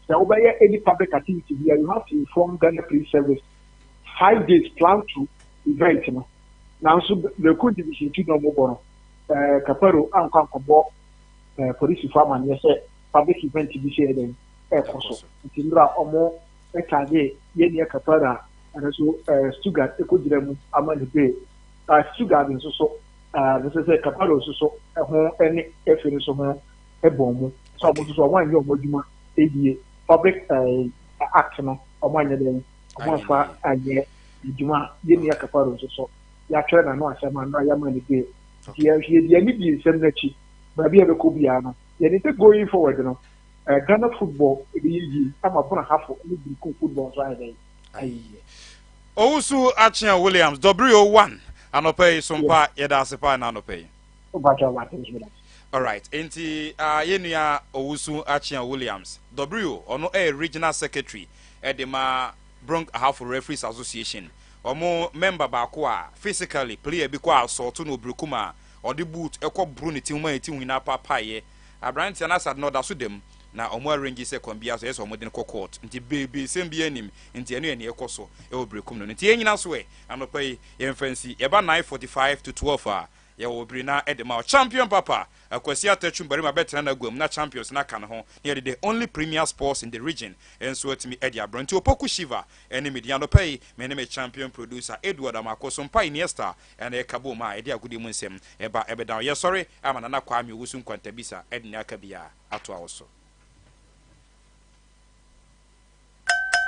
So any public activity here, you have to inform Ghana Police Service 5 days plan to event. Now, so the could division to no more. Kaparo and Kankobo police farm yes, public event to be shared in Airforce. Tindra or more a Kade, Yenia Kapara, and also Stuttgart, Ecodrem, Amman the Bay. Stuttgart is also, this is a Kaparo, so any efforts of a bomb. So, one year more, ADA, public action or one day, one far a year, Juma, Yenia Kaparo, so. Ya try na no asema no ya man dey here the need the same nachi but be able be ana you need to going forward no Ghana football be easy am upon half of the football so I Owusu Akye Williams W01 anope Sompa yeda asepa na anope all right enti yenua Owusu Akye Williams W ono regional secretary edema Bronx half referees association omo member baako a physically player bi kwa assault no brukuma or the boot ekọ bruni ti huma eti hina papa ye abranti na sad no da so dem na omo arrange se kwambia so yes omo den court nti baby sem bi anim nti eno ene ekọ so e obrukum no nti enyina so e anopai ye fancy e ba 9:45 to 12 a ye wo brina edema champion papa akwasi atachum barima betra na guam na champions na kan ho near the only premier sports in the region and so etimi Adea Bronti opoku shiva ene mediano pay me ne champion producer Edward Amakoso Sompa Iniesta and e kabo ma Adea gudi mu nsem eba down ye sorry amana na Kwame Wusu Nkwantabisa Adea Akye Abia ato awoso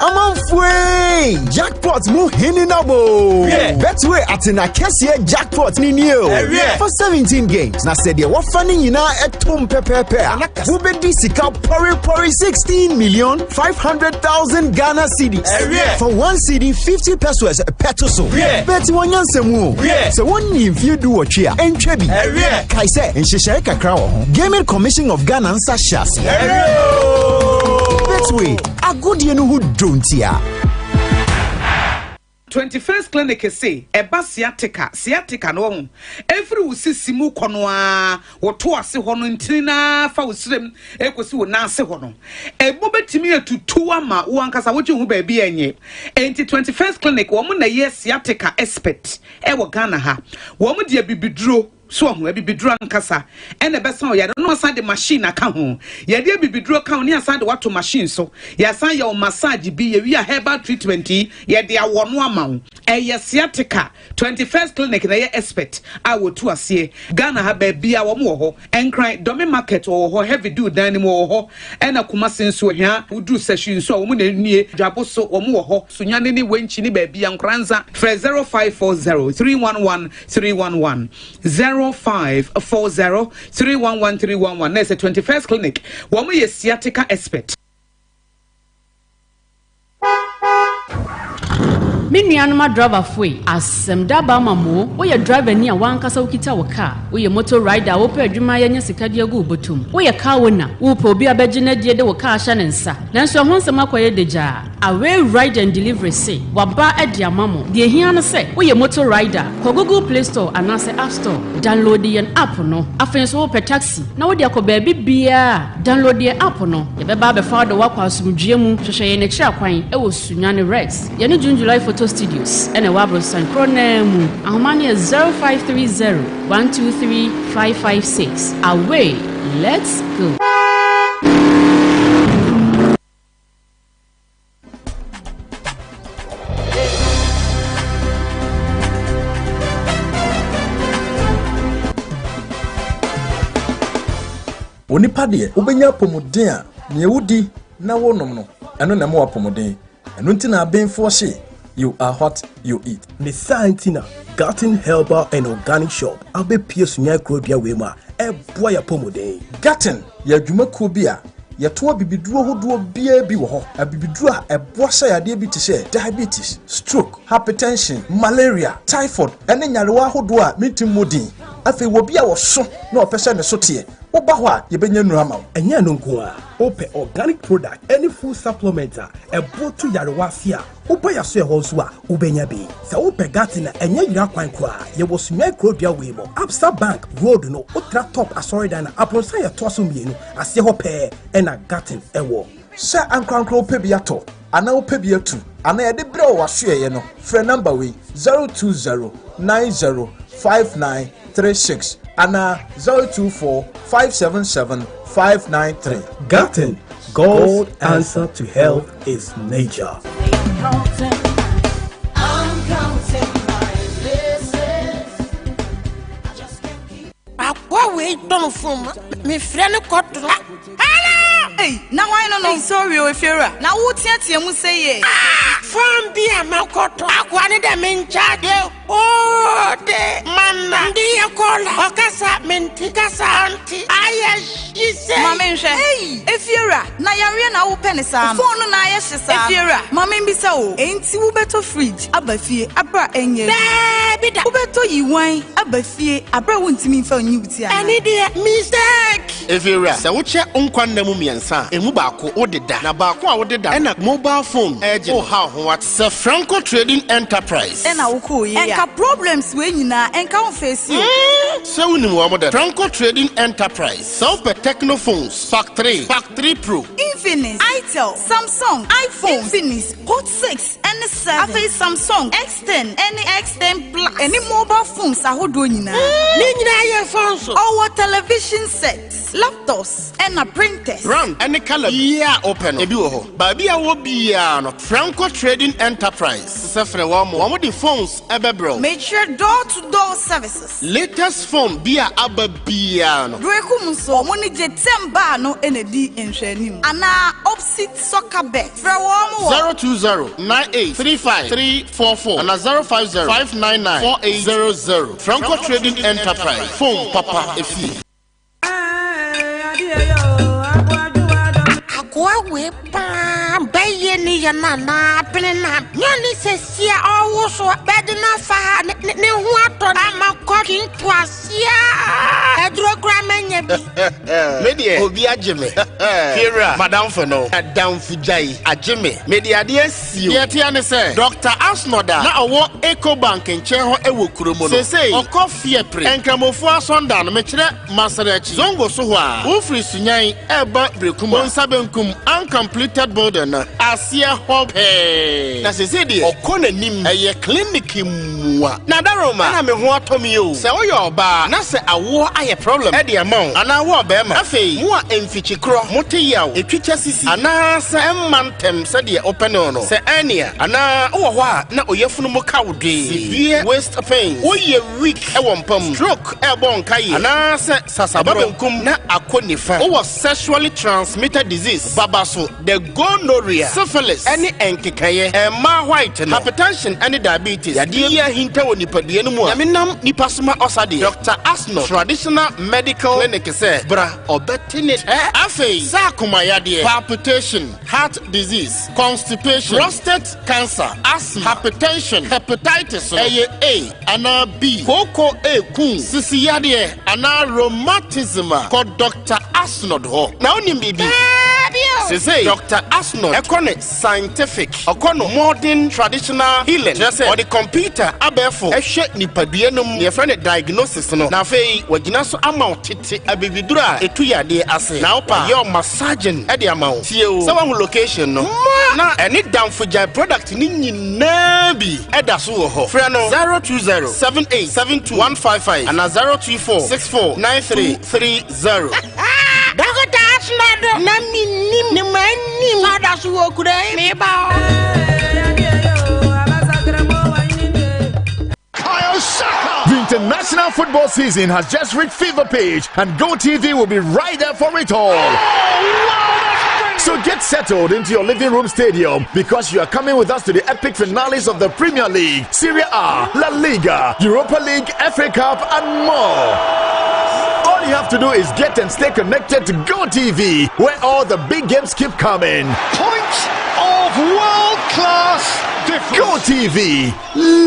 Amanfwe jackpot mu hini nabo betway atina kese jackpot ni new for 17 games na said what funny you na etom pepepe wo be di sika pori 16,500,000 Ghana cedis for 1 cedi 50 pesos petoso bet won yansemu so won yin fi du otwe a entwa bi kai se nhihye kakra wo ho gaming commission of Ghana nsa shasi betway a good you know who don't ya 21st clinic say eba sciatica no every usisimu kono a woto ase ho no ntina fa usrem ekosi wo na ase ho no ebo betimi atutu ama wo ankasa wo hu ba bi enye enti 21st clinic wo mo na ye sciatica expert e wo Ghana ha wo mo de bibiduro so ho bibiduro ankasa ene besan ya no san de machine aka ho ya de bibiduro ka ho ne san de wato machine so ya san ya o massage bi ya wi a herbal treatment ya de awono ama ye sciatica 21st clinic na ye expert a wotu ase Ghana ha ba bia wo mo ho enkran domi market wo ho heavy do dan ni mo ho ena kuma senso hia udu session so wo mo na nie dwabo so wo mo ho Sunyani ni wenchi ni ba bia nkranza 0540 311 311 0540 311 311 That's a 21st clinic. Woman is sciatica expert. Mini anima driver fwe asem daba mamo we ye driver ni a wankasa ukita wo car we ye motor rider wo pe adwuma ye nya sika de agu botum we ye car wona wo po obi abegina de de wo car hya ne nsa nanso ho nsema kwaye deja away ride and delivery say waba Adea mamo de hia no say we ye motor rider ko Google Play Store anase App Store download the app no afen so wo pe taxi na wo de akoba bibia download the app no ye be ba be fa do wakwa asumdue mu hwehwe ye ne kira kwan e wo Sunyani Rex ye ne July Photo Studios and a wabro synchronemu ahomani 0530 123 556 away let's go. Onipa de obenya pomuden a ne ewudi na wonom no eno na mo apomuden eno ntina abenfo hye you are what you eat. The Santina Garden Herbal and Organic Shop. I'll be Pierce Sunyani Krobia Wema. A boy a pomode. Garden, ya Jumako Bia. Ya toa bibiduro hodo bia bi wo ho. A bibiduro a boasa ya de bi te se diabetes, stroke, hypertension, malaria, typhoid. Ene nyarewa hodo a mitim modin. Afi wo bia wo so na opese ne so te. Oba ho a yebenya nura ma. Enya no nko a. Ope organic product any food supplement a ebotu yarewa afia. Oba yaso e ho so a ubenya bi. Sa ope gatina enya yira kwan kro a ye wo Sunyani Krodua we mo. Absa Bank Road no Ultra Top Asoridan na aponsa ye toaso mienu ase ho pe e na gatin ewo. Sha ankrankro pe bi ato. Ana ope bi atu. Ana ye de bre o wahwe ye no. Free number we 020905936 Ana 024577593. Gatin, God's answer to health is nature. Don't fool me, friend. Hey, now I don't know. Sorry, if you're now what's yet you must say, from dear Makoto, I wanted them in charge. Oh, the man, dear caller, Okasa, Menticasa, auntie. She said, Mamma, hey, if you're now you're now open a phone on Ayash, if you're Mamma, be so, ain't you better fridge, Abafi, Abra, and you better you wine, Abafi, Abra won't mean for you. An idiot mistake. If you're so, what's your Nkwantabisa? Emubako odeda na bako a odeda ena mobile phone agent oh how what Sir Franco Trading Enterprise ena uko ye enka problems we nyina enka on face you so we know about Franco Trading Enterprise Sompa Technophones Factory Pro Infinix Itel Samsung iPhone Infinix Hot 6 and 7 afi Samsung X10 any X10 Plus any mobile phones ahodo nyina nyina ye phones our television sets laptops and printers any color yeah open ebi wo ho ba bia wo bia no Franco Trading Enterprise sefre wo mo the phones ebebro make sure door to door services latest phone bia ababia no drekum so mo ni jetemba no enedi enhwanim ana opposite soccer bet fra wo mo 020983534 and 050599480 Franco Trading Enterprise phone papa efi we bayeni yana na penna nyani sesia owo so bedina fa ne hu ato na makoki twasia edrokra menya bi media obi ageme kira madam feno adam fujai ageme media de asio yetia ne se Dr. Asnoda na owo Ecobank nche ho ewo kuromo no sei okofie pre enkramofo asonda no mekire masarechi zongo so ho a ofri Sunyani eba brekuma onsabenkum uncompleted building asia hope na se de okona nim eye clinic muwa na daroma na me ho atomi o se wo yoba na se awo aye problem e de amount ana wo be ma afei mu a emfichikro mote yawo etwicha sisi ana se emmantem se de open no se ania ana wo ho a na oyefunu mo kawde severe waist pain wo ye weak e wo mpam stroke e bon kai ana se sasababenkum na akonifa wo sexually transmitted disease babaso the gonorrhea syphilis any enkekaye ma white no hypertension any diabetes yade ya hinta woni padie no mu a menam nipasoma osade Dr. Asno traditional medical clinic say bra obetine afei sakoma yade palpitation heart disease constipation prostate cancer asthma hypertension hepatitis A ana B koko kun sisi yade ana rheumatism ko Dr. Asno ho na onim bibi say Dr. Asno economic scientific econo modern traditional healing just or the computer abefo ehwe nipadue num ye friend diagnosis no na fei wagina so amount tete abibidura etu yade ase na opa your massaging e de amount tie o so one location no na any damfujai product ni nyina bi eda so wo ho frɛ no 02078721155 and 024649330 Dr. Asno na minim ni manim ada so wo kure me ba The international football season has just reached fever pitch, and GoTV will be right there for it all. So get settled into your living room stadium, because you are coming with us to the epic finales of the Premier League, Serie A, La Liga, Europa League, FA Cup, and more. All you have to do is get and stay connected to GoTV, where all the big games keep coming. Points of world-class difference. GoTV,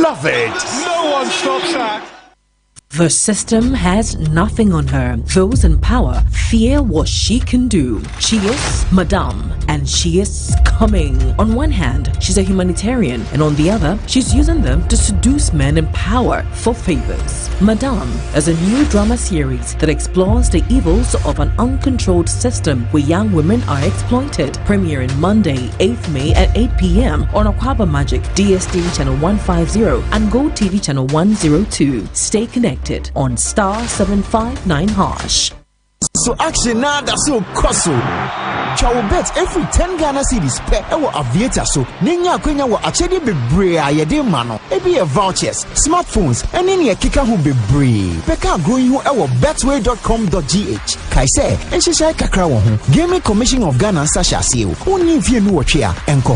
love it. No one stops that. The system has nothing on her. Those in power fear what she can do. She is Madame, and she is coming. On one hand, she's a humanitarian, and on the other, she's using them to seduce men in power for favors. Madame is a new drama series that explores the evils of an uncontrolled system where young women are exploited. Premiering Monday, 8th May at 8 p.m. on Aquaba Magic, DSTV channel 150 and Go TV channel 102. Stay connected on star 759#. So action now that's so costly. Chow bet every 10 Ghana cedis per our aviator so Ninya Quenya will actually be brea yede mano. Ebi a vouchers, smartphones, and any a kicker who be brave. Beka growing you our betway.com.gh. Kaise, and she say kakra won. Gaming Commission of Ghana Sasha Seal. Only if you know what here and ko.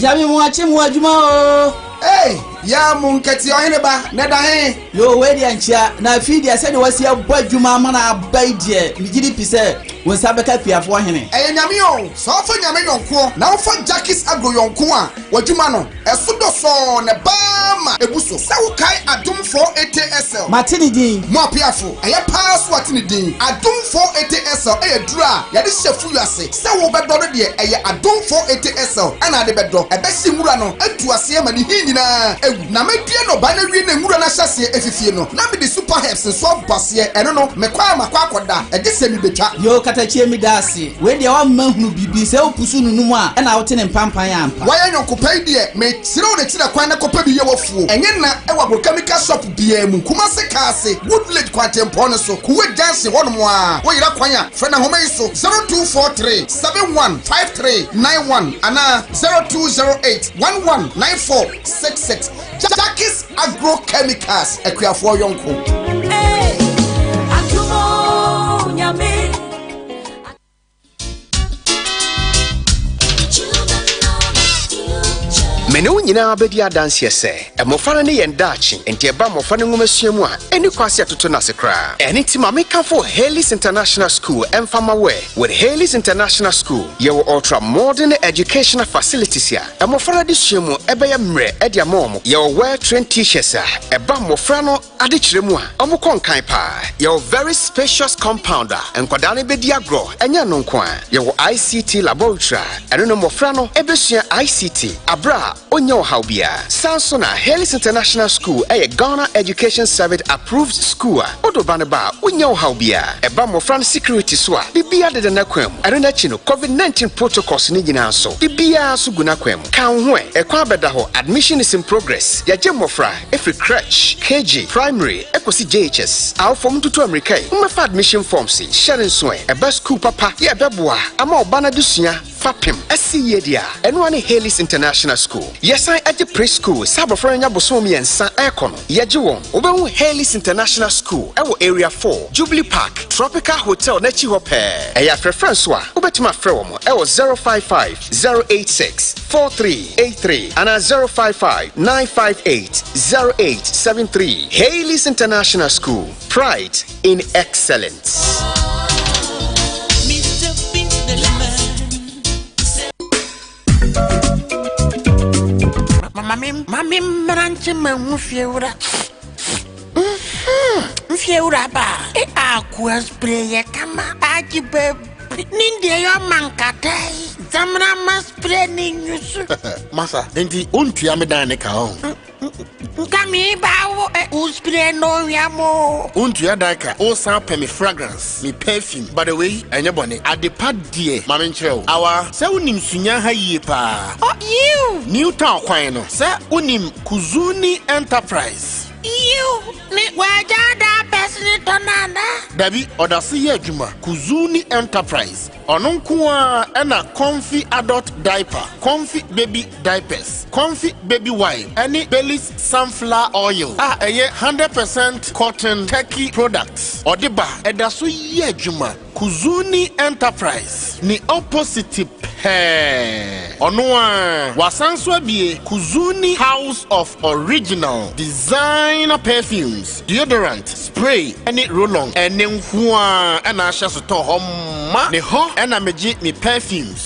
Jami muache muajuma o. Hey, ya munkati ohene ba neda he. Yo we dia nchia na fidi ase de wasi abadwuma ma na abaidie. Migidi pise wonsa beka piafo ohene. Nyame o, so fa nyame yonko na wo fa Jackis agro yonko a wadwuma no. Esodo so ne ba ma ebuso. Se wo kai adom 480SL. Matini din. Mo apiafo. Eye pass watini din. Adom 480SL eye dura. Ya de shefu yase. Se wo bedo no de eye adom 480SL ana de bedo. Ebe si mura no atu ase ma ni nyina ewu na medie no ba na wie na mura na hyase efifie no na me de super herbs so base eno no me kwa makwa akoda e de se mi betwa yo katachie mi dase we de wa mahunu bibi se opusu nunu a na wote ne mpampan ampa waya nyokopai de me sire de kire kwan na kopa bi ye wofuo enye na e wa chemical shop bia mu kuma se ka ase woodlet kwatempo no so kuwe dance wono a wo yira kwan a fe na homa yi so 0243 715391 ana 0208 119466 Jackis Agrochemicals Equiafo Yonko. Mene unyina abedi adansi ese emofana ne yendachi enti eba mofana ngumasuamu a eni kwase atoto na sekra eni ti mame kanfo Haley's International School emfama we with Haley's International School yewo ultra modern educational facilities ya emofana de suamu ebe ya mre edi amomo yewo well trained teachers a eba mofana no ade kiremu a omukon kan pa yewo very spacious compounder enkwada ne bedi agro enya no nko a yewo ICT laboratory eno no mofana no ebesua ICT abra Onyo Haubia Sansona Haley's International School a Ghana Education Service approved school Odobanaba Onyo Haubia Eba Mofran security swa Bibia de nakwem Arena chino COVID-19 protocols ni nyina so Bibia so gunakwem kan ho ekwa beda ho admission is in progress ya je mofra every crèche KG primary ekosi JHS our form to America mmefa admission forms sharing so eba school papa ya beboa ama obana dusua fapem asiye dia eno ane Haley's International School yes I at the preschool sabofra nya bosom yensa ekono yeje won obehu Haley's International School ewo area 4 Jubilee Park Tropical Hotel na chi hope eya preference wa obetima frɛ wo mo ewo 055 086 4383 and 055 958 0873 Haley's International School pride in excellence. Mami mranche manfiura. Mfiura ba. E aqua spray kama ajibe. Ninde yo mankatai. Zamra mas spray ninyusu. Masa, enti untu amedane ka on. Kami bawo spray no yamo. Untu ya daika o san pe me fragrance, me perfume. By the way, enye bone adepa die mame nkyerɛw. Awa, sɛ unim sunya ha yie pa. Oh, you. New town kwan no. Sɛ unim Kuzuni Enterprise. You ni wajada pesni tonana. Dabi odasi ye adwuma Kuzuni Enterprise. Ononkuwa ena comfy adult diaper, comfy baby diapers, comfy baby wipe, any Bailey's sunflower oil. Eye 100% cotton turkey products. Odiba edaso ye adwuma Kuzuni Enterprise ni opposite pair. Onwa wasanswa bie Kuzuni House of Original Designer Perfumes, deodorant, spray, any roll-on, and then and I shall store home. Ne ho and I meji me perfumes,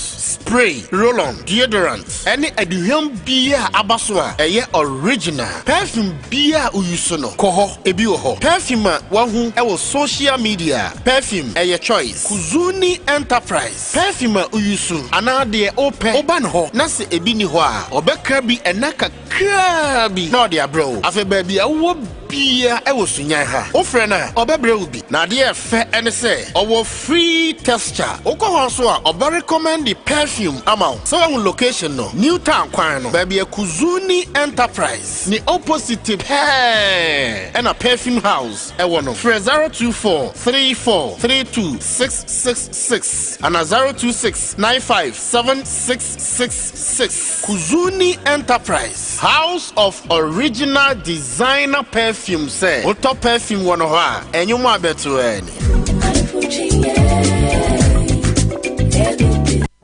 spray, roll-on, deodorant, any aduham beer abaswa, eye original. Perfume beer uyusono, koho, ebi oho. Perfume wahu ewo social media. Perfume eye choice. Kuzuni Enterprise. Perfume uyusu, anade ope, oban ho, nase ebi ni hoa. Obekrabi enaka krabi. No dia bro, afe baby awo bia ewo sunya ha. Ofrena, obebre ubi. Na dia fe ene se, owo free texture. Oko honso a, obe recommend the perfume amount. So one location no, New Town kwan no. Baby Kuzuni Enterprise. Ni opposite hey. And a perfume house. Ewo no. 024-3432-666 and a 026-95-7666. Kuzuni Enterprise. House of Original Designer Perfume say. Oto perfume one hoa. And you ma betu any.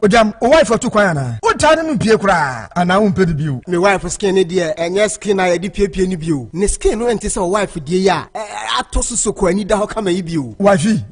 Ojam, o wife for 2 kwana. O tade no pie kura, ana wo mpedi biu. Me wife skin ne de enye skin na ye de pie ni biu. Ne skin no ente se o wife de ya. Atoso soko ani da ho kama yi biu. Wife,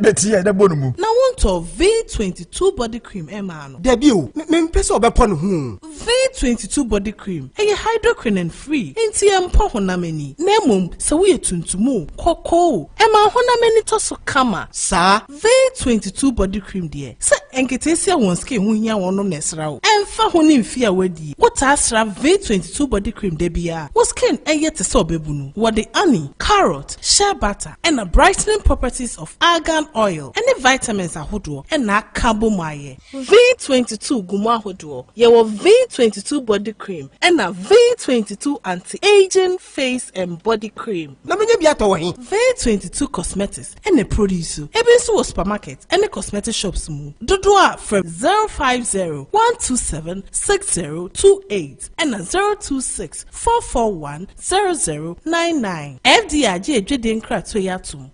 beti ye de bonu mu. Na want of V22 body cream ema no. De biu, me mpese obepo no hu. V22 body cream. Eye hydroquinone free. Enti empo honamani. Na mum se wo ye tuntumu, koko. Ema honamani to so kama. Sa V22 body cream de. Se enketesi won skin hu hia won no nesra wo. Emfa ho ni mfia wadi. What asra V22 body cream de bia. Wo skin eye te se obebunu. What the honey, carrot, shea butter and a brightening properties of argan oil. Any vitamins ahodo and na carbomaye. V22 gumu ahodo. Ye wo V22 body cream and a V22 anti-aging face and body cream. Na menye bia to wahi. V22 cosmetics and a produce. Ebi so supermarket and cosmetic shops mu. Dodo a from 050-127-6028 and a 026-441-0099. Adea Akye Abia nkratwe yatum.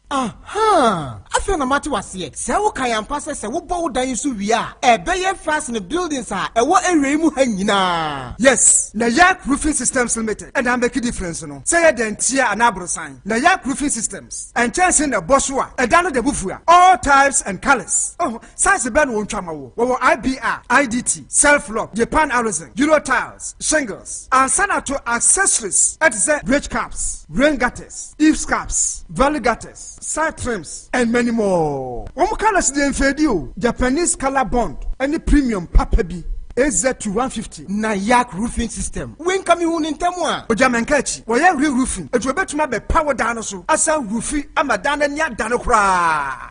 Aha! Afia na mati wase. Se wo kan yampa se wo bo dan so wi a ebeye fast in buildings a ewo ewei mu ha nyina. Yes, na Yak Roofing Systems Limited. And I make a difference no. Say den tia anabro sign. Na Yak Roofing Systems. And chance in the bosswa. E dano de bufua. All types and colors. Oh, size ben won twama wo. Wo IBR, IDT, self-lock, Japan Arizon, Euro tiles, shingles, and sanato accessories. That is bridge caps, rain gutters, eaves caps, valley gutters, side trims, and many more. One colors the infedio, Japanese color bond, and the premium papabi. AZ to 150 na Yak Roofing System. When coming on in Tamwa? Ojamenkachi, why real roofing? It will bet to my power dinosaur. Asa roofing, Amadan and Yak Danokra.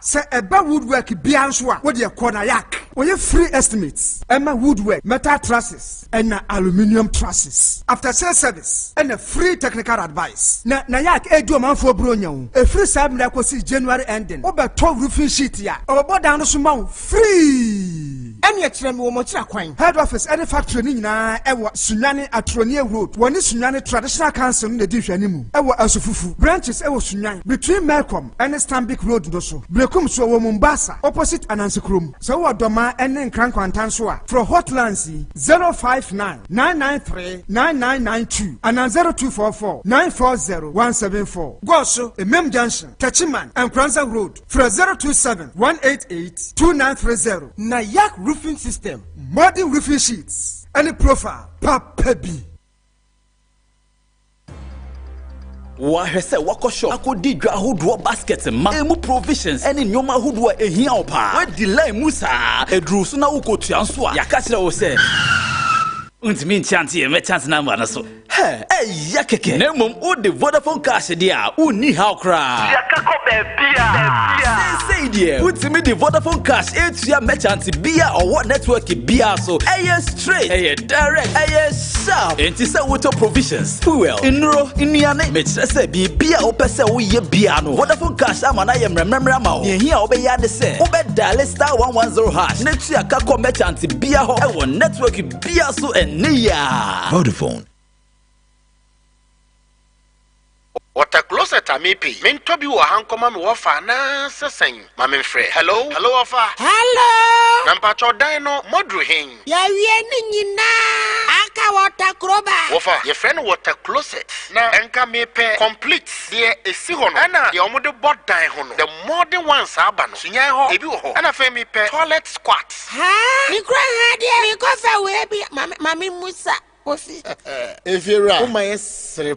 Say a bad woodwork Bianswa. What you call a yak? Well, you free estimates. Emma woodwork, metal trusses, and aluminium trusses. After sales service, and a free technical advice. Na Yak Edo man for Brunyo. A free sub that was January ending. Over 12 roofing sheet ya. Over board dinosaur free. Any extreme wo mochira kwan. Head office any factory ni nyina ewo Sunyani Atronie Road. Woni Sunyani Traditional Council na di hwani mu. Ewo Asofufu. Branches ewo Sunyani between Melcom and Stanbic Road do so. Blekum so wo Mombasa opposite Anansi Krom. So wo Doma ene Nkrankwanta so a. For hotline 059-993-9992 and 0244-940-174. Go so Emem Junction, Tachiman and Kranza Road. For 027-188-2930. Na Yak Roofing System, modern roofing sheets, any profile, papabi. Wahese wako shop akodi dwa ahodo basket ma emu provisions ene nyoma ahodo ehia opa we delay musa edru so na ukotua nso a yaka kire wo se untimi nchante e me chance number na so ya keke na mom o de Vodafone cash dia uni how cry yaka ko bebia say dia untimi de Vodafone cash etua merchant bia or network bia so straight direct sharp enti say water provisions fuel inro iniane me kire say bia o pese wo ye bia no Vodafone cash amana ye mremremra ma o ehia o be ya de say o be dial *110# netua ka ko merchant bia ho e wo network bia so enia Vodafone. What a closet a mepe. Min tobi wa hankoma me wafa na sesen. Ma men frɛ. Hello wafa. Hello. Nampa cho dai no modru hen. Ya wie ni nyina. aka water kroba. Wofa, your friend water closet. Na enka me pe complete. Deɛ esi hɔ no. Ɛna deɛ ɔmo de bɔ dan ho no. The modern ones aba no. Sunya hɔ, ebi wɔ hɔ. Ɛna fɛ me pe toilet squat. Ha? Mi kura ha deɛ mi kɔ fɛ wo ebi mami Musa. If you're right, my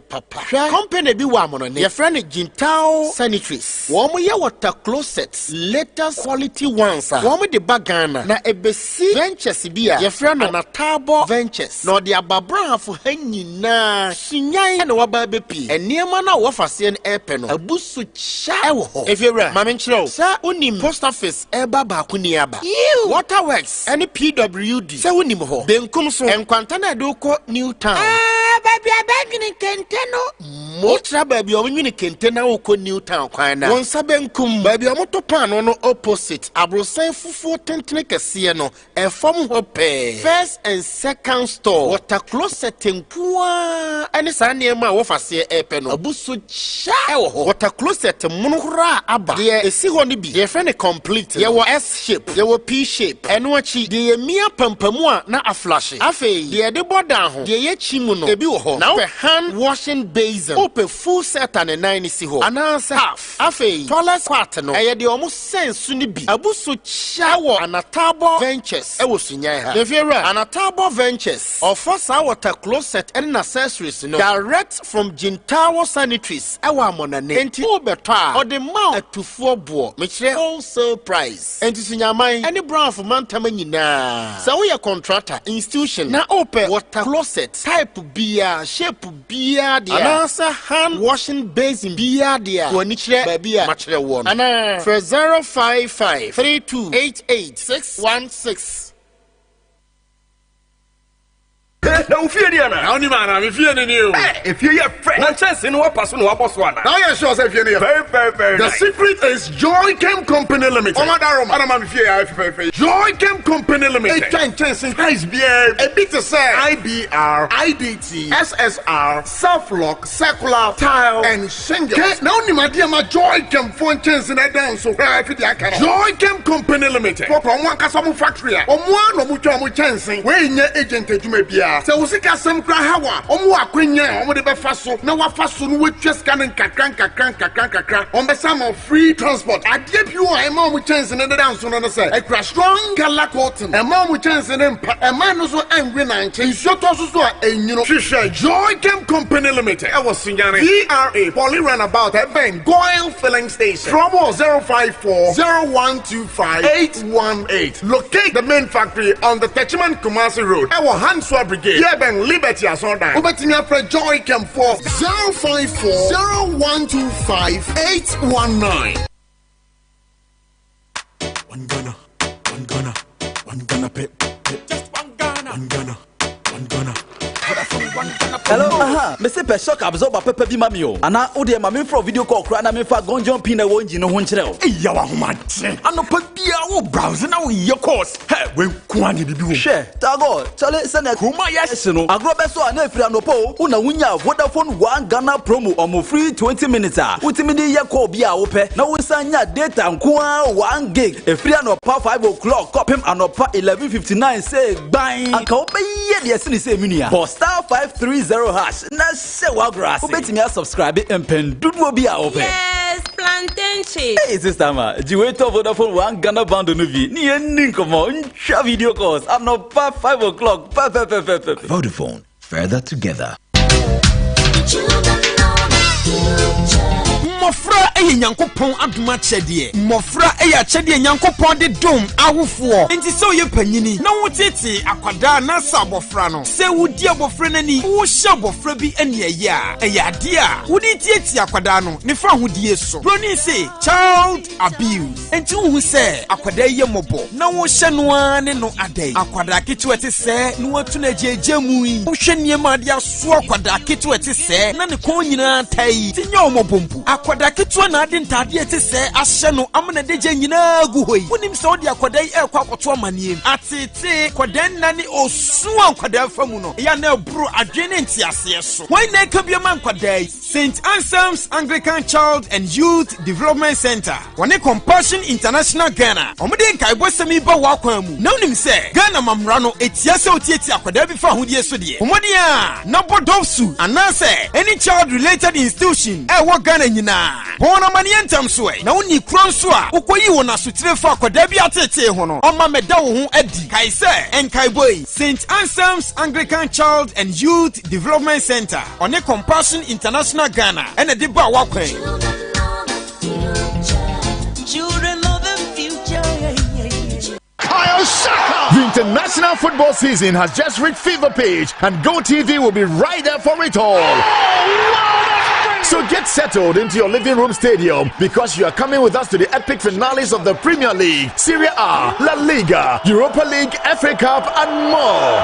papa. Company be woman, your friend Jintao Sanitaries. Woman, ya water closets, latest quality ones. Woman, the bagana. Na ebesi ventures bia. Your friend Anatabo Ventures. No, the ababra for henny na. Shinyai and wababepi. And near mana wafasian airpen. A busu cha. If you're right, Mamma Chro. Sa unim post office eba bakuniaba. You waterworks. Any PWD. Sa unim ho. Benkumso. And Quantana doko. New Town. Baby, I beg you, Kenteno. Motra baby, I'm in Kentena oko New Town. Kwana. One sabenkum baby, I'm motopan on opposite. Abrosan fufu tentnek sieno. A form hope. First and second store. Water closet in Pua. And it's a near my office epeno. Abusu cha. Water closet munura abba. There is only be. Your friend complete. There were S shape. There were P shape. And watchi. There mere pampamua na a flash. Afe. There the border. Ye chimuno ebi wo ho now hand washing basin open full set and 9 si ho ananse half afei toilet part no eye de omo sense ni bi abuso chawo Anatabo Ventures e wo sunyan ha if you right Anatabo Ventures offer sa water closet and accessories no direct from Jintao Sanitaries e wa monane enti obeto a o de ma atufo bo me kire wholesale price enti sunyaman any brand for mantama nyina so we contractor institution na open water closet type beer shape beer dia anasa hand washing basin beer dia ko ni kire ba bia ma kire wo no ana for 055 3288 616 Now, if you're there, how many man? If you're new, if you're a friend, not just in what person or boss one. Now, you're sure if you're near. Very. The secret is Joy Chem Company Limited. Oh, madam, if you're Joy Chem Company Limited. It can change in price beer. A bit to say IBR, IDT, SSR, self lock, circular, tile, and shingle. Now, my dear, my Joy Chem phone change in that dance. So, Joy Chem Company Limited. For one Casamu factory, or one of Muchamu chancing, where in your agent you may be. So we see some cry hawa. Omo akwenya, omo de be faso. Na wa faso no we just can kakran. On the sum of free transport. Adie you a man with chance in the dance on say. A crash strong gala cotton. A man with chance in a man no so angry 19. Shot also so Joy Chem Company Limited. I was Sunyani. DRA Poly Runabout at Ben Goyle Filling Station. Promo 054 0125 818. Locate the main factory on the Techiman Kumasi Road. Our hand swab brigade. Yeah, Ben Liberty as on that. Over to me for Joy Chem for 054 0125 819. One gunner, pip. Just one gunner. Hello, Mr. Peshok absorb Pepper be mamio. And I owe them a for video call cry and I'm for gonjon pin a won't you know one trail. Yawa much. I know put the browsing now your course. Hey, when Kwani be share. Tago, Charlie send a Kuma yes, no. I grow beso and if you are no po, una winya Vodafone 1 Ghana promo or more free 20 minutes. Ultimately, ya call be open. Now we send ya data and 1 gig. If you are no pa 5 o'clock, cop him and no pa 11:59 say bye. I can't pay yes in the same minia. For star 530 hash. Na se wa grass. Ubeti me subscribe and pen dudu be open. Yes, plantain chips. Hey sister ma, you wait for Vodafone 1 Ghana band no vi. Ni enin komo, ncha video calls. I'm not pa 5 o'clock. Vodafone, further together. Mofra eye nyankopon adoma chedie mofra eye chedie nyankopon de dom ahofo enti so ye panyini na wotete akwada na sabofra no se wudi abofra nani wo hye abofra bi ane aya ade a wudi tieti akwada no ne fa hodie so broni se child abuse enti hu se akwada ye mobo na wo hye no ane no adai akwada ketuete se no watu na jejemu yi wo hye niema de aso akwada ketuete se na ne kon nyina tai ti nya omobompu akwada ketu na ade ntade te se ahye no amana de gye nyina gu hoi wonim se odi akwadan ekwa akwoto amaniem atete kwadan na ne osu ankwadan famu no ya na eburu adwene ntiase so wan na ka biama ankwadan St. Anselm's Anglican Child and Youth Development Center wone Compassion International Ghana omode nkai bosemi ba wakwan mu na wonim se Ghana mamra no etia se otieti akwadan bi fa hodie so de omode a na bodofsu anase any child related institution wo Ghana nyina bona manientam so na woni kron so a ukoyi wona sotire fa akwadan bi atete ho no oma meda wo ho adi kai se enkai boy St. Anselm's Anglican Child and Youth Development Center on a Compassion International Ghana and a diba wakwen Children of the future. The international football season has just reached fever pitch, and GoTV will be right there for it all. So get settled into your living room stadium because you are coming with us to the epic finales of the Premier League, Serie A, La Liga, Europa League, FA Cup, and more.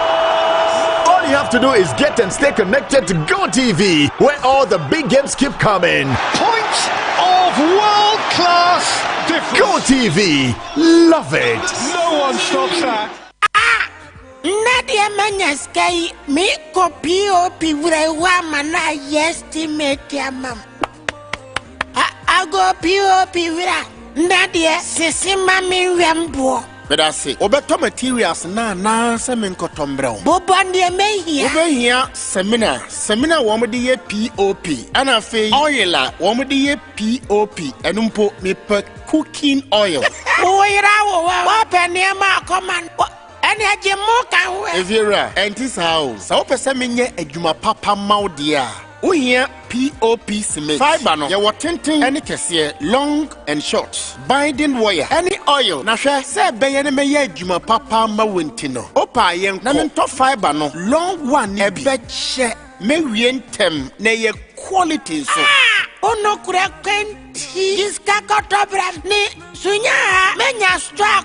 All you have to do is get and stay connected to GoTV, where all the big games keep coming. Points of world-class difference. GoTV, love it. No one stops that. Nadia Manyaskay, me copy POP with a woman I estimate your mum. I go POP with a Nadia, Sissy Mammy Rambo. But I say, Obeto materials na semen cotton brown. Bobandi may here. Over here, seminar womedy POP. And I say, oil womedy POP. And umpo me per cooking oil. Oh, you're open near my command. And I get more can if you're and this house. So, Pessamine a Juma Papa Maudia. We here POP cement. Fiber no. Ya watintin any kesiye long and short. Binding wire. Any oil. Na hwe se beyene meye Juma Papa Mawentino. Opa yen na mento fiber no. Long one e be che me wientem na ye quality so. Ono kura kwenti. Iskakotobra ni sunya menya stra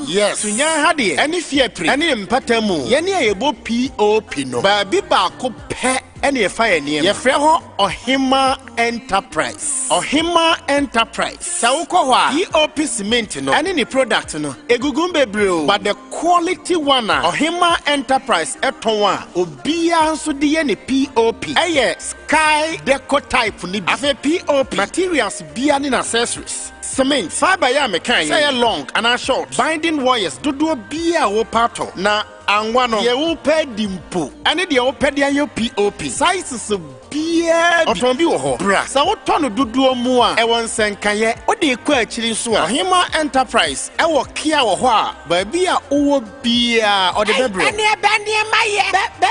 yes, Sunya Hadi, any fear pre, any empatamu, any able POP no, baby bako pe, any fire near your freho or Hima Enterprise. Or Hima Enterprise. Saukowa, POP cement no, and any product no, a gugumbe brew, but the quality one or Hima Enterprise etonwa, Obia so the any POP. Aye, sky deco type ni afe POP materials be an accessories. Cement, fiber ya mekan, say long and a short. Binding wires, do be a wopato. Na angwano, ye upe dimpo. Ane de upe dia yo POP. Sizes of beer. Otombi woho. Bra. Sa wotono dudu mua. Ewan senkaye. Ode kwa achiri suwa. Hima Enterprise. Ewa kia woho a. Baby a uwo beer. Ode bebro. Ane bandi maye. Be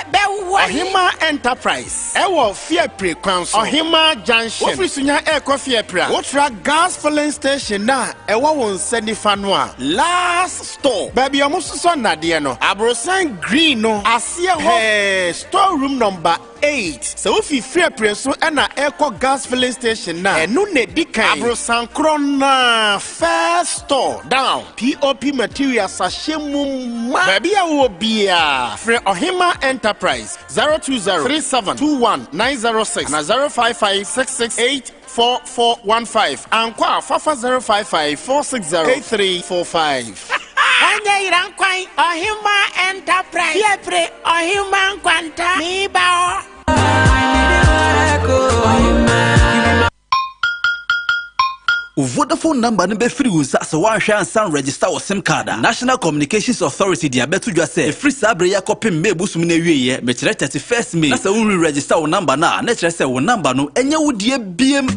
Hima Enterprise. Ewa fear pre kwanso. Hima Junction. Ofri sunya eko fear pre. Wotra gas filling station na. Ewa won sendi fanwa. Last store. Baby omusu son na de no. Abrosan green no. Asia ho. Store room number 8. So if you fear preso and a echo gas filling station now, and no nedika Abrosan Krona first store down. POP materials sashemu baby will be a free Ohima Enterprise 020-3721-906 na 055-668-4415 and kwa Fafa 055-460-8345. Anya irankwan Ohima Enterprise Yepre Ohima Nkwanta mi bao. Vodafone number no be free usa so one share and register or SIM card. National Communications Authority dia betu dwa say free sabre ya copy me busum na wieye me kire 31st May. Na say we register o number na kire say o number no enye wodie biem.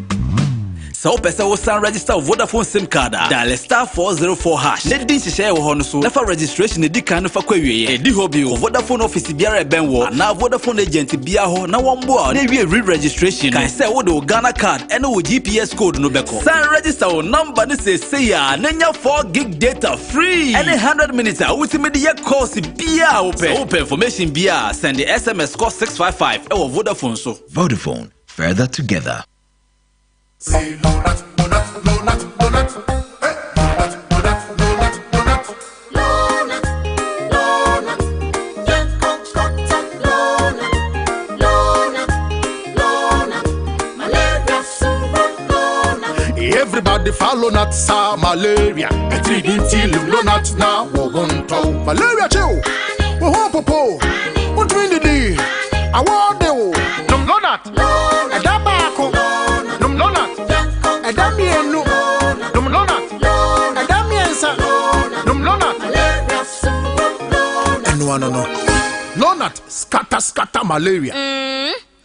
So pesa wo san register Vodafone SIM card. Dial *404#. Ne din hye wo ho no so. Lefa registration ne di kan no fa kwa wieye. E di hobby o Vodafone office biara e ben wo. Na Vodafone agent bia ho na wo mbo a na wie re-registration. Kai say wo do Ghana card ene wo GPS code no beko. San register wo number ne say ya na nya 4 gig data free. Any 100 minutes a ultimate ye course bia open. Open information bia send the SMS call 655 e wo Vodafone so. Vodafone, further together. Say donut. Everybody follow not sa malaria. And treating till you not now. Malaria chill. Oh, popo. What do you do? I want you. Num lonat. A dabako. Num lonat. A damienu. Num lonat. A damiensa. Num lonat. No. Lonat scatter malaria.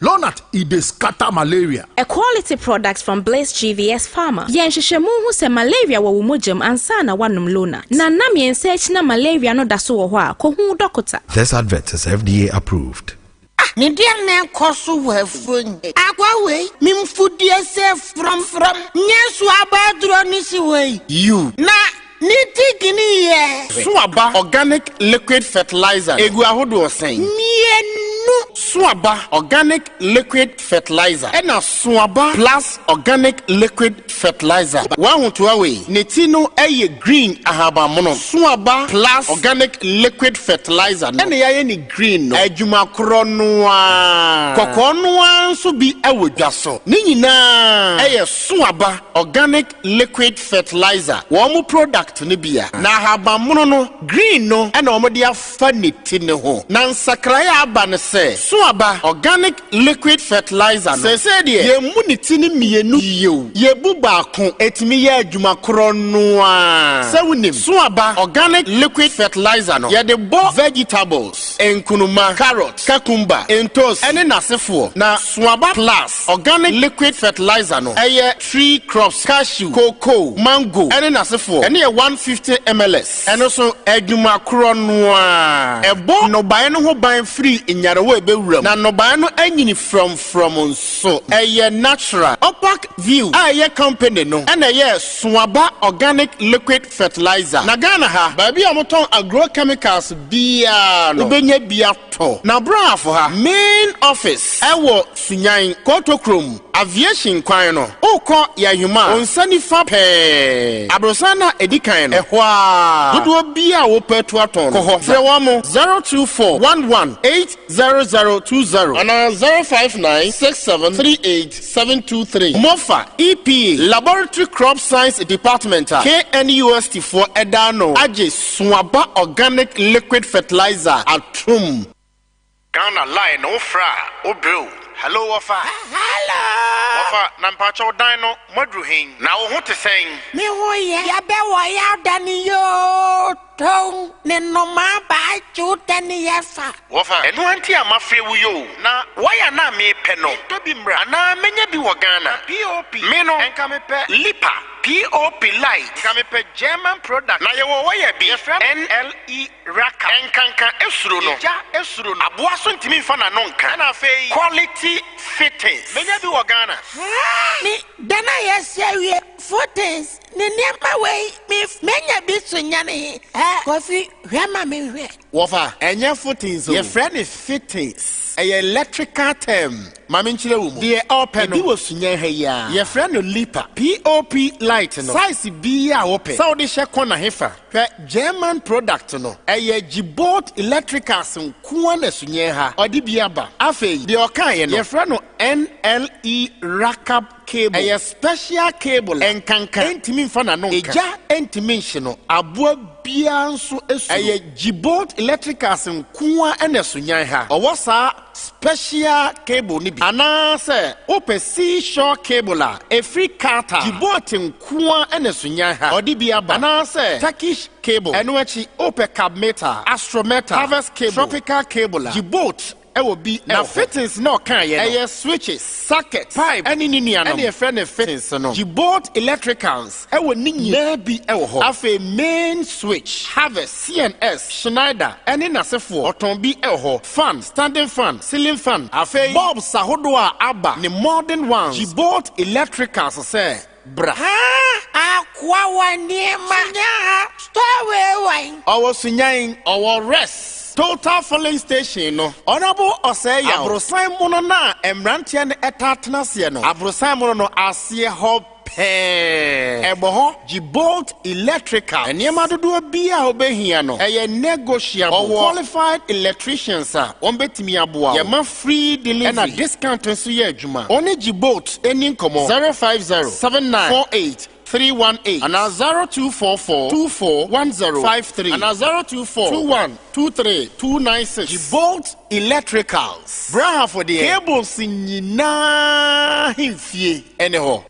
Lonat ide scatter malaria. A quality product from Blaze GVS Pharma. Yen hwehwemu hu se malaria wo mojam ansa na wanum Lonat. Na nam yen search na malaria no da so wo ho a ko hu doctor. This advert is FDA approved. Ni dia na koso wa fun. Agwa we mimfudie se from nyesu abadro ni si we. You na Niti ye. Swaba organic liquid fertilizer. Egu ahodo osen. Mienu. Swaba organic liquid fertilizer. Ena Swaba plus organic liquid fertilizer. Wahutu awe. Netino eye green ahaba mono. Swaba plus organic liquid fertilizer. Ena yaye ni green no. Ejuma kronwa. Kokonwa nso bi ewe dwaso. Ni nyina eye Swaba organic liquid fertilizer. Wamu product Nibia. Na habamuno no green no ena omode afa netine ho. Na nsakraya aba ne se Swaba organic liquid fertilizer no. Se de ye mu netine mienu yew. Ye bu baako etimi ye adwuma kro no a. Se wunim Swaba organic liquid fertilizer no. Ye de bo vegetables, enkunuma, carrot, cucumber, entos ene nasefo. Na Swaba plus organic liquid fertilizer no. Eye tree crops, cashew, cocoa, mango ene nasefo. Ene 150 mls. And also eduma kronwa. Ebo no buy no ho buy free in yarewo ebewuram. Na no buy no anyini from so. Eye natural. Opac view. Aye company no. And aye Swaba organic liquid fertilizer. Na Ghana ha. Baby amoton agrochemicals bia no. Ubenye bia to. Na bra for ha. Main office. Ewo Sunyani Kotokrom. Aviation kwan no. Oko ya huma. Onsani fa pe. Abrosana edikan Ehwa Dudu bia wo petu aton Koho Frewamo 02411800020 Ana 059673873 Mofa EPA Laboratory Crop Science Department KNUST for Edano Aje Swaba Organic Liquid Fertilizer Atum Ghana line ofra obro Hello Wafa Hello Wafa nampacho dino modruhin na wo ho te sen Me ho ye ya be wo ya dani yo ton ne no ma ba chu tani yefa Wafa eno anti amafre wo yo na waya na me pe no to bi mra na menya bi wo Ghana POP me no enka me pe lipa POP light enka me pe German product na ye wo waya bi NLE raka enkanka esuro no ja esuro no aboa so ntimi mfa na no nka na afei quality fittings menya bi wo Ghana ni dana yesewie fittings ne niema we me menya bi Sunyani kofi hwema me hwe Wafa enye fittings ye friend is fittings a electrical term mama nchire wo mu de open bi wo Sunyani ha ya ye friend no lipa POP light no size bi a wo pe so de hye kona hefa hwe German product no eye Gibot electricals nko na Sunyani ha odi bi aba afei de okan ye no ye friend no NLE rack cable a special cable enkanka entimi mfa na no eja entimi nhye no aboa bia nso esu eye Gibot electricals nko na Sunyani ha owosa special cable ni bi ana se ope seashore cable a free carter Gibot nko na Sunyani ha odi bi aba ana se Turkish cable eno achi ope cab meter astrometer harvest cable tropical cable Gibot ewo bi na fittings no kan ye no switches sockets pipe any ninia no any friend fittings no Gibot electricals ewo ni nyina bi ewo ho afa main switch harvest CNS Schneider any nasefo oton bi ewo ho fan standing fan ceiling fan afa bulbs ahodo a aba ne modern ones Gibot electricals say bra akwa waniema nya stowe wine owo Sunyani owo rest Total filling station no honorable Oseya Abrosan mono na emrantia ne etatena se no Abrosan mono no ase ho ebo ho Gibot electrical eniema dodo bia obehia no eye negotiable qualified electricians a ombetimi aboa ye ma free delivery and a discount nso ye adwuma oni Gibot eni nkomo 0507948 318 and 0244-241053 and 024-2123-296. Bolt Electricals. Braha for the cables in Yina Himfie anyhow.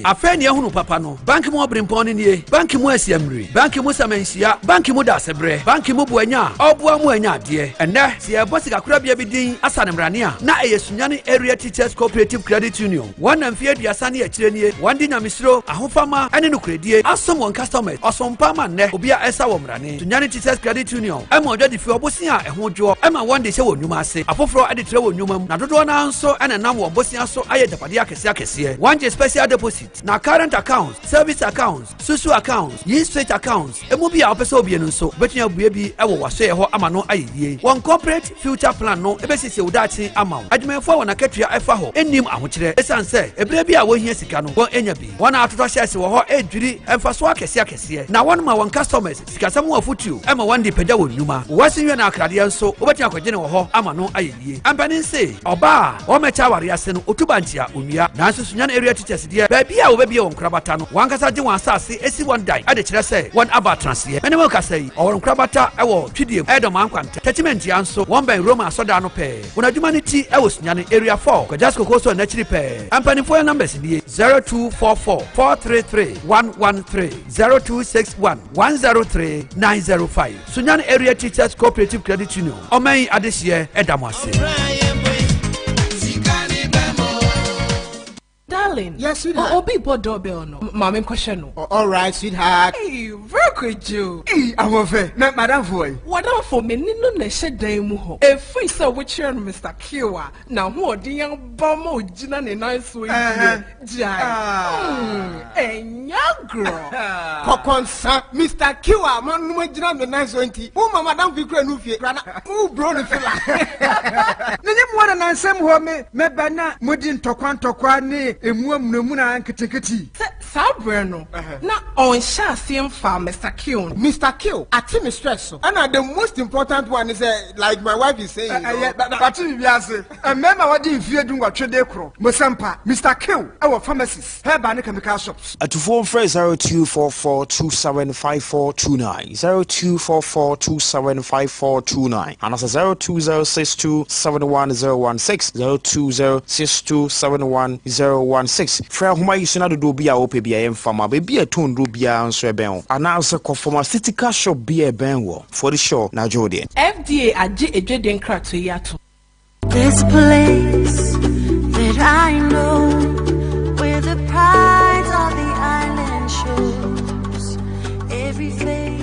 Afeni ehunu papa no bank mu obrimpon nie bank mu asiamri bank mu samansia bank mu dasebre bank mu buanya obua mu anya ade enne se ebosi kakura bia bidin asanemrane a na eyesunyane area teachers cooperative credit union wana mfie aduasa ne akire nie wandi nyamisro ahofama ene no kredie asom won customers osompa ma nne obi a esa wo mrane sunyane teachers credit union ema odwadi fi obosi a ehudwo ema wande hye wo nwuma ase afoforo ade tre wo nwuma na dodo na nso ene nam wo bosi aso aye dapade akese wanje special deposit na current accounts, service accounts, susu accounts, straight accounts. Emu bi a opese obi no so betunya bue bi e wo waso ye ho ama no ayeye. One corporate future plan no ebesisi udachi ama. Adwumenfo wona katua efa ho enim ahokire. Esan se ebre bi a wo hia sika no won enya bi. Wona atoto shares wo ho edwiri emfaso akese. Na won ma won customers sikasam wo afutu ema won di pagya wo nyuma. Wasinwe na akrade nso obetunya kwagye ne wo ho ama no ayeye. Ampanin se oba o mecha ware ase no otubantia onua. Na nso sunya na area teachers die baby a obebi won krabata no wankasa je wan asase esi one die ade kire se one aba transie mene welka sei owon krabata ewo twidie edom ankwanta tetement ya nso won ben Roma soda no pe wona dwuma ni ti ewo sunyane area 4 kwajasko koso na chiri pe ampani for numbers ni 0244 433 113 0261 103 905 sunyane area teachers cooperative credit union omen adehye edamase. Darling. Yes, sweetheart. Obi bought doorbell no. Mama question no. All right, sweetheart. Hey, very good you. Hey, I'm over. Na madam boy. What am for me nino na she dan mu ho. E free so we cheer Mr. Kiwa. Na ho odi yan bomo gina ne nice way. Jai. Enya girl. Kokonsa Mr. Kiwa man no gina ne nice way. Wo mama madam fi kura no fie. Wo bro no fila. Nenye mo na nansem ho me bana modi ntokwa ne emu amunemu na nketeketi. Sabre no. Na on sha same farm Mr. Kill. Mr. Kill, at me stress so. And the most important one is like my wife is saying. But you be say, remember what you fear doing what trade kro. Sompa, Mr. Kill, our pharmacist, herb and chemical shops. At phone phrase 0244275429 0244275429 and as 0206271016 0206271016 fra homa yisuna do bia ope bia emfama be bia ton do bia nso eben announce ko pharmaceutical shop bia eben wo for the show na jode FDA age edweden krato yato. This place that I know where the pride of the island shows every face.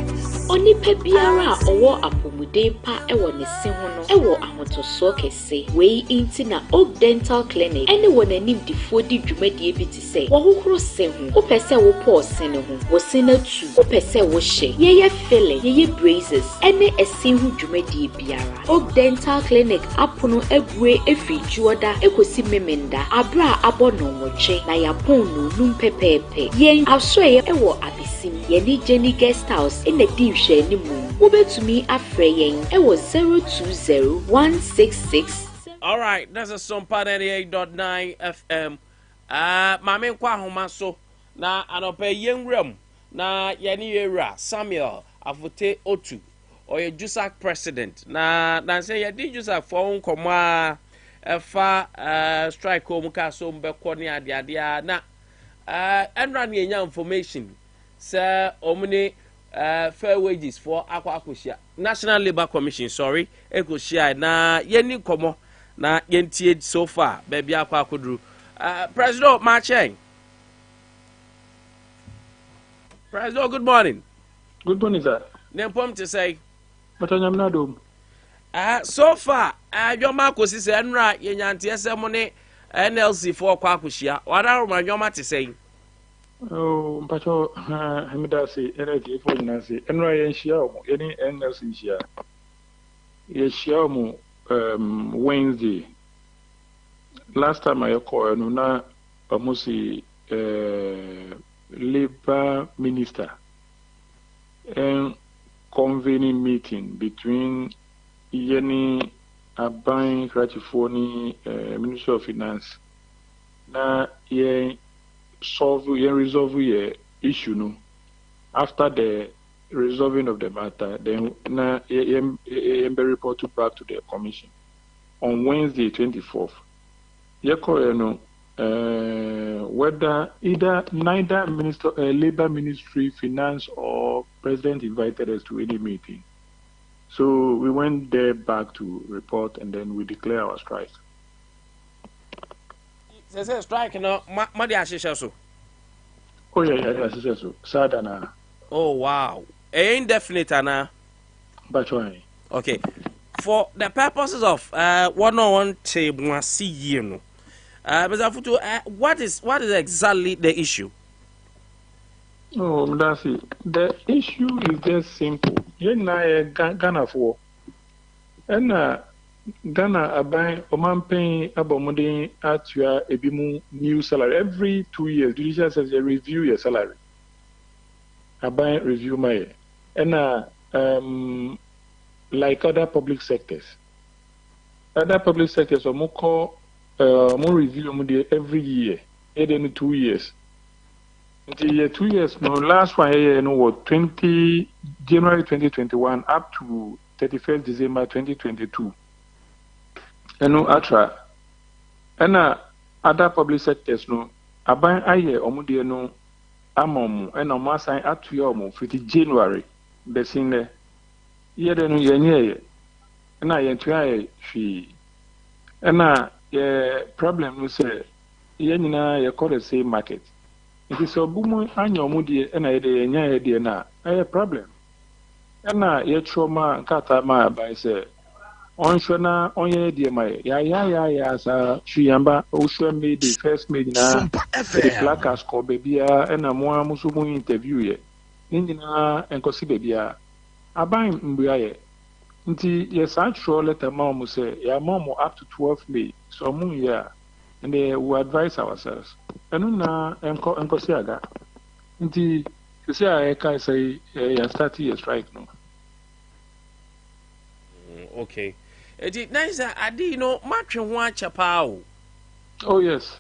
Onipa biara a owo apomuden pa ewo ne se ho no ewo ahotoso kese wei inti na Oak Dental Clinic ene wo nanim difo di dwumadie bi ti se wo hokoro se ho wo pese wo pause ne ho wo se na tu wo pese wo hye ye filling ye braces ene ese ho dwumadie biara Oak Dental Clinic apono ebue efijuoda ekosi memenda abra abono woche na yapon no num pepepe yen asoye ewo abisim ye ni Jenny Guest House in the deep share ni mu wobetumi afre yen ewo 020166. All right, that's a Sompa 98.9 FM. Mame kwa homa so na anope yenwrem na yeni era Samuel Avote Otu oye Jusak president na say yedi Jusak for nkoma efa strike o muka so mbekọ ni ade na enra ni enya information say omni fair wages for akwakoshia National Labour Commission ekoshia na yeni komo na yentie so far baby akwakodru President Marcheng. President, good morning. Good morning, sir. Nempom to say but I'm not home. So far your makosi say enra yenyantie semone NLC for kwakoshia wada ro nyoma to say. Oh, Pacho, Hamidasi, energy for Nancy, and Ryan Shiao, any NLC share. Yes, Shiamo, Wednesday. Last time I called Nuna Amusi, Labor Minister. And convening meeting between Yeni Aban Kratifoni, Ministry of Finance. Na resolve ye issue no. After the resolving of the matter, then na be reported back to the commission on Wednesday 24th. Whether neither Labor Ministry, Finance, or President invited us to any meeting. So we went there back to report, and then we declare our strike. Say strike no, ma so. Oh yeah, so. Sadana. Oh wow, indefinite ana. But why? Okay, for the purposes of one-on-one table, see you know. What is exactly the issue? Oh, that's it. The issue is just simple. Ghana for, and Ghana abai oman paying abomodin at your ebimu new salary every 2 years. Judicial says they review your salary. Abai review my, and like other public sectors. Other public sectors are more review every year, every 2 years. The year 2 years, no last one year, no, January 2021 up to 31st December 2022. And no atra, and other public sectors no. Aban aye omudie no amom and no ma sign up to your 50 January. The same year no yenye, and I entry she, and problem we say yenina ye call the same market. It is a boom annual moody and I de na a problem. And ye trauma kata ma by say on shona on ye dear my ya sa shuyamba also made the first made na the placards call baby and a more musumu interview ye. Indina and kosi baby aban mbuaye. Nti yes actual letter mom say ya mom up to 12 May. So moon year. And we advise ourselves. And now, enko siaga. Nti, you say I can say, you start your strike no. Okay. It nice. I did know much one chapao. Oh yes.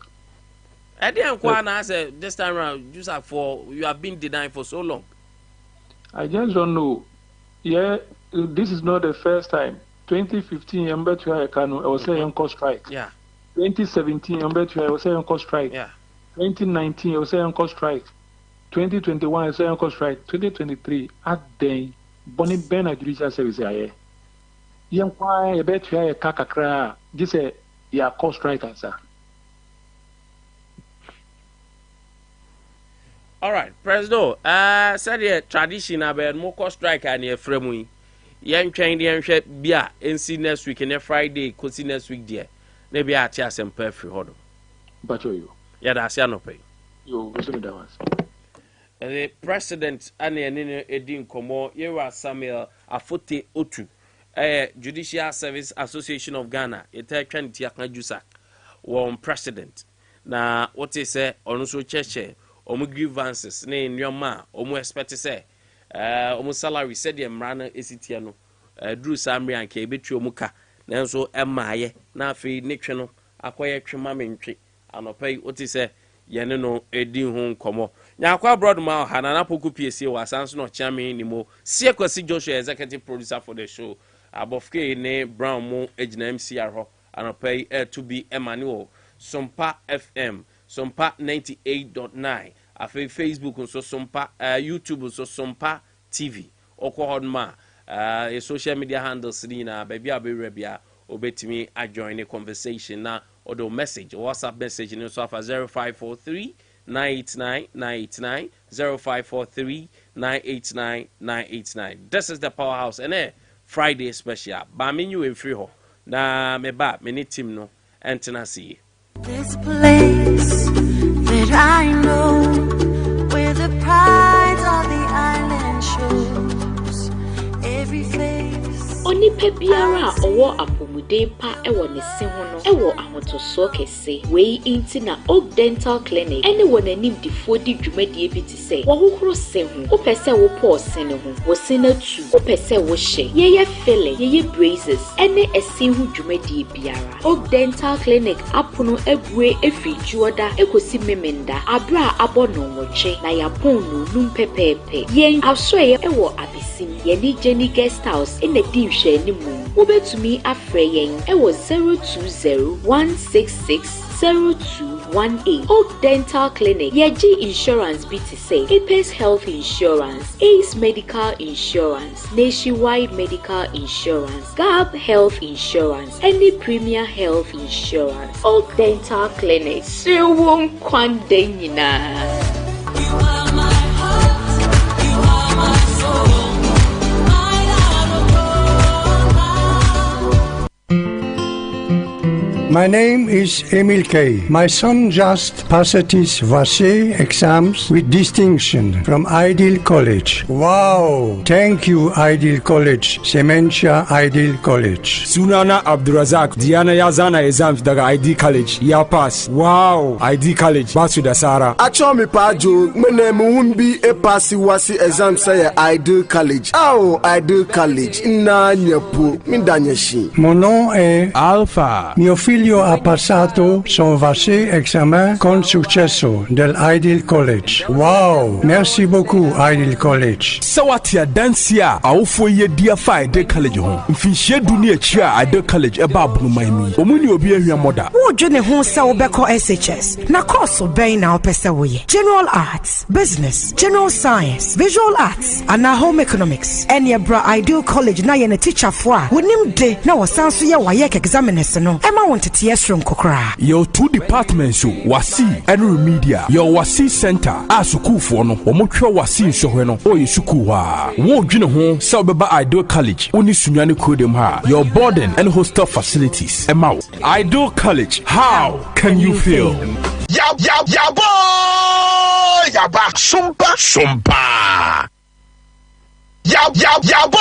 I didn't quite answer this time around. You have been denied for so long. I just don't know. Yeah, this is not the first time. 2015, I was saying enko strike. Yeah. 2017, I was saying on strike. Yeah. 2019, I was saying on strike. 2021, I was saying on strike. 2023, at day, Bonnie Ben at Judicial Service. Young why a bet you a kakakra. This a ya cost strike answer. All right, President. Said the tradition about more cost strike and your frame. Young train the ship beer and see next week and Friday, could see next week, dear. Maybe I tell some perfect hold. But you. Yeah, that's no pay. You listen to that. The president and Edin Komo, Yera Samuel Afote Otu, Judicial Service Association of Ghana, a Tekan Tiakna Jusak, one president. Now, what they say, also cheche, grievances, name your ma, expect to say, salary said the Mrana Esitiano, Drew Samri and Kebitrio Muka. Nanso emaye na afi netwe no akoye twema mentwe anopai oti se yene no edi ho nkomo nya akwa abroad ma hanana poku piesie wasanso no chiame ni mo sie kwasi Joshua executive producer for the show abofke ne brown mo ejina MCR ho anopai to be Emmanuel Sompa FM Sompa 98.9 afi Facebook nso Sompa YouTube nso Sompa TV okwo a social media handles na baby abirabia obetimi a join the conversation na or the message WhatsApp message in so for 0543 989 989 0543 989 989. This is the powerhouse and Friday special ba menu in free ho na me ba me ni team no entena see this place that I know where the pride of the island shows every face Onipa biara owo apomuden apɔmuden pa ɛwɔ ne se ho no ɛwɔ ahotoso kɛse wei inti na Oak Dental Clinic ɛne wɔ n'anim difoɔ di dwumadie bi te sɛ wɔhohoro se ho wopɛ sɛ wopɔ se ne ho wɔ se na tu wopɛ sɛ wohyɛ yɛyɛ filling yɛyɛ braces ɛne ɛse ho dwumadie biara Oak Dental Clinic apono abue efi juoda ekosi memenda abra abɔ no nwɔtwe na yapon no num pɛpɛɛpɛ yɛn asoɛ ɛwɔ abesim yɛni Jenny Guest House ɛna di nhwɛ animu wobɛtumi afrɛ yɛn ɛwɔ 020-166-0218 Oak Dental Clinic yɛgye insurance bi te sɛ Apex Health Insurance, Ace Medical Insurance, Nationwide Medical Insurance, Gab Health Insurance, any Premier Health Insurance. Oak Dental Clinic Sirwon Kwandanyina. My name is Emil K. My son just passed his VASE exams with distinction from Ideal College. Wow! Thank you, Ideal College. Sementia Ideal College. Sunana Abdurazak, Diana Yazana exams daga ID College. Ya pass. Wow! ID College. Basu da Sara. Achomi Pajo, mene muhumbi e pasi wasi exam say Ideal College. Oh, Ideal College. Ina nyepu, mindanyeshi. Mon nom est Alpha. Mio figlio ha passato son VASE examen con successo del Ideal College. Wow! Merci beaucoup, Ideal College. Sawatia Dansia, awfo ye dia fa Ideal College ho. Mfinhye duni achi a Ideal College eba abunumai mi. Omuni obi ahia moda. Wo dwene ho se wo beko SHS. Na course obey na opese wo ye. General Arts, Business, General Science, Visual Arts, and Home Economics. Enya bra Ideal College na ye na teacher fo a wonim de na wosanso ye wayek examiners no. Ema wonte yesrum kokra. Your 2 departments so wasi and remedial. Your wasi center a school for no omotwa wasi nhwe no o yesuku ha. Wo dwene ho se obeba Ideal College oni Sunyani kodem ha. Your boarding and hostel facilities. Emma Ideal College. How can you feel? Yaba Sompa Yaba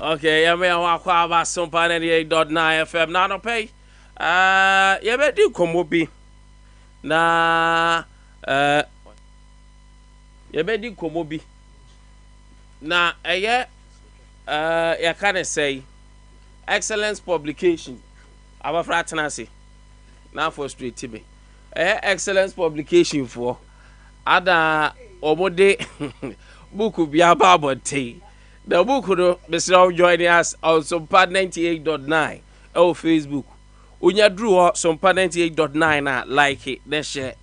Okay, ya me wakwa ba Sompa 98.9 FM na no pay. Ya be di komo bi. Na ya be di komo bi. Na eye ya can say excellence publication. Aba fratana say. Na for straight to me. Excellence publication for ada omode book bi ababonte. The book no Mr. joining us on Sompa 98.9 on Facebook. Unya drew Sompa 98.9 na like it, na share.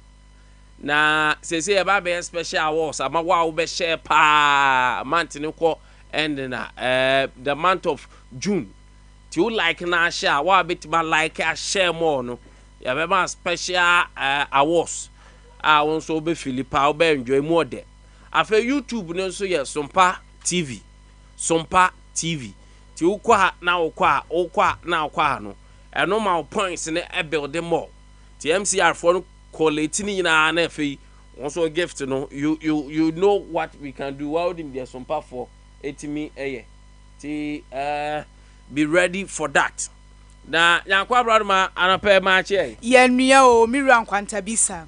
Na say about be special awards ama wa be share pa month no ko end na the month of June. Ti you like na share wa bit ma like a share more no. Ya be ma special awards. Won so be Philippa be enjoy more there. Afa YouTube no so ye Sompa TV. Sompa TV. Ti ukwa na ukwa no. Eno ma points ne e build them more. Ti MCR for no collect ni na na fe. Also gift no. You know what we can do. What in there Sompa for etimi eye. Ti be ready for that. Na yankwa brother ma anape ma che. Ye nua o miru Nkwantabisa.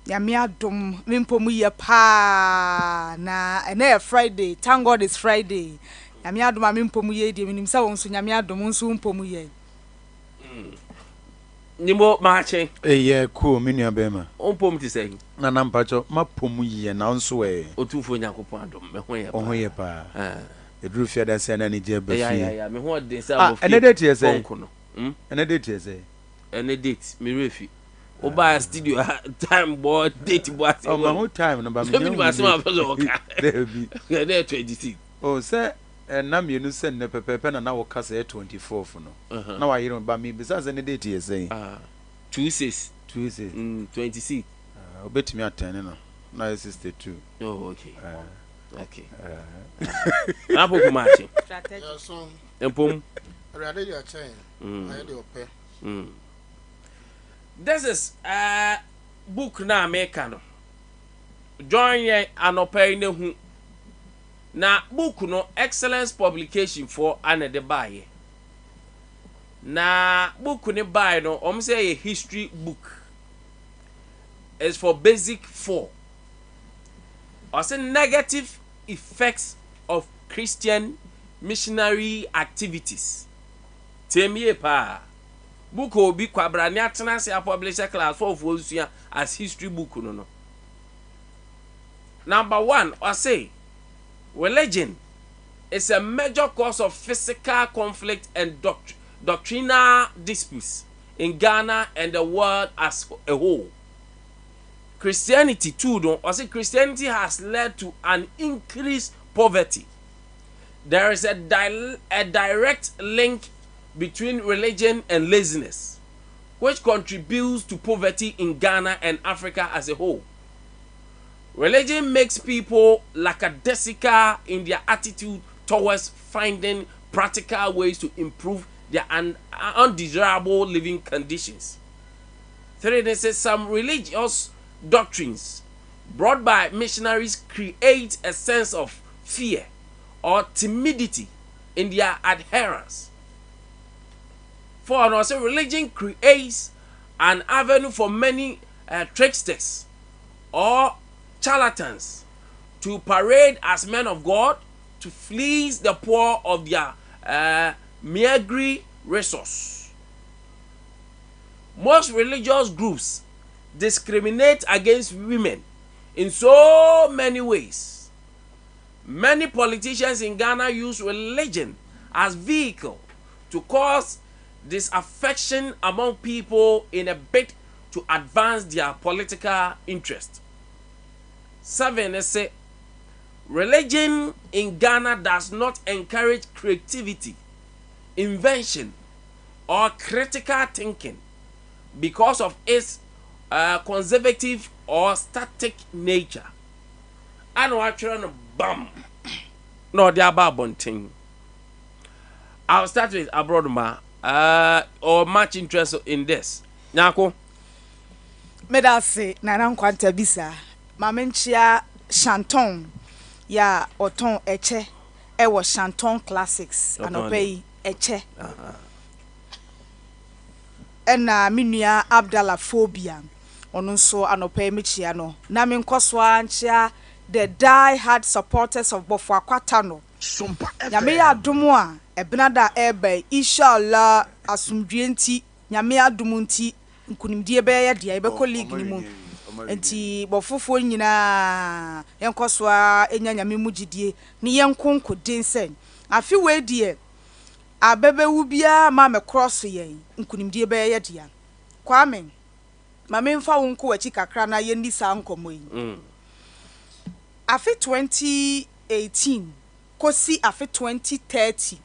Ya mi adom mimpomu ye pa na ene Friday. Thank God it's Friday. Ya mi adom mimpomu ye di minim sa won so nya mi adom nso mpomu ye. Nimbo ma che. Yeah, cool minua bema. Ompom ti say. Na nampacho mapomu ye na nso Otufo Nyankopon adom me ho ye pa. Oho ye pa. Edru fia da se na ni je ba fi. Yeah, me ho de sa mo fi. Ene date ye say. Ene date ye say. Ene date me refi. Oba studio time boy date boy. Oh my whole time no ba me. Me ma se ma fazo oka. There be. Yeah, there 26. Oh say na me nu se ne pepepe na wo ka say 24th no. Na wa yiro ba me besides any date ye say. 26. 26. Obetimi atene no. Na 62. Oh okay. Okay. Apo kumachi. So Empom. Ready your chain. I do pay. This is book na America no. Join ye anopai ne hu. Na book no excellence publication for another buy. Na book ne buy no say a history book. It's for basic 4. Or say negative effects of Christian missionary activities. Temie pa. Book obi kwabrani atena se a publisher class 4 for as history book no. Number 1, or say religion is a major cause of physical conflict and doctrinal disputes in Ghana and the world as a whole. Christianity too, or say Christianity has led to an increased poverty. There is a direct link between religion and laziness, which contributes to poverty in Ghana and Africa as a whole. Religion makes people lackadaisical in their attitude towards finding practical ways to improve their undesirable living conditions. 3, they say some religious doctrines brought by missionaries create a sense of fear or timidity in their adherents. 4, also religion creates an avenue for many tricksters or charlatans to parade as men of God, to fleece the poor of their meagre resource. Most religious groups discriminate against women in so many ways. Many politicians in Ghana use religion as vehicle to cause disaffection among people in a bid to advance their political interest. 7, they say religion in Ghana does not encourage creativity, invention, or critical thinking because of its conservative or static nature. I know actually bam. No, they are babonting. I'll start with abroad ma. Or much interest in this. Nyako. Medase Nana Nkwantabisa. Mamenchia Chanton ya oton eche ewo Shanton Classics anopai eche ena minua Abdallah Phobia ono nso anopai mechia no na me nkoso anchia the die hard supporters of Bofo Akwata no Sompa nyame ya adomo a ebenada ebe inshallah asumdwe nti nyame adomo nti nkunimdie be ya dia ebeko league ni mu enti bofofo nyina yenkoso a enya nyame mugidie ni yenkonko densen afi we die abebewu bia ma me cross yen nkunimdie be ya dia kwame ma me mfa wonko wachi kakra na yendi sa nkomo yi afi 2018 kosi afi 2030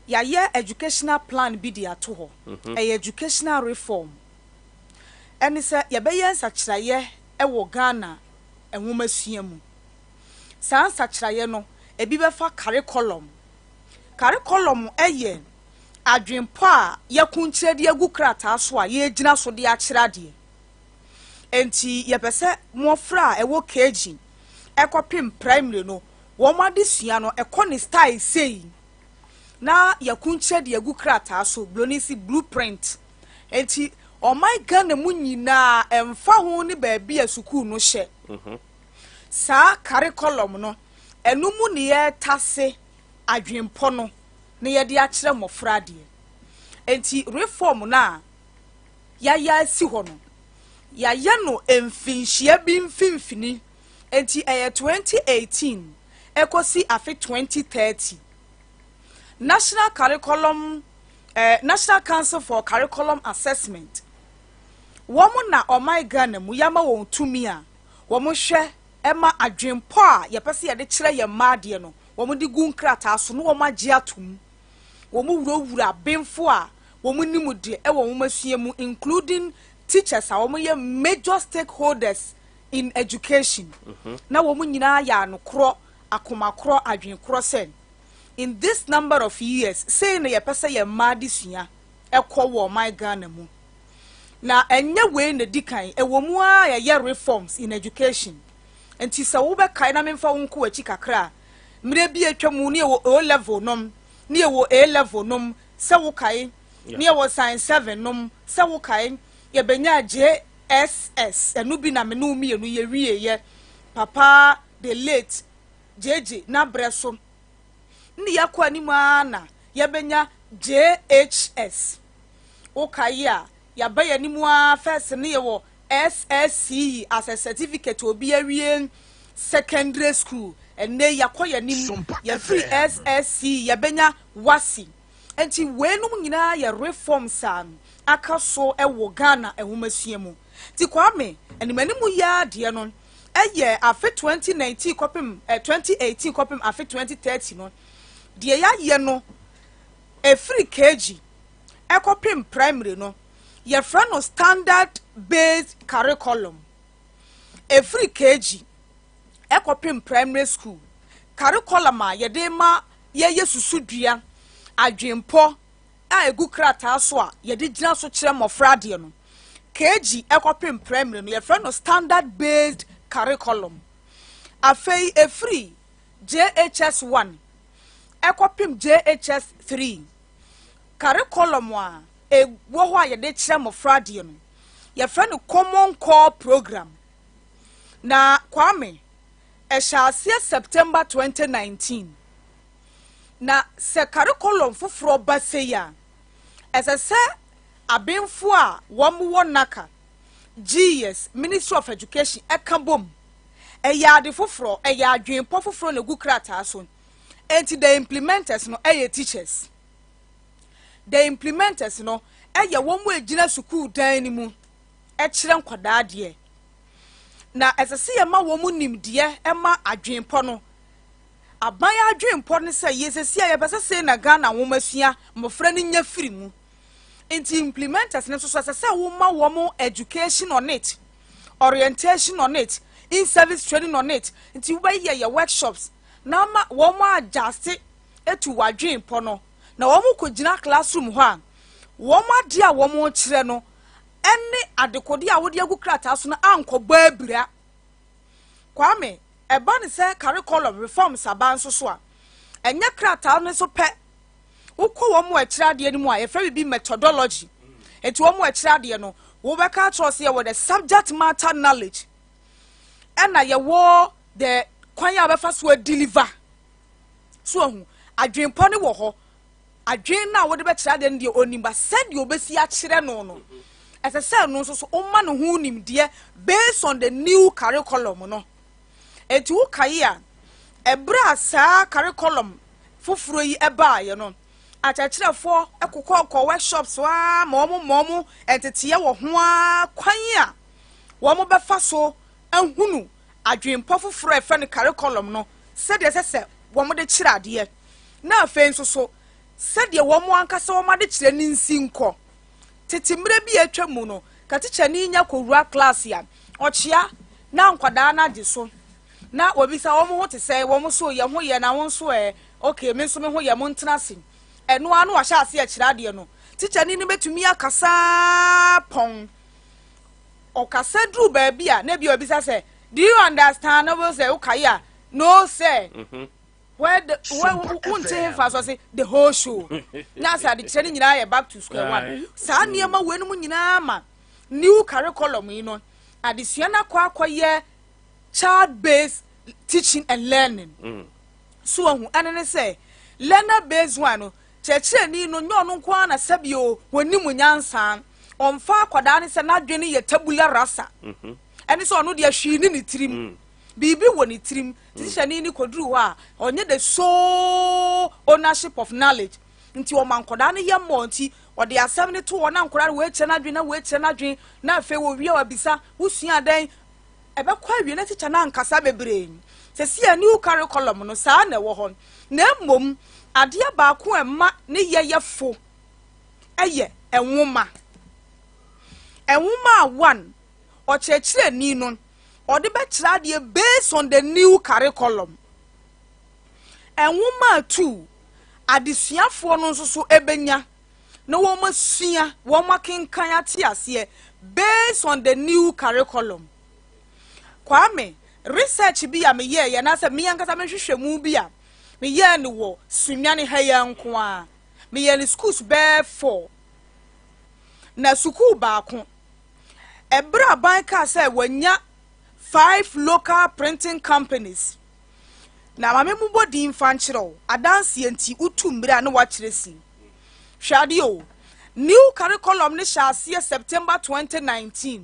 ya ye educational plan bi di ato ho educational reform eni se ye be ye nsakiraye ewo Ghana enwomasua mu sa nsakiraye no ebi be fa curriculum eye adwempo a yakunkyire de agu krata so a ye gina so de akira de enti ye pese mofra ewo KG ekopim primary no wo ma de sua no ekoni style sei na yakunkyire de agu krata so blonisi blueprint enti o my Ghana mu nyina emfa ho ni ba bia school no hye sa curriculum no enumu ne ye tase adwempo no ne ye de akire mofra de enti reform na ya si ho no ya no emfinhia bi mfinfini enti 2018 ekosi afi 2030 National Council for Curriculum Assessment womo na my Ghana mu yama won tumi a womo hwe ema adwempo a yepese ye de kire ye maade no womo de gun krata so no womo agi atum womo wurawura benfo a womo nimude e womo masua mu including teachers a womo ye major stakeholders in education na womo nyina ya anokro akomakro adwenkro sen in this number of years say na yepese ye maade sua ekwo my Ghana mu na enye we na dikan ewomu a ya reforms in education enti se wo be kai na memfa wonko wachi kakra mire bi atwamu ne wo O level nom ne wo A level nom se wo kai ne wo science 7 nom se wo kai ye benya JSS enu bi na me no mi enu ye wie ye papa the late JJ na breso ne yakwa ni na ye benya JHS o kai a ya ba ya nimu a first ne ye wo SSC as a certificate obi awie secondary school and ne yakoya nimu ya free SSC ya benya wasi enti wenum nyina ya reform san akaso ewo Ghana enwomasua mu ti kwame enimanimu ya de no eye afi 2019 kopim 2018 kopim afi 2030 no de ya ye no e free KG ekopim primary no your friend no standard based curriculum a free KG ekopim primary school curriculum a ye de ma ye susudua adwempo a egu krata so a ye de gina so kire mofra de no KG ekopim primary no your friend no standard based curriculum afei a free JHS 1 ekopim JHS 3 curriculum a wo ho a ye de kire mofra de no your friend no common core program na kwame eshasia September 2019 na se curriculum foforo baseya esese abenfo a wo naka GS Ministry of Education ekabom eyade foforo eyadwenpo foforo na gu krata so enti the implementers no teachers the implementers no wo mu egina school dan ni mu kire nkwadaa de na esese ye ma wo mu nimde ma adwenpo no aban adwenpo ne se yesese ye besese na Ghana wo masua mofra ni nya firi mu enti implementers ne so esese wo ma wo mu education on it orientation on it in service training on it enti wo ye workshops na ma wo mu adjust etu wadwenpo no na wo mu kogina classroom ho a wo mu ade a wo mu kire no ene adekode a wo de agu krata so na ankoba abira kwame eba ne se curriculum reforms aban so a enye krata no so pe ukọ wo mo akirade ni mu a ye fa bi methodology eti wo mo akirade no wo be ka trust ye with the subject matter knowledge na ye wo the kwan ya be fa so deliver so hu adwenpo ne wo ho adwen na wo de be kirade ne de onimba said you be si a kire no no ese se no so o ma no hu nimde based on the new curriculum no eti wo kai a ebra sa curriculum foforo yi eba ye no achachirefo ekokọ workshops wa momu entete ye wo ho a kwan a wo mo befa so ahunu adwenpo foforo efe ne curriculum no said se wo mo de kirade na afen so said ye wo mo ankasa wo ma de kire ni nsinko tetimre bi atwa mu no ka teacher ni nya kowura class ya ochia na nkwada na de so na obisa wo mo ho te sei wo mo so ye ho ye na won so okay me so me ho ye mo ntena sin eno anu wa sha ase akirade no teacher ni betumi akasa pon o kasa dru ba bia na bia obisa say do you understand no say ukaya no say where unte fa so say the whole show na say the teacher ni nyina back to square one sa niema we no nyina ma new curriculum yi no adesua na kwa ye child based teaching and learning so hu anene say learner based one no chekire ni no nyo no kwa na sabio woni munyansa omfa akwada ne se na dwene ye tabula rasa ene so no de ahwi ni tirim bibi woni tirim teacher ni koduru wa onye the so ownership of knowledge nti o mankoda ne ye monti o de asem ne to wona nkora we che na dwen na afi wo wi abisa usua dan ebe kwa wi na teacher na nkasa bebre se si a new curriculum no sa na wo ho na mmom Adea ba ko emma ne yeyefo eye enwoma 1 o chekire ni no o de be kirade based on the new curriculum enwoma 2 adesuafo no so ebenya na wo masua wo makenkan ate ase based on the new curriculum kwame research bi ya me ye na se me yankasa me hwehwemu bi a me ye ne wo Sunyani ha yanko a me ye ne schools be 4 na school ba ko ebra ban ka say wanya 5 local printing companies na mame mu bodi mfanchiro adanse enti utumbira na wachiresi hwade o new curriculum ne shase September 2019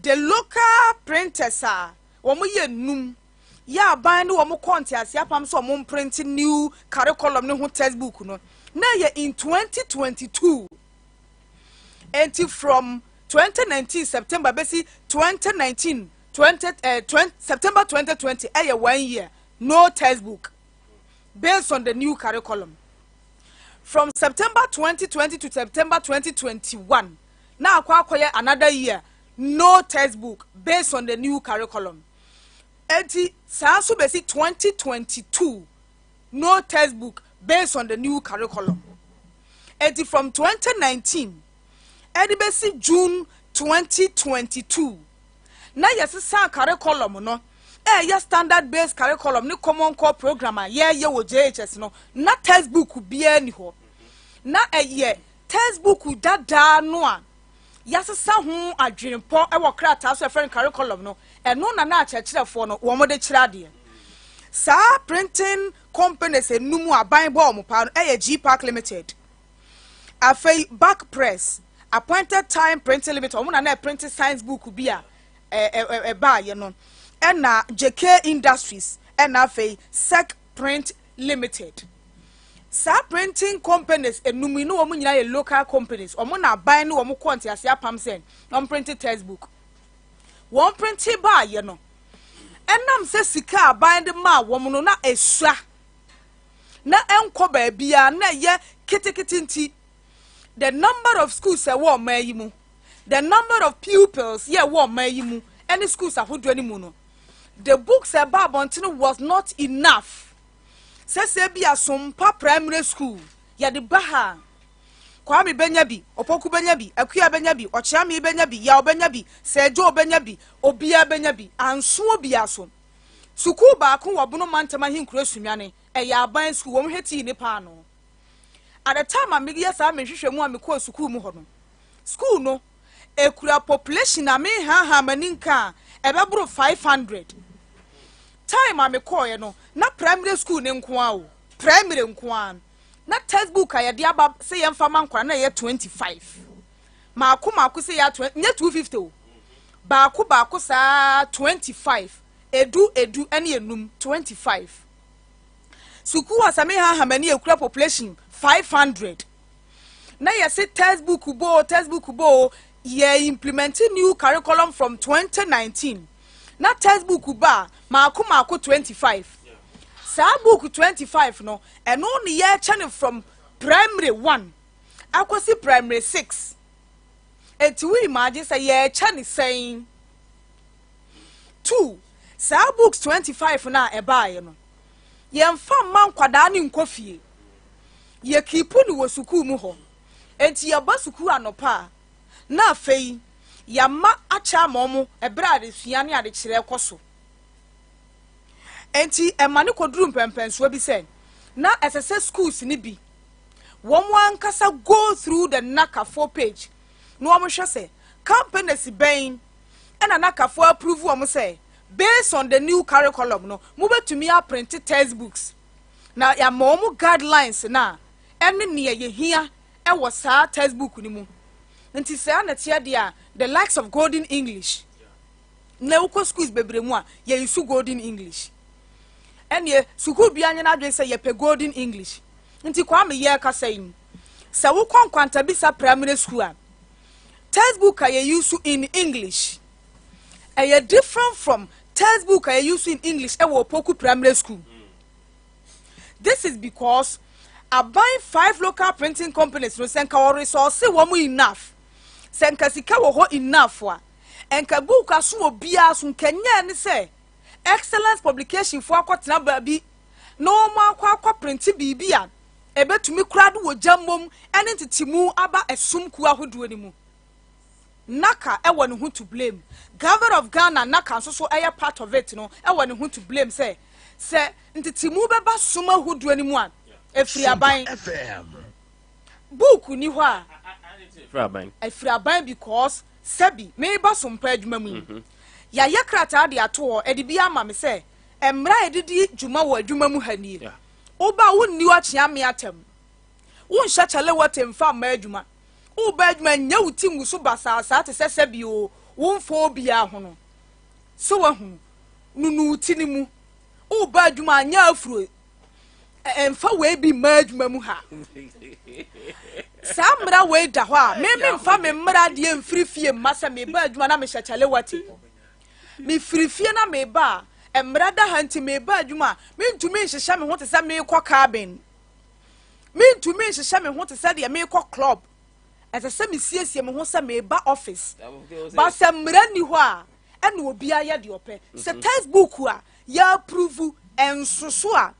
the local printers are womo ye num ya ban ne womo konti asia pam so womo print new curriculum ne ho textbook no na ye in 2022 enti from 2019 September besi 2019 September 2020 1 year no textbook based on the new curriculum from September 2020 to September 2021 now akwakoye another year no textbook based on the new curriculum. Enti sanso besi 2022 no textbook based on the new curriculum. Enti from 2019 edi besi June 2022 na yesisa curriculum no ye standard based curriculum ni common core programmer ye wo JHS no na textbook bia ni ho na ye textbook dada no a yasesa ho adwenpo e wo krata so friend curriculum no eno na achechirefo no wo mo de kirade sa printing companies enumu aban bo mo pa no G Park Limited afei back press appointed time printing limited omo na printing science book bia ba ye no na JK Industries na afei Sec Print Limited sa printing companies enumi no omo nyina ye local companies omo na ban no omo konti ase apam sen on printed textbook won printed ba ye no enam se sika ban de ma womo no na esua na enko ba bia na ye kitikiti nti the number of schools e wo ma yi mu the number of pupils ye wo ma yi mu any schools ahodo ani mu no the books about Bontino was not enough. Sese bi Sompa primary school ya de baha Kwame benya bi, Opoku benya bi, Akua benya bi, Ochiami benya bi, Yao benya bi, Sejo benya bi, Obia benya bi, Ansuo biaso. Suku baako wabuno mantama hinkure Sunyani, eya aban school wom hweti ni pa no. At the time I media sa me hwehwe mu a me ko school mu ho no. School no ekura population na me ha maninka ebebro 500. Time I me ko ye no na primary school ne nko a o. Primary nko a. Na textbook a ye de aba se ye mfa mankwa na ye 25. Maako se ya 20 nye 250 o. Baako sa 25. Edu ene enum 25. Suku asame ha mani ekura population 500. Na yesi textbook bo ye implementing new curriculum from 2019. Na textbook ba maako 25. Sa book 25 no eno ne ye chane from primary 1 akwasi primary 6. Eti we imagine say ye chane saying 2 sa books 25 na eba ye no ye mfa man kwada ne nkofie ye kipu ni wo suku mu ho enti ye ba suku anopa na afei ya ma acha momo ebra de sua ne ade kire ekoso enti emane koduru mpempenso bi se na SS schools ni bi won wan kasa go through the naka 4 page no am hwe se companies ben ena naka 4 approve am say based on the new curriculum no mubetumi a print textbooks na ya momu guidelines na ene ne ye hia e wo sa textbook ni mu nti say na tia dia the likes of golden english na uko schools bebre mu a ye use golden english ene suku bia nya na adwe say ye pe golden english nti kwa me ye ka say sa wo Nkwantabisa primary school a textbook a ye use in english a different from textbook I use in English e wo Poku primary school. This is because I buy 5 local printing companies no senka or resource wo mu enough. Senka sika wo ho enough wa. Enka book aso obia so nkanya ne say excellence publication for akwatena ba bi no ma akwa print bibia ebetumi krado wo jammom ene titimu aba esumku ahodo ni mu. Naka ewa ne who to blame. Governor of Ghana Naka so aya part of it no ewa ne who to blame say ntitimu beba suma hudu ani mu a efri aban book ni ho a efri aban because sebi me ba Sompa adwuma mu ya yakrata de ato e de bia ma me say emra edidi dwuma wo adwuma mu hanie oba wonni wa chia me atem won hya chale watem fa ma adwuma ubadwuma nya wuti nguso basasa te sese bio wonfo bia ho no so wahu nunu wuti ni mu ubadwuma nya afuro emfa we bi madwuma mu ha samra we da ho a me mfa me mra de emfirifie masa me badwuma na me hyachale wate me firifie na me ba emra da hanti me badwuma me ntumi hyehya me ho te se me kɔ cabin me ntumi hyehya me ho te se de me kɔ club as a semi siesie me ho se me ba office ba se mra ni ho a ene obi aya de opɛ se textbook a ya approve ensoso a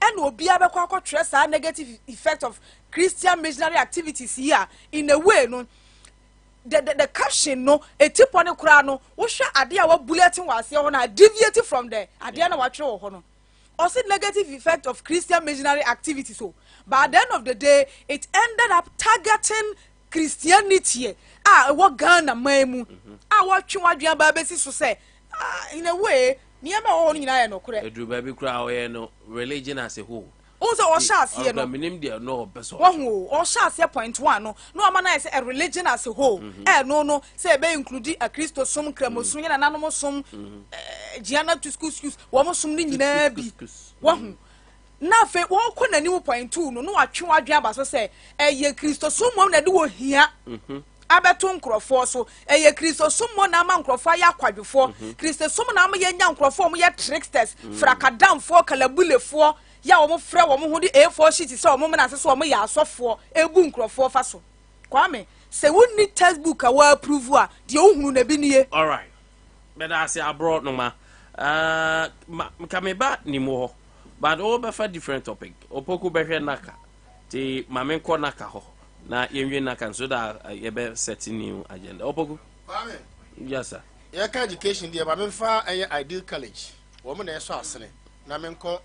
ene obi abekɔ akɔtwere sa negative effect of Christian missionary activities here in a way no the caption no etipo ne kura no wo hwɛ ade a wa bulletin wa ase ho na deviate from the ade na wa twere ho no also negative effect of Christian missionary activities so but at the end of the day it ended up targeting Christianity what Ghana maimu what you want to besi so say in a way near my own in I know correct do baby cry no religion as a whole also or shas here no minim there no person or shas here point 1 no amana say a religion as a whole no say be include a Christo sum kremosun na nanom sum giana to schools wo mo sum ni nyina bi wo na fe wo ko nani wo point 2 no atwe wadwe aba so say ye Christo sum mo na de wo hia abeto nkrofo so ye Christo sum mo na ma nkrofo ya kwadwefo Christo sum na ma ye nya nkrofo mo ye tricksters frakadamfo kalabulefo ya wo mo frɛ wo mo ho di A4 sheet sɛ wo mo na sɛ wo mo ya asɔfo ebu nkrofo fa so kwame sɛ wonni textbook a wa approve a de ohunu na bi nie all right but I say abroad no ma kameba ni mo but all be for different topic opoku be hwe naka ti mame ko naka ho na yenwe na kan so that yebe set new agenda opoku yes sir ya ka education dia ba memfa ideal college wo mo na eso asene na menko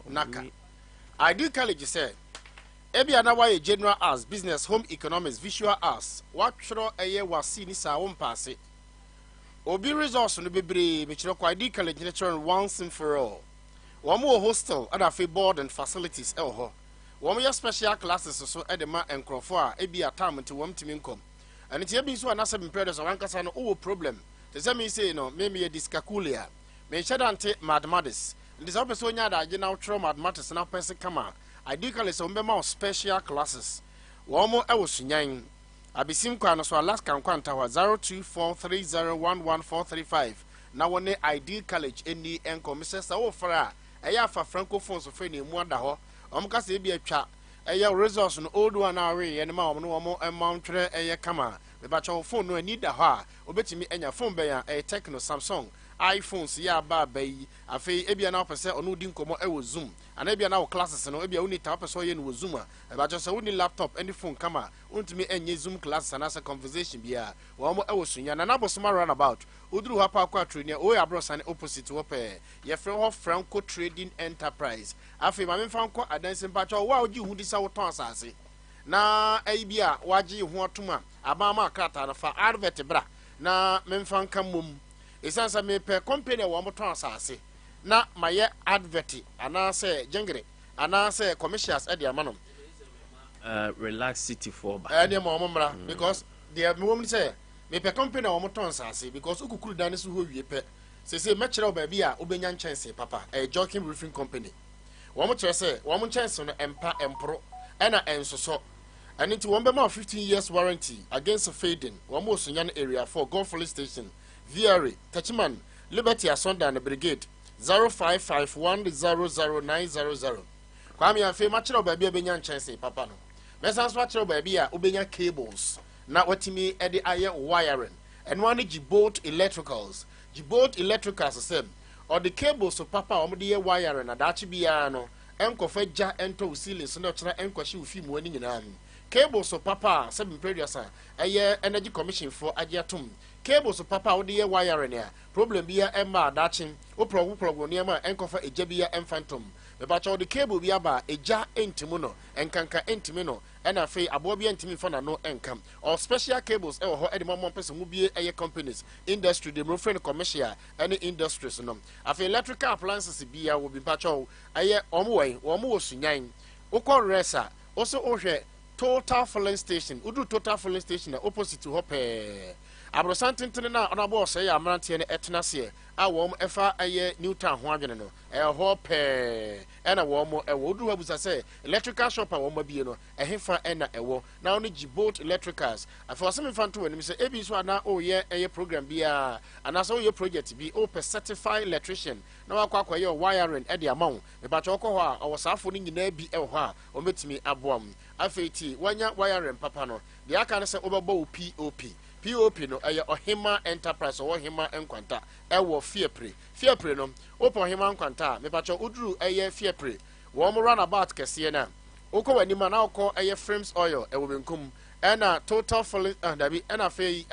naka ideal college say ebia na why general arts business home economics visual arts what tro wasi ni sa wo mpase obi resource no bebre me kire kwa ideal college ni turn once and for all wo mo hostel ada fe board and facilities ho wo mo special classes so e de ma enkrofo a ebia time nti wo mtimi nkom and it be so anasa mpede so wankasa no o problem te say me say no me discaculia me shadante mathematics ndi so person nya da age na utro mathematics na person kama ideally so mbe ma special classes wo mo e wo sunyan abisim kwa no so alaska nkwanta wa 0243011435 na wone ideal college eni enkom se sa wo fra eya fa francophone so fe na emu ada ho omkasa e bi atwa eya resource no old one awe ye ma wo no wo amountre eye kama me ba cho phone no ani da ho a obetimi enya phone be ya Techno Samsung iPhones ya ba bayi afi ebia na opese onu di nkomo e wo Zoom ana ebia na wo classes no ebia uni ta opese ye no wo Zoom a e ba cho so uni laptop any phone kama untimi enye Zoom classes ana sa conversation bia wo mo e wo sunya na na bosoma run about uduru hapa akwa training o ya brosan opposite wo pe ye frɛ ho Franco Trading Enterprise afi ma memfa nko adanse mpa cho wa ogi hu di sa wo ton asase na aibia waji hu otuma abama krata na fa advert bra na memfa nka mom esansa me pe company wo mo ton asase na maye advert ana se jengre ana se commercials e de amanom relax city for ba any mo mra because they me wom say me pe company wo mo ton asase because ukukuru dan so ho wie pe se me kire ba bi a obenya nchense papa joking roofing company wo mo kire say wo mo nchense no empa empro ena ensoso and into 15 years warranty against fading wo mo Sunyani area for Golf Police Station Viare Tachiman Liberty Asonda and Brigade 0551000900 kwami afi ma kire ba bi obenya nchense papa no mesan so kire ba bi a obenya cables na watimi e de aye wiring and one Gibolt electricals same or the cables so papa o mo de wiring na dachi bia no enkofa ja ento ceiling so na kira enkohye ofi mu ani nyina cables so papa 7 producer aye energy commission for agiatum cables so papa o de wiring ya problem bia emma dachi o plug ne ma enkofa eja bia emphantom me ba cho the cable bia ba eja entimu no enkanka entimi no ena fe abo bia ntimi fa na no enkam or special cables e ho e de mom person mu bie eye companies industry de mo friend commercial any industries no afi electrical appliances bia wo bi pa cho eye omwe wo mo Sunyan ukọ resa also ohwe total filling station udu total filling station na opposite ho pe abrosantintin na ona bo se ya amrantie ne etnase a wo mo efa aye Newtown ho adwene no ho pe ena wo mo wo udu abusa se electrical shop a wo ma bie no hefa ena na oni Gibolt electricals afa se me fanto wani se ebi so ana o ye eye program bia ana so ye project bi o per certified electrician na wakwa ye wiring e de amount me ba cho ko ho a wo safo ni nyina bi e ho a o metimi aboam afeti wanya wiring papa no de aka ne se obebo POP no Ohima Enterprise or Ohima Nkwanta ewo Fiepre no opo Ohima Nkwanta me pacho uduru Fiepre wo mo run about kese na okọ wani ma na okọ frames oil ewo benkum ena total filling dabi ena fe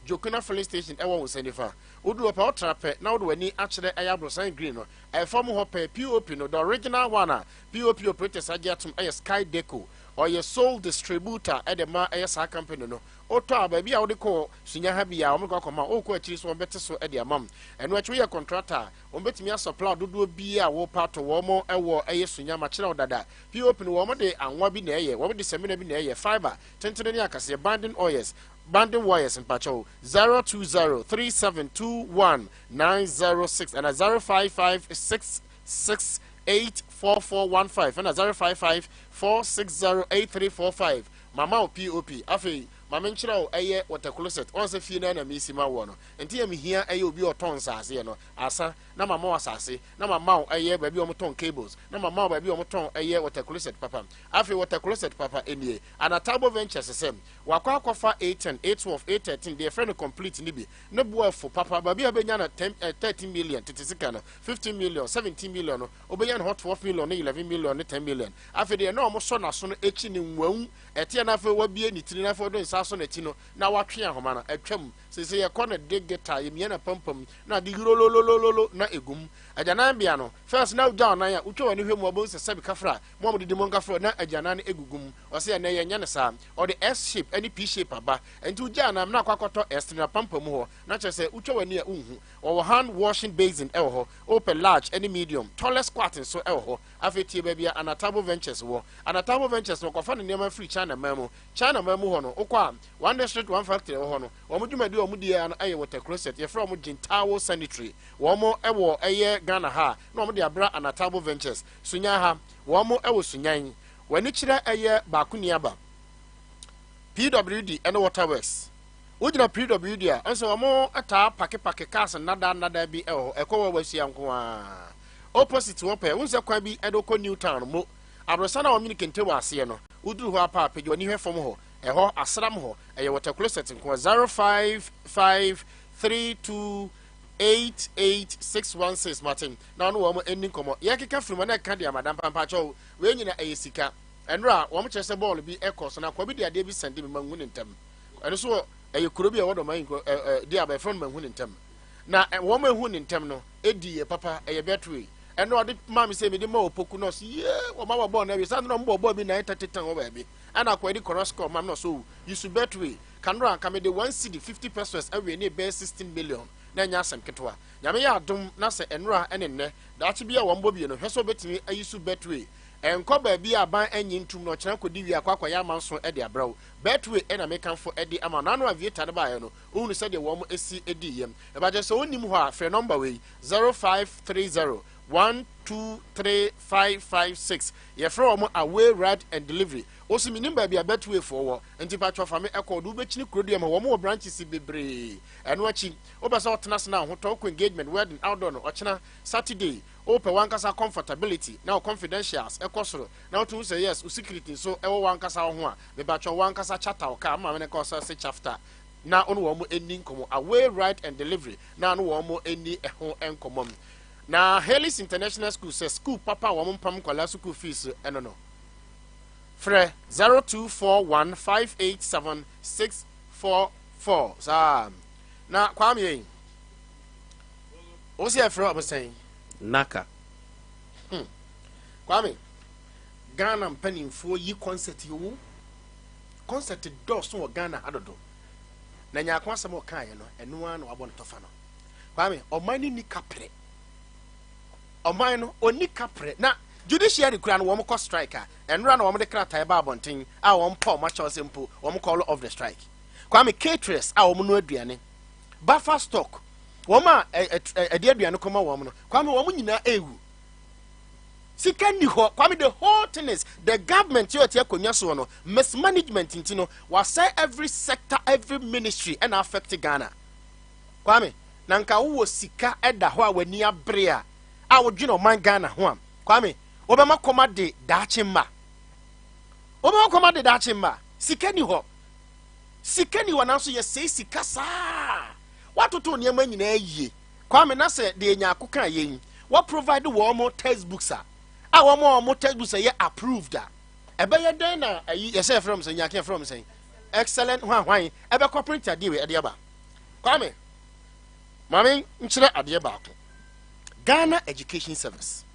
Jokuna filling station ewo Wusenifa uduru pa otrape na odu wani akire Brosan Green no form ho pe POP no the original one POP operators agiatum Sky Deco or your sole distributor at the ma sa company no oto baby a wo de ko sunya ha bia o mo ko ma o ko akiri so bete so e de amam eno akiri ye contractor o betimi supply dodo bia wo pato wo mo ewo sunya ma kire odada POP no wo mo de anwa bi na eye wo mo de semina bi na eye fiber tentene ni akase banding wires in pacho 0203721906 and 0556684415 and 0554608345 mama o POP afi Mama nchira eye water closet on se fie na me sima wo no enti ya me hia eye obi oton sase no asa na mama wasase na mama eye ba bi o moton cables na mama ba bi o moton eye water closet papa afi water closet papa enie Anatabo Ventures sem wakwa akofa 810 812 813 the friend complete ni bi ne boa fo papa ba bi abenya na 13 million titisika no 15 million 17 million no obenya na hot 12 million 11 million 10 million afi de na o mo so na so no echi ni nwawu etie na afi wabie ni tiri na afi do nsa so na ti no na watwe ahoma na atwam sese ye kɔ na de geta ye mie na pampam na de lololololo na egum ajanan bia no first na uja onan ya utwa wani hwemu abo sese bi kafra mo de mo nkafra na ajanan egugum ɔse na ye nya ne sa or the S shape any P shape aba enti uja na na akwakoto S na pampam ho na kyerɛ utwa wani ya unhu or hand washing basin ho open large any medium tallest squatting so ho afetie ba bia Anatabo Ventures wo Anatabo Ventures no kofa ne nema free China mamu ho no okwa one district one factory ho no omo dwumadi omo die an aye water closet ye from Jintawo sanitary womo ewo eye Ghana ha na omo de abra Anatabo Ventures sunya ha womo ewo sunyan wani kire eye bakuni aba PWD and Waterworks ujina PWD a enso womo ata pake cars nada bi ekwo wasi anko a opposite wo pe unse kwa bi edoko New Town mo abrosana wo mini kente wase no uduru ho apa apagye wani hwefom ho eho asram ho eye water closet nko 0553288616 Martin na no wo eni komo ye keka firma na ka dia madam pampa cho we nyina eye sika enra wo mo kyerese ball bi ekos na kwa bi dia de bi sende me mangu ne ntam eno so eye kuro bi e wodo man dia ba front mangu ne ntam na wo mo ehu ne ntam no edi ye papa eye betwe eno odi mama say me de ma opoku no so ye wo ma ball na bi sa no mbo ball bi 930 wo ba bi ana kwa di corosco mam no so you should betway kanra ka me de 1 cedi 50 pesos awe ne be 16 million na nya asem ketwa nyame ya adom na se enra ene ne da chi bia wo mbo bi no hweso betimi ayisu betway enko ba bi aban anyi ntum no kyerɛ kodi wi akwa ya manso e de abrawo betway e na mekanfo e de ama na no avieta de ba ye no ohunu se de wo mo esi edi yem e ba je so onim ho a frɛ number we 0530123556 ye frɛ wo away ride and delivery osi minim ba bia betway for wo enti pa twa fa me ekɔ do bechini krodu ma wo mo branches bebre eno achi obasa otena se na ho talk engagement wedding outdoor no ochina Saturday open one kasa comfortability now confidentials ekosoro now to say yes security so e one kasa ho a be ba twa one kasa chata o ka ma me ko say chapter na ono wo mo eni nkomo away ride and delivery na no wo mo eni ho enkomo na Helis International School says school papa wo mo pam kwala school fees eno no Fre 0241587644 sa na kwame o se afro abasan naka kwame Ghana mpanimfo yi concert yo concert do so Ghana adodo na nya akwa sam o kan ye no eno an wabon tofa no kwame omani ni kapre oman no oni kapre na judiciary kura no wo striker enra na wo de krata ba abonten a wo mpa ma chaw sempo wo call of the strike kwame caterers a wo no aduane buffer stock wo ma de aduane koma wo no kwame wo nyina ewu sikani ho kwame the whole thing is the government yo tie konya so no mismanagement intino wa say every sector every ministry and affect Ghana kwame nanka wo sika eda ho a wani abre a wo dwene man Ghana ho am kwame obama komade dachimma sikani ho na so ye sei sika saa watoto niam nyina yie kwame na se de nya akoka yen what provide wo mo textbooks a wo mo textbooks ye approved ebe ye den na ye say from say nya ke from say excellent hwan ebe corporate ade we ade ba kwame mami nkyere ade ba ko Ghana Education Service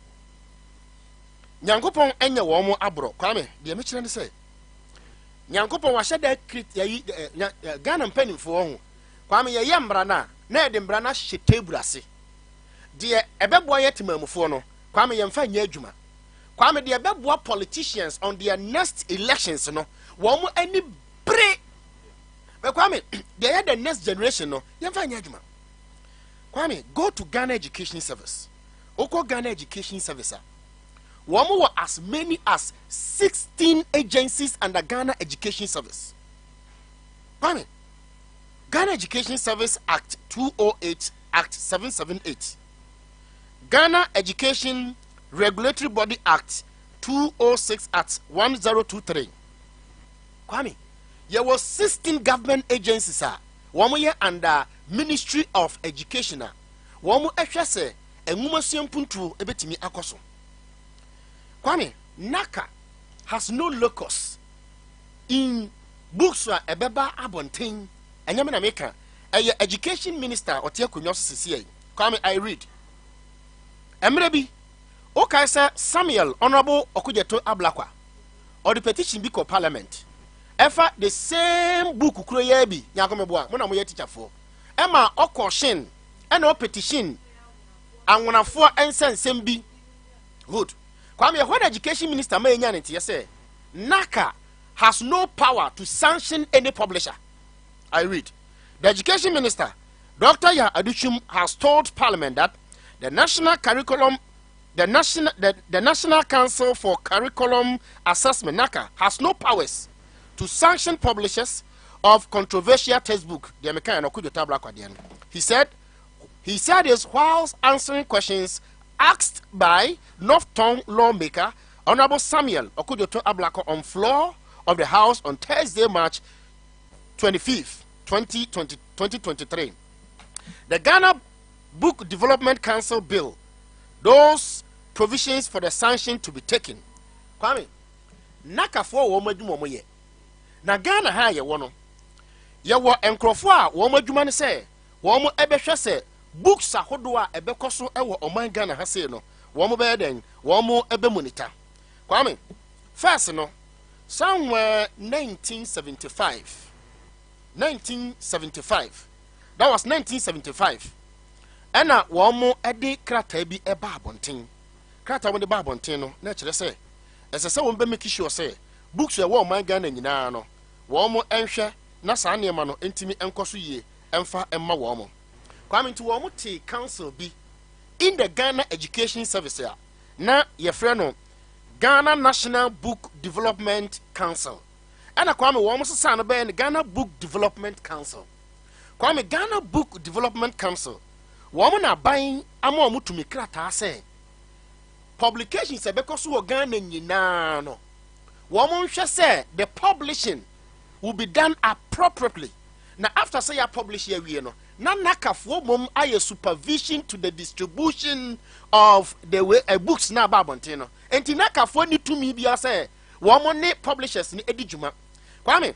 Nyankopon enye wo mo abro kwame de me kire ne say Nyankopon wa hyeda Ghana mpanimfo ho kwame ye yembra na e mbra na hye table ase de ebebo ye temamufo no kwame ye mfa nya adwuma kwame de ebebo politicians on their next elections no wo mo ani bre be kwame de ye the next generation no ye mfa nya adwuma kwame go to Ghana Education Service oko Ghana Education Service Womo were as many as 16 agencies under Ghana Education Service. Kwame, Ghana Education Service Act 208, Act 778. Ghana Education Regulatory Body Act 206 at 1023. Kwame, there were 16 government agencies one year under Ministry of Education. One more say a woman puntu ebetimi akoso. Kwame, NACA has no locus in books wa ebeba abonten. Enyame na meka eye education minister otie konyo sisi. Kwame, I read. Emrebi okay sir Samuel Honorable Okujeto Ablakwa or the petition be parliament. Efa the same book kuro ye bi nyakomeboa mo na mo ye teacher for. Emma okoshin ena petition anwonafo ensensem bi. Good. Kwame, when education minister may nya ntia say NACA has no power to sanction any publisher. I read. The education minister Dr. Ya Aduchum has told parliament that the National Council for Curriculum Assessment NACA has no powers to sanction publishers of controversial textbook. He said this whilst answering questions asked by Northtown lawmaker Honorable Samuel Okujoto Ablako on floor of the House on Thursday, March 25th, 2023. The Ghana Book Development Council bill those provisions for the sanction to be taken. Kwame, NACA for womadwuma ye. Na Ghana ha ye wono. Ye wo enkrofo a womadwuma ne se, wo mo ebehwe se books ahodo a ebekoso e wo oman Ghana ha se no, wo mo be den, wo mo ebe monitor. Kwame, first no, somewhere 1975. That was 1975. Ena wo mo edi krata bi eba abonten. Krata wo de ba abonten no, na kire se esese wo be make sure say books we wo man Ghana nyina no, wo mo enhwe na saa ne ma no entimi enkoso yie emfa emma wo mo. Kwame nti wo mo te council bi in the Ghana Education Service ya na ye frɛ no Ghana National Book Development Council. Ena kwame wo mo sesa no be Ghana Book Development Council. Kwame, Ghana Book Development Council woman na buying ama omu tumi krata say publications because we Ghana nyina no woman hwe say the publishing will be done appropriately. Now after say you publish here we no na nakafo mom aye supervision to the distribution of the books na babonte no enti nakafo ni tumi bia say woman ne publishers ni edijuma. Kwame,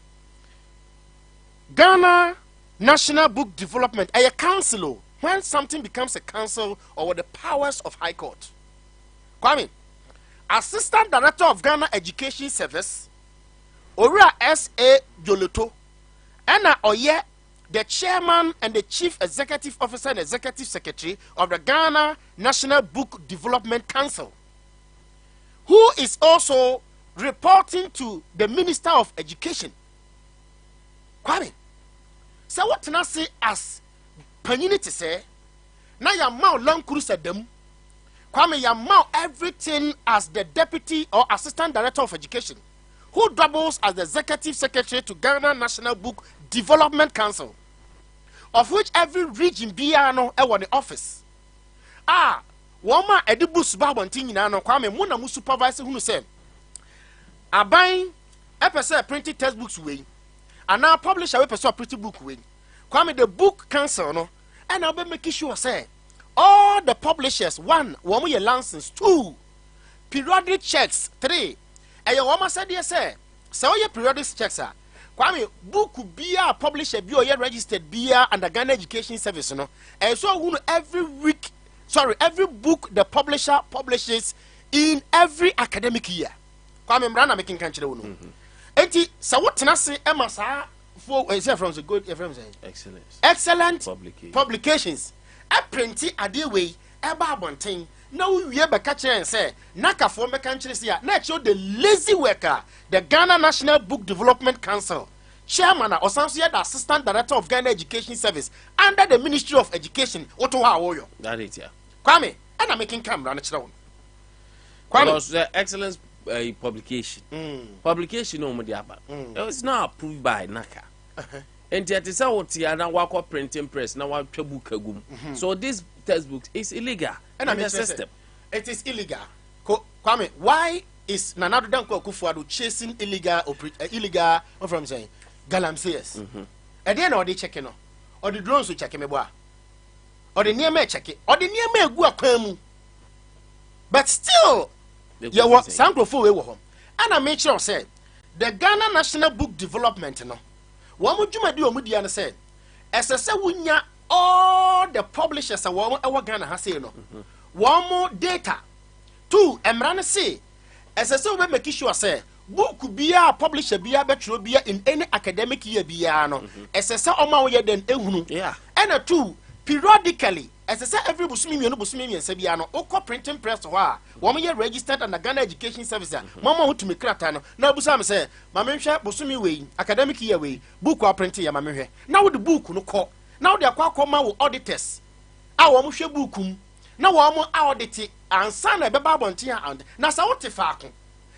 Ghana National Book Development a council when something becomes a council or with the powers of High Court. Kwame, Assistant Director of Ghana Education Service, Ora S.A. Joloto, and Oye, the Chairman and the Chief Executive Officer and Executive Secretary of the Ghana National Book Development Council, who is also reporting to the Minister of Education. Kwame, so what can I say as Panini to say? Now your mouth long cruise at them. Kwame, your mouth everything as the Deputy or Assistant Director of Education, who doubles as the Executive Secretary to Ghana National Book Development Council, of which every region biano e won the office. Woma edibus babontin na no Kwame mo na mu supervisor who say aban epese printed textbooks we and now publish a person pretty book we. Kwame, the book council no, and I'll be making sure say all the publishers 1 woman your license 2 periodic checks 3 and your woman said yes so your periodic checks are Kwame book be a publisher be or registered be under Ghana Education Service no and so every book the publisher publishes in every academic year. Kwame Mbrana making country no. Enti so what na say Emma sa for from the good excellent publications a printi ade way e ba abonten na we be catch and say naka for me country say na show the lazy worker the Ghana National Book Development Council chairman or some the Assistant Director of Ghana Education Service under the Ministry of Education oto ha woyo that is yeah Kwame and I'm making camera na chira won Kwame the excellence publication publication no mo dia ba it's not approved by NACA enti ati say what ya na wakọ printing press na wa twa book agum so this textbook is illegal in the system. It is illegal. Kwame, why is Nana Danko Akufo-Addo chasing illegal what from saying galamseyers? And then or they checking no, or the drones will check me boy, or the near me check it, or the near me go akwemu. But still, you want some profile we home. And I make sure say the Ghana National Book Development no. One would you do a said, as I say, all the publishers are our Ghana has say no. One more data. Two, Emrana say, as I say, we make sure say, book could be a publisher be a better be in any academic year be no. As I say, then yeah. And a two, periodically, as I say, every Busumi and Sebiano, Oko printing press wa, 1 year registered and the Ghana Education Service. Mama who to me cratano. Now Busam say, Mamma Busumi way, academic year way, book or printing ya mamma. Now the book no call. Now they are quite auditors. Our mushe bookum. Now one audit and son a bababontia and Nasa what the fact.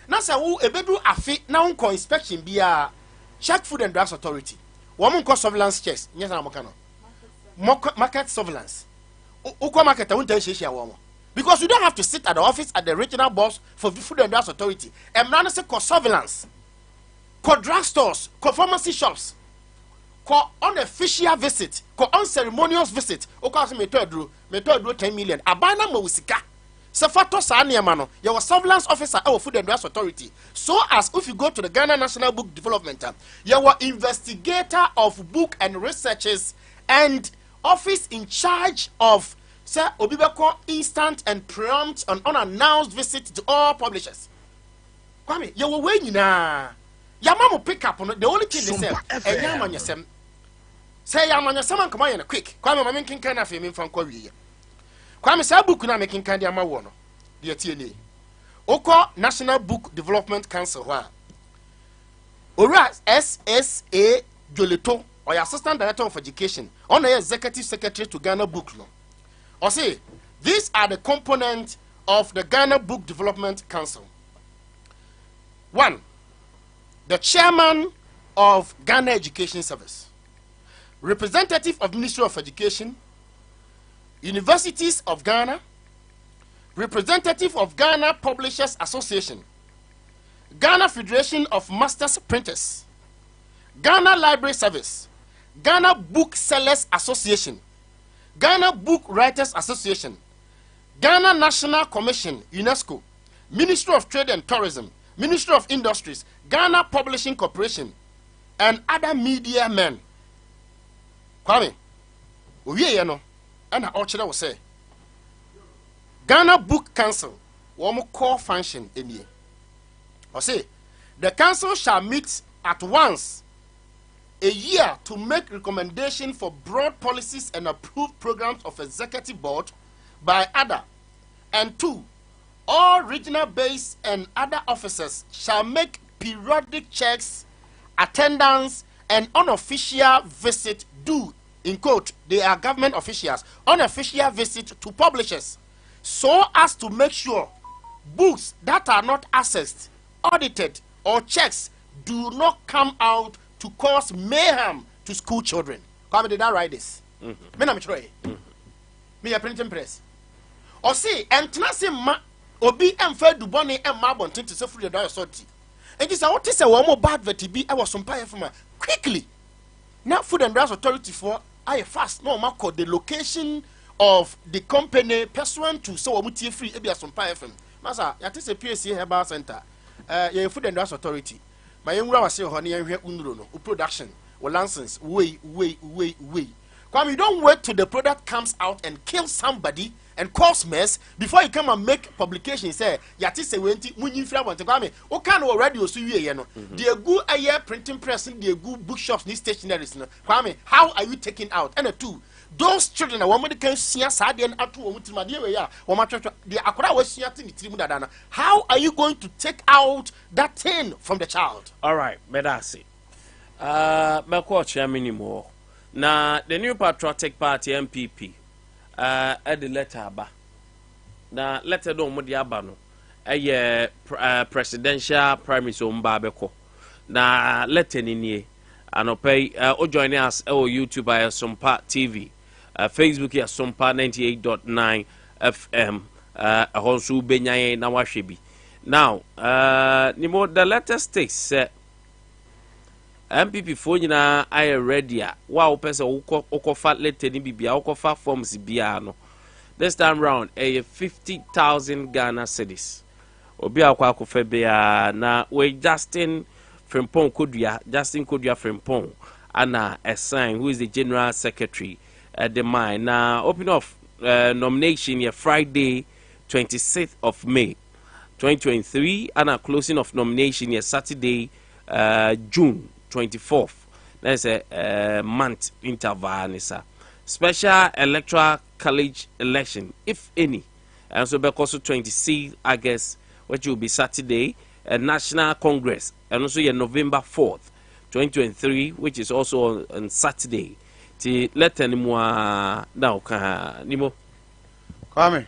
Nasa who a bedroom afi now inspection be a check Food and Drugs Authority. Woman call surveillance checks. Yes, I'm market surveillance. Uko market I won't tell you because you don't have to sit at the office at the regional boss for Food and Drugs Authority. And none say call surveillance, call drug stores, call pharmacy shops. Call unofficial visit, call unceremonious visit. Oka me do 10 million. Abana mawusika. Sefato sania mano. Your surveillance officer our Food and Drugs Authority. So as if you go to the Ghana National Book Development, your investigator of book and researches and office in charge of Sir Obibeko instant and prompt and unannounced visit to all publishers. Kwame, you were waiting na. Your mama pick up on the only thing they say. Say I'm on your summon come on quick. Kwame my making kind of him from Korea. Kwame say book na making kind of my one. The TNA. Oko National Book Development Council wa. Ora SSA Joleto or Assistant Director of Education on the Executive Secretary to Ghana Book Law. Or say these are the components of the Ghana Book Development Council. 1. The chairman of Ghana Education Service, representative of Ministry of Education, Universities of Ghana, representative of Ghana Publishers Association, Ghana Federation of Masters Printers, Ghana Library Service, Ghana Booksellers Association, Ghana Book Writers Association, Ghana National Commission, UNESCO, Ministry of Trade and Tourism, Ministry of Industries, Ghana Publishing Corporation, and other media men. Kwame, we no, and our children will say Ghana Book Council, one core function in here. Or say the council shall meet at once a year to make recommendation for broad policies and approved programs of executive board by other. And 2, all regional base and other officers shall make periodic checks, attendance, and unofficial visit due, in quote, they are government officials, unofficial visit to publishers, so as to make sure books that are not accessed, audited, or checks do not come out to cause mayhem to school children. Come did I write this? Me na me try. Me a printing press. Or say, and tenase ma obi emfa du boni emma bontin to say Food and Drugs Authority. And this what is a one more bad vertibi I was Sompa from quickly. Now Food and Drugs Authority for I fast no mark the location of the company pursuant to so mutie free e bia Sompa FM. Masa ya tese PSC Herbal Center. Your Food and Drugs Authority. My young was say honey and unro no production or license way. Come you don't wait till the product comes out and kill somebody and cause mess before you come and make publication say yati say wenti munyinfra want kwame o kan already o so wie no the good air printing press the good bookshops ni stationaries no kwame how are you taking out and 2 those children are one can see sad and atu o mutima de we ya o ma twetwe the akora wa sua ti ni tiri mu dada na how are you going to take out that thing from the child? All right, medasi me ko chia minimo na the New Patriotic Party MPP at the letter aba na letter do mo di aba no presidential primary so mba beko na letter ni nie anɔpɛ o join us YouTube by Sompa TV, Facebook ya Sompa 98.9 FM. Ɛhɔ nso benyan na wahwɛ bi. Now nimo the latest takes MPP fo nyina I ready a wa wo pese wokofa letter ni bibia wokofa forms bia no. This time round 50,000 Ghana cedis. Obi akwa akofa bia na we Justin Kodua Frimpong ana assign who is the general secretary at the mine. Now open of nomination here Friday 26th of May 2023 and a closing of nomination here Saturday June 24th. That's a month interval. Special electoral college election, if any, and so because 26th August, which will be Saturday, a national congress, and also your November 4th 2023, which is also on Saturday. To let anyone now Nimo Kwame,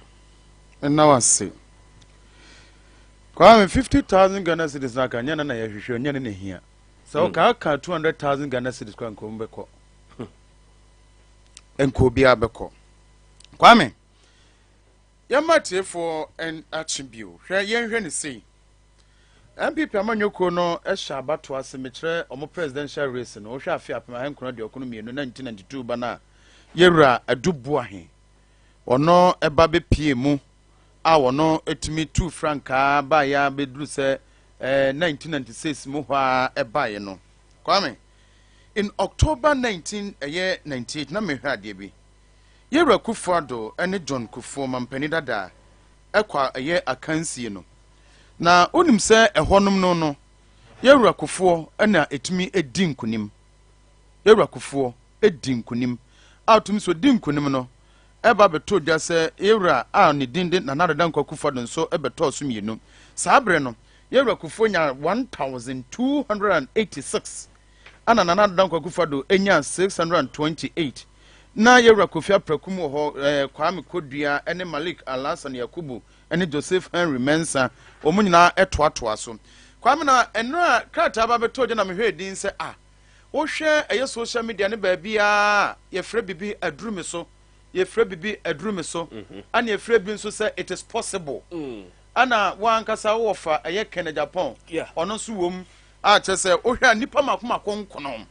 and now I see Kwame 50,000 Ghana cedis na kanya na ya hwehwe nya ne hia. So ka 200,000 Ghana cedis kwa nkombe ko. Enko bia beko. Kwame, yamate for an attribute. Hwe yenhwe ne sei. MPP amanyoko no ehya abato ase mekyere omo presidential race no hwe afia pema henkono de okono mienu 1992 bana yewura adubu ahe ono eba be pie mu a wono etimi 2 franka ba ya bedru se 1996 mu hwa eba ye no. Kwame, in October 1998 na mehwa ade bi yewura Kufuado ene John Kufuor mampani dada ekwa ye akansie no na onim se ehonum no yewura Kufuor na etumi edi nkunim. Yewura Kufuor edi nkunim atum so di nkunim no eba beto dia se yewura a ne dinde na nadada nkwa Kufuor nso ebeto so mienu sabre no yewura Kufuor nya 1286 ana nadada nkwa Kufuor enya 628 na yewura Kofia Prakum ho Kwame Kodua ene Malik Alasan Yakubu ene Joseph Henry Mensa omunyina etoatoa so. Kwame na enra krata ba beto je na mehwe din se wo hwe eye social media ne ba bia ye frɛ bibi aduru me so ana ye frɛ bi nso se it is possible ana wankasa wo fa eye Kenya Japan ono so wom a che se wo hwe nipa makoma konkono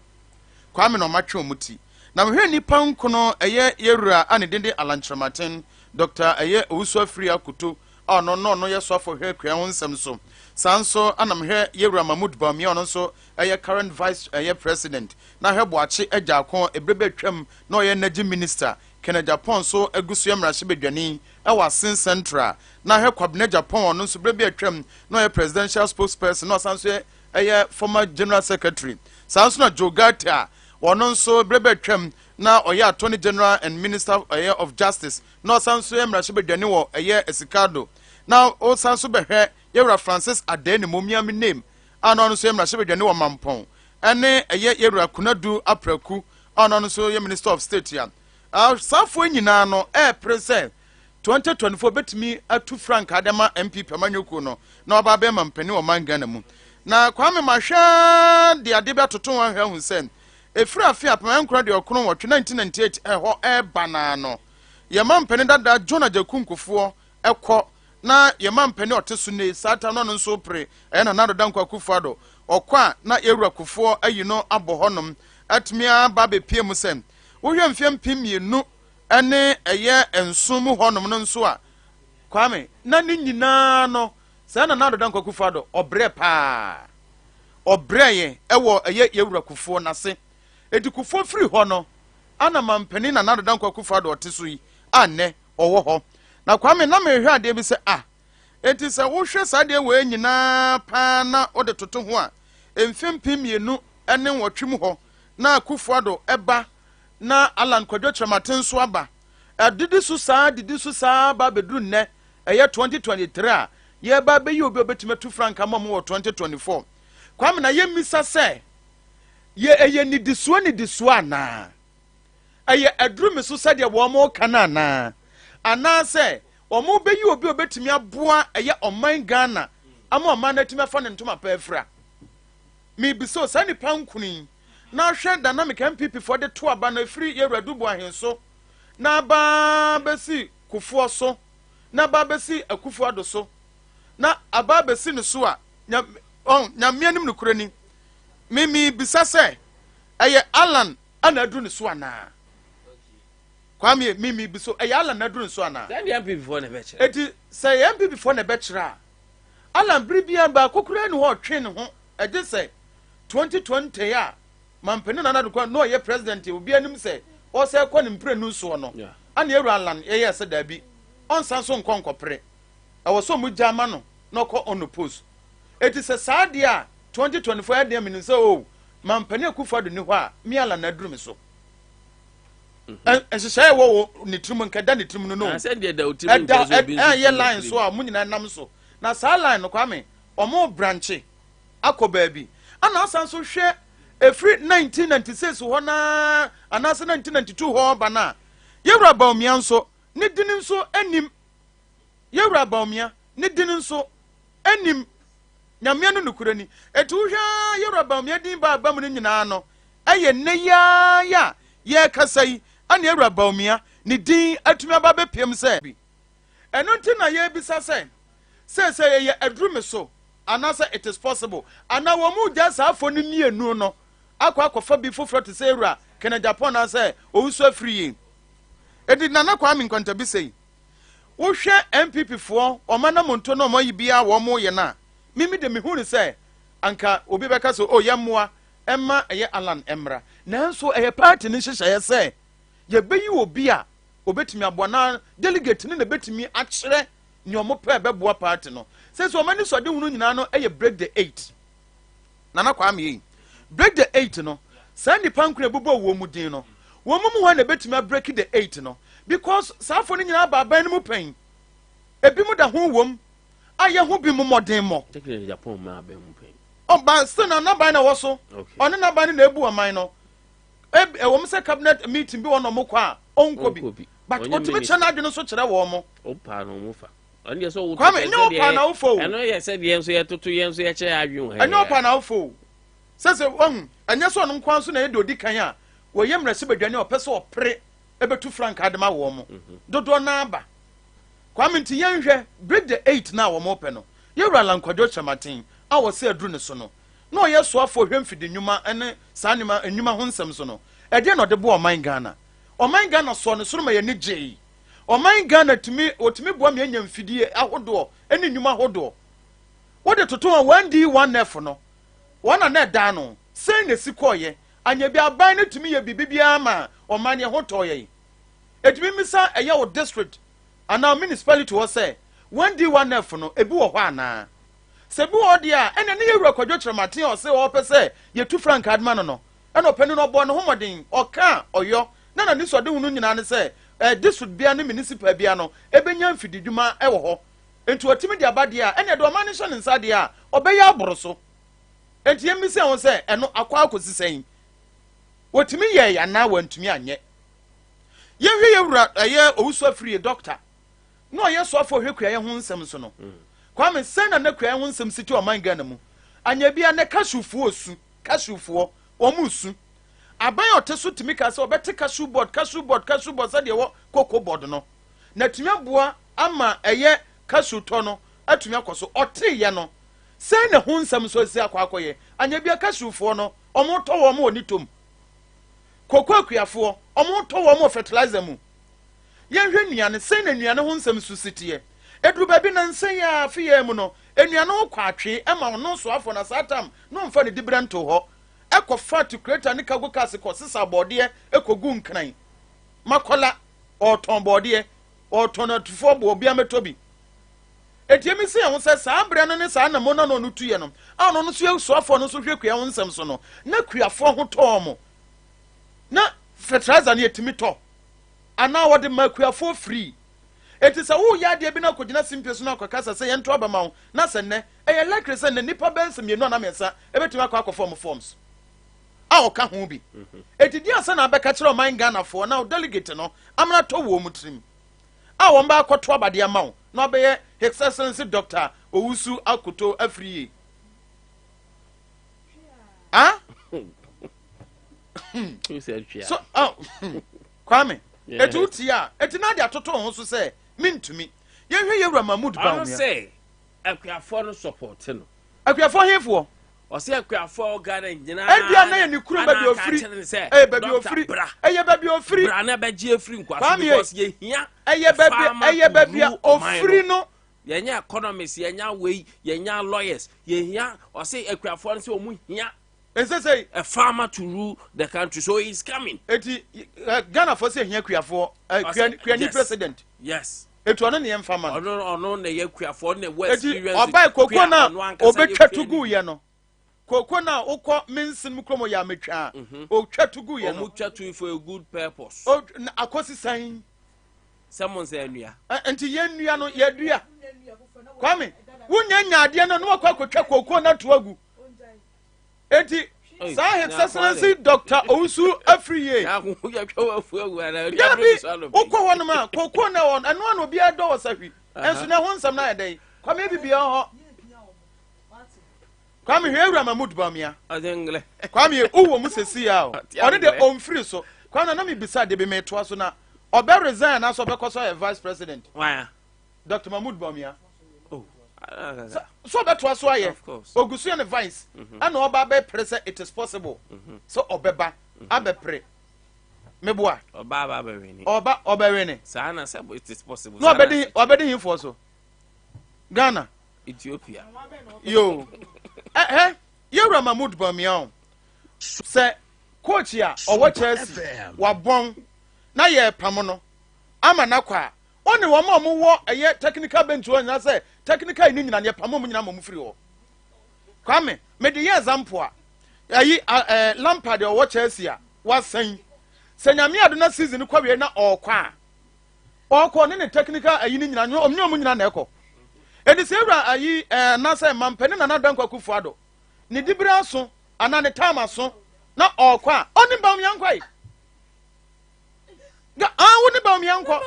Kwame no matwe omuti na mehwe nipa nkono eye yewura ane dende Alantramaten Dr. eye Owusu Akuto no yeso for hwe kwa ho nsem so sanso anamhwe yewura Mahmoud Bawumia ono so eye current vice president na hweboache agyakon ebrebetwam na oye energy minister Kenya Japan so agusu emrahye bedwani ewa central na hwe kwabne Japan ono so brebetwam na oye presidential spokesperson no sanso eye former general secretary sanso na Jogata ono nso brebetwam na oye attorney general and minister of justice no sanso emrahye bedwani wo eye esikado na o sanso behwe yewura Francis Adea ne momiam name ana no so emrahye bedwani wo mampon ene eye yewura Kunadu Apraku ana no so ye minister of state ya safo nyina no present 2024 betimi atu frank adema MPP amanyoko no na oba be mampani wo mangana mu na Kwame mahwa de ade be toton wan hwa hunsen efira afia pamankura de okono wo 1998 eho bana no ye mampani dada John Ajakunkufuo ekọ na ye mampani otesu ne sata no nso pre na nado dankwa Kufuado okwa na yewura Kufuor ayino abohonom atmia ba be pie mu sem wo hwe mfem pimienu ene eye ensum honom no nso a Kwame na ni nyina no se na nado dankwa Kufuado obre pa obre ye ewo eye yewura Kufuor na se edi Kufuor free ho no ana mampani na nado dankwa Kufuado otesu yi anne owo ho na Kwame na mehwe ade bi se enti se wo hwe sade we nyina pa na ode toto ho a emfem pimienu ene nwotwem ho na Kufuado eba na Alan Kwadwo Chamaten so aba didi su saa ba bedru nne eye 2023 a ye ba be yi obi obetimatu franka mom wo 2024 Kwame na ye misa se ye eye ni disuo na eye adru me so sade wo mo kana ana se omo be yi obi obetimi aboa eye oman Ghana ama oman na timi afa ne ntoma pa afra mi biso sani pankuni na hwe dynamic MPP for the two aba na free Yewradu bo ahenso na ba besi kufuo so na ba besi akufu ado so na aba besi ne so a nyame anim no kurani mimi bisa se eye Alan ana adu ne so ana kwame mimi biso eye Alan na adu ne so ana then the MPP for ne beche eti say MPP for ne bechira Alan bribia ba kokura ne ho twe ne ho eje say 2020 ya mampeni na nadu kwa no ye president obi anim say o say kwa ne mpre nu so no ana eru Alan ye se da bi on san so nkonkopre e wo so mu jama no no ko on post eti se saade a 2024 ya dem ni say o mampeni akufado ni ho a mi Alan na duru me so shay wo ni trimu nkada ni trimu no say dey da otimu nkezo bi ye line so a munyina nam so na sa line no kwame omo branch akoba bi ana asan so hwe efri 1996 ho na anase 1992 ho ba na Yewra Baumia nso ne dinin nso anim Yewra Baumia ne dinin nso anim nyamia no nukurani etu hwa Yewra Baumia din ba mu nyina no aye ne ya ye kasai ana Yewra Baumia ne din atumi aba be piem se bi eno nti na ye bisa se ye adrume so anasa it is possible ana wo mu jasa afo ni mienu no akwa bi foforo te se Yewra kena Japan na se owusu afiri edi nana Kwame Nkwantabisa yi wo hwe MPP fo omana monto no moyi bia wo mo ye na mimi de mihunu se anka obi beka so yemmoa emma eye Alan emra nanso eye party ni hyehyɛ ye se ye beyi obi a obetimi abona delegate ni na betimi akyere ni omo pa beboa party no se so omani so de hunu nyina no eye break the 8 nana Kwame yi break the 8 no sandi pankure bubo wo mu din no wo mu ho na betimi break the 8 no because safo ni nyina ba ban mu pen ebi mu da ho wom aye ho bi mu modern mo technically Japan ma ba mu pen ba still na ban na wo so oni na ban na ebu aman no wo mu se cabinet meeting bi wono mo kwa onko bi but otimi chana adwene so kire wo mo opa no mo fa oni so wo kwame no opa na wo fo eno ye se de enso ye toto ye enso ye che adwun he eno opa na wo fo se anya so no nkwan so na ye de odi kan a wo ye mrase badwane opese opre ebetu frank adema wo mo dodo na aba kwame nti yenhwe break the 8 na wo mo pe no Yewra Lankwadwo chamatin a wo se aduru ne so no no ye so afo hwemfidi nyuma ene sanima enyuma ho nsem so no ede no de bo oman Ghana so no soro ma ye ne gye oman Ghana otimi bo me anya mfidie ahodo ene nyuma ahodo wo de toto 1D1F no wona na da no sei na sikoye anya bi aban ne tumi ye bibibia ma oman ye hoto ye etimi misa eye wo district ana municipality wo say 1D1F no ebi wo hɔ ana se bi wo dia ene ne Yewra Kwadwo Chiramaten o se wo pese ye tu frank adman no ene opani no bo no homodin oka oyo na ni so de hunu nyina ne se district bia ne municipal bia no ebenya mfididwuma e wo hɔ enti otimi dia ba dia ene de oman nso ne nsa dia obeya aboro so enti yemisi an se eno akwa akosi sen wotimi ye ya na wantumi anye yehwe Yewra eye owusu afiri doctor no ye so afo hwekua ye ho nsem so no kwame sena na kua ye ho nsem siti oman Ghana mu anya bia ne kashufuo omusu aban oteso timi ka se obete kashu board sa de wo koko board no na tumi aboa ama eye kashu to no atumi akoso ote ye no sena ho nsem so si akwakoye anya bia kashufuo no omo to wo mo onitom koko akuafo omo to wo mo fertilizer mu yenhwe nuane sena nuane ho nsem so sitie edru ba bi na nsen ya afiye mu no enuane ho kwatwe ema no so afo na satam no mfa ne dibranto ho eko fat creator ne kago kase ko sisa bode ekogu nkran makola oton bode oton atufo bo bia metobi etiemi se ho se saa bre no ne saa na mo na no tuye no ano no so so afo no so hwekua ho nsem so no na kuafo ho to mo na fertilizer ne etimi to ana wode makuafo free eti sa wo ya de bi na kogina simpe so na akokasa se yento aba ma na se ne eye likely se ne nipa bensem ye no na mesa ebetumi akwa form forms a oka ho bi eti dia se na abeka kire oman Ghana fo na delegate no amna to wo mutrim a wo mba akoto abade ama wo na obeye His Excellency Dr. Owusu Akoto Afriye Who said Chia? So, Kwame, Etutia, Etinadia Toto also say, mean to me. You hear Mahmoud Bawumia. I say, I can afford support. I can afford him for. Or say, I can afford Ghana. And you couldn't be your free. Eh, baby, you're free. Eh, baby, you're free. I never be free. Because ye here. Eh, baby, oh, free no. Yenya economists, yenya way, yenya lawyers, yenya or say a crafon so mu here. Say a farmer to rule the country, so he's coming. Ghana for say here for president. Yes. It was only farmer. Or no, the Yakuafon, the West. Or buy cocoa obetra to go yano. Cocoa now, Oko means in Mukomo Yamicha. Oh, chat to go yano. To for a good purpose. Oh, of course, saying someone said, and to Yano Yadia. Kwame, Wunya Diana no Quaco Cocoa not to Agu. Eti, Sir Excellency Dr. Osu every year. Yabi, Oko one man, Cocoa now on, and one will be a door, Safi. And so now once some night day. Come maybe be a Come here, Mahmoud Bawumia. Come here, who must see out. Already on free so. Come on, me beside the be made twice now. Or better resign as because I vice president. Why? Dr. Mahmoud Bawumia. So that was why, of course. Ogusian advice. And Obabe press it is possible. So Obeba, Abe pray. Meboa. Oba Berini. Oba Berini. Sana said it is possible. Nobody, Obedi him for so. Ghana. Ethiopia. Yo. You're Mahmoud Bawumia. Say, coach here, or what else? Wabong. Na ye pamono. Ama nakwa. Only one more a year technical bench one. I say technical in Indian and Pamon free. Come, made the years ampua. Lampard or watchers here was saying, Senyamia do not season Quaviana or Qua. Or calling technical a union and no Munan echo. And it's ever a ye Nasa Mampen and another Kufado. Nidibraso, another Tamason, not all Qua, only Bawumia quite. I wouldn't about me uncle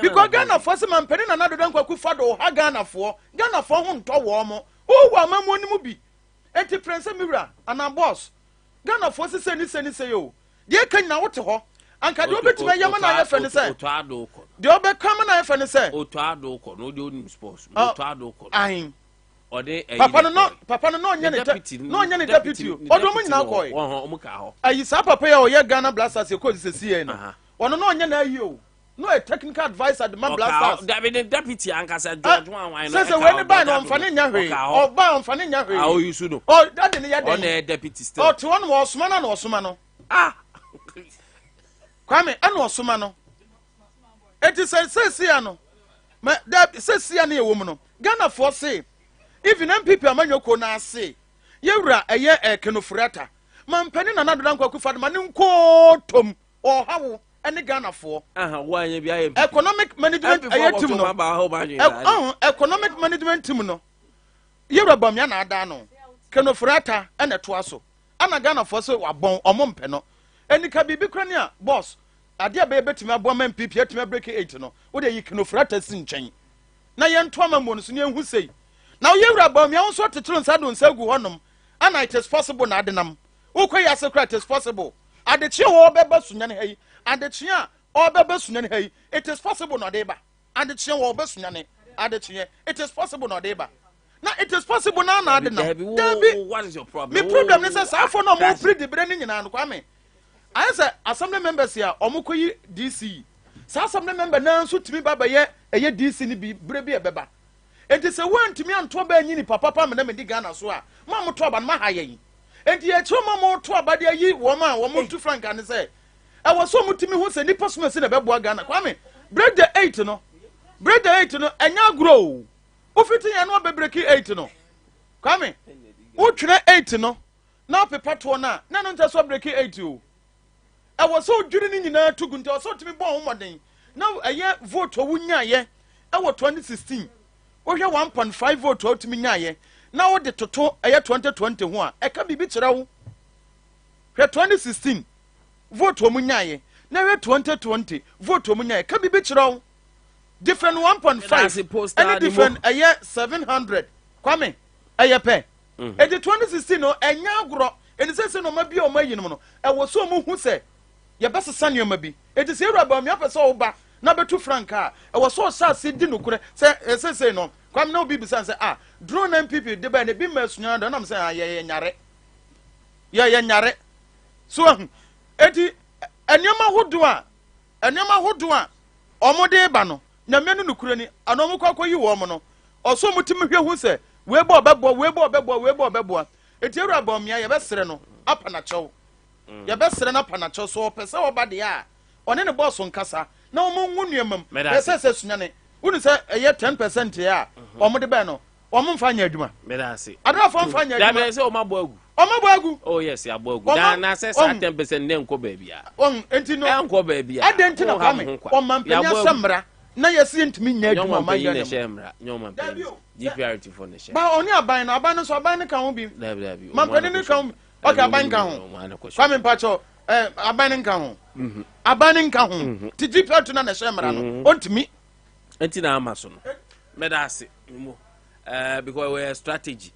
because Ghana for some man penning another uncle Kufado, Ghana for whom to warm. Oh, well, Mamma wouldn't be. Eti Prince Mira and our boss. Ghana for say you. Dear can now to her. And can you bet my Yamana friend say? The other common I friend say. Oh, Tadoko, no doing sports. Tadoko. I'm. Or they Papa no deputy. No any deputy. Or don't now call. I is up a pair or your Ghana blasters your cause is here. One no you. No a technical advisor the man blasters. David deputy Uncle said George one. Says when the ban on Faninya or bound Faninya. How you should know. Oh, that didn't yet on a deputy still. Oh, to one was Sumano or Sumano. Ah, Kwame, and was Sumano. It is a Sessiano. That Sessiani woman. Ghana for say. Even them people among your corner say. Yura a year a canofrata. Man penning another uncle Kufad Manunko Tom. Or how any Ghana for economic management economic management team no Yerabamia na adano kenofrata and a twaso ana Ghana for so wabon omompe no eni ka bibi krania boss Adea be betimi aboma MPP etimi break 8 no wo de kenofrata si nchen na ye ntoma mo no so ne hu sei na Yerabamia won so tetero nsa do nsa gu honom ana it is possible na adenam wo koyi asekra it is possible Adechia Obeba Sunyani Hay, Adechia Obeba Sunyani Hay, it is possible no deba. Adechia Obeba Sunyani, Adechia, it is possible no deba. Now it is possible now, what is your problem? My problem is that I for no more free the branding in Kwame. I say assembly members here, Omukoyi DC. So assembly member now suit me baba ye, a ye DC ni be brebi a beba. It is a one to me and Toba and Papa Pam and Ghana so. Mamma Toba and Mahaye. And the Choma more to about the ye woman, one more to Frank and say, I was so much to me who said, Nippos in a Babu Ghana. Kwame, break the 8 no, break the 8 no, and now grow. Of it, I know be breaking 8 no. Kwame, what should 8 no? Now, Papa Tona, none just what breaking 8 you. I was so during in there to go so to me born one day. Now a year vote to Wunya ye, I was 2016. Or your 1.5 vote to me ye. Now the total a year 2021. I can be beat around. 2016 vote to Munyaye. Now 2020 vote to Munyaye. Can be beat around. Different 1.5. Any different a year 700. Kwame a year pay. And the 2016 no a year grow eni se no ma bi o ma yi no no e wo so mu hu se ye best sane ma bi enti se ewura ba mi apese o ba na betu franka e wo so sa se di no kure se no kwam na obi bisan se drone MPP de ba ne bi ma sunya da na me se ye nyare so enti enema hodo a omode ba no na menu no kure ni anomu kwakọ yi wo mo no oso mutimi hwe hu se we bo bebo enti ewura ba omia ye besere no apa na chew ye besere na apa na chew so pese oba de a one ne boss nkasa na omo nwunuamam se sunyane unu se eye 10% ya omode ba no omo mfa nya adwuma medase adra fo mfa nya adwuma da se omo agu oh yes ya boagu da na se 10% ne nko ba bia enti no nko ba bia adenti na kwame omam penya samra na yesi ntimi nya adwuma ma nya shemra nyoma pe GPRT for ne she ba oni aban no so aban kan ho bi ma peni ne kan okay aban kan ho kwame mpacho aban kan ho aban kan ho ti GPRT na shemra no ontimi enti na amaso no medase mo because we strategy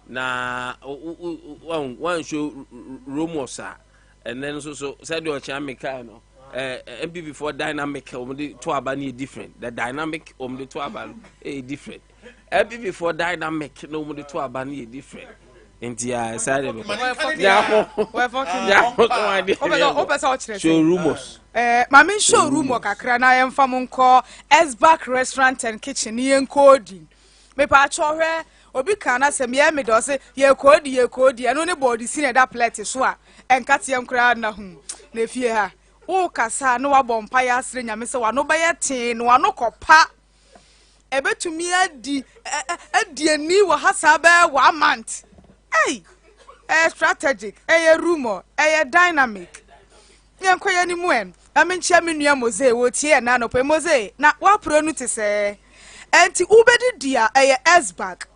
na one show rumors and then so said your chamical no MPP for dynamic to abani different the dynamic to abani different MPP for dynamic no to abani different intia said show rumors mama show rumor kakra na yemfa monko S-Back restaurant and kitchen yen code me pa chore obi kana se me me do se ye kodi eno ne body si na da plate so a enkate yankra na hu na fie ha wo kasa no wabompa ya asre nyame se wano ba ye tin no wano kopa ebetumi adi ani wo hasa ba 1 month strategic rumor dynamic yankoya ni mu amenchia menua moze wo tie na no pe moze na wa pro nu te se enti ubedi dia S-Back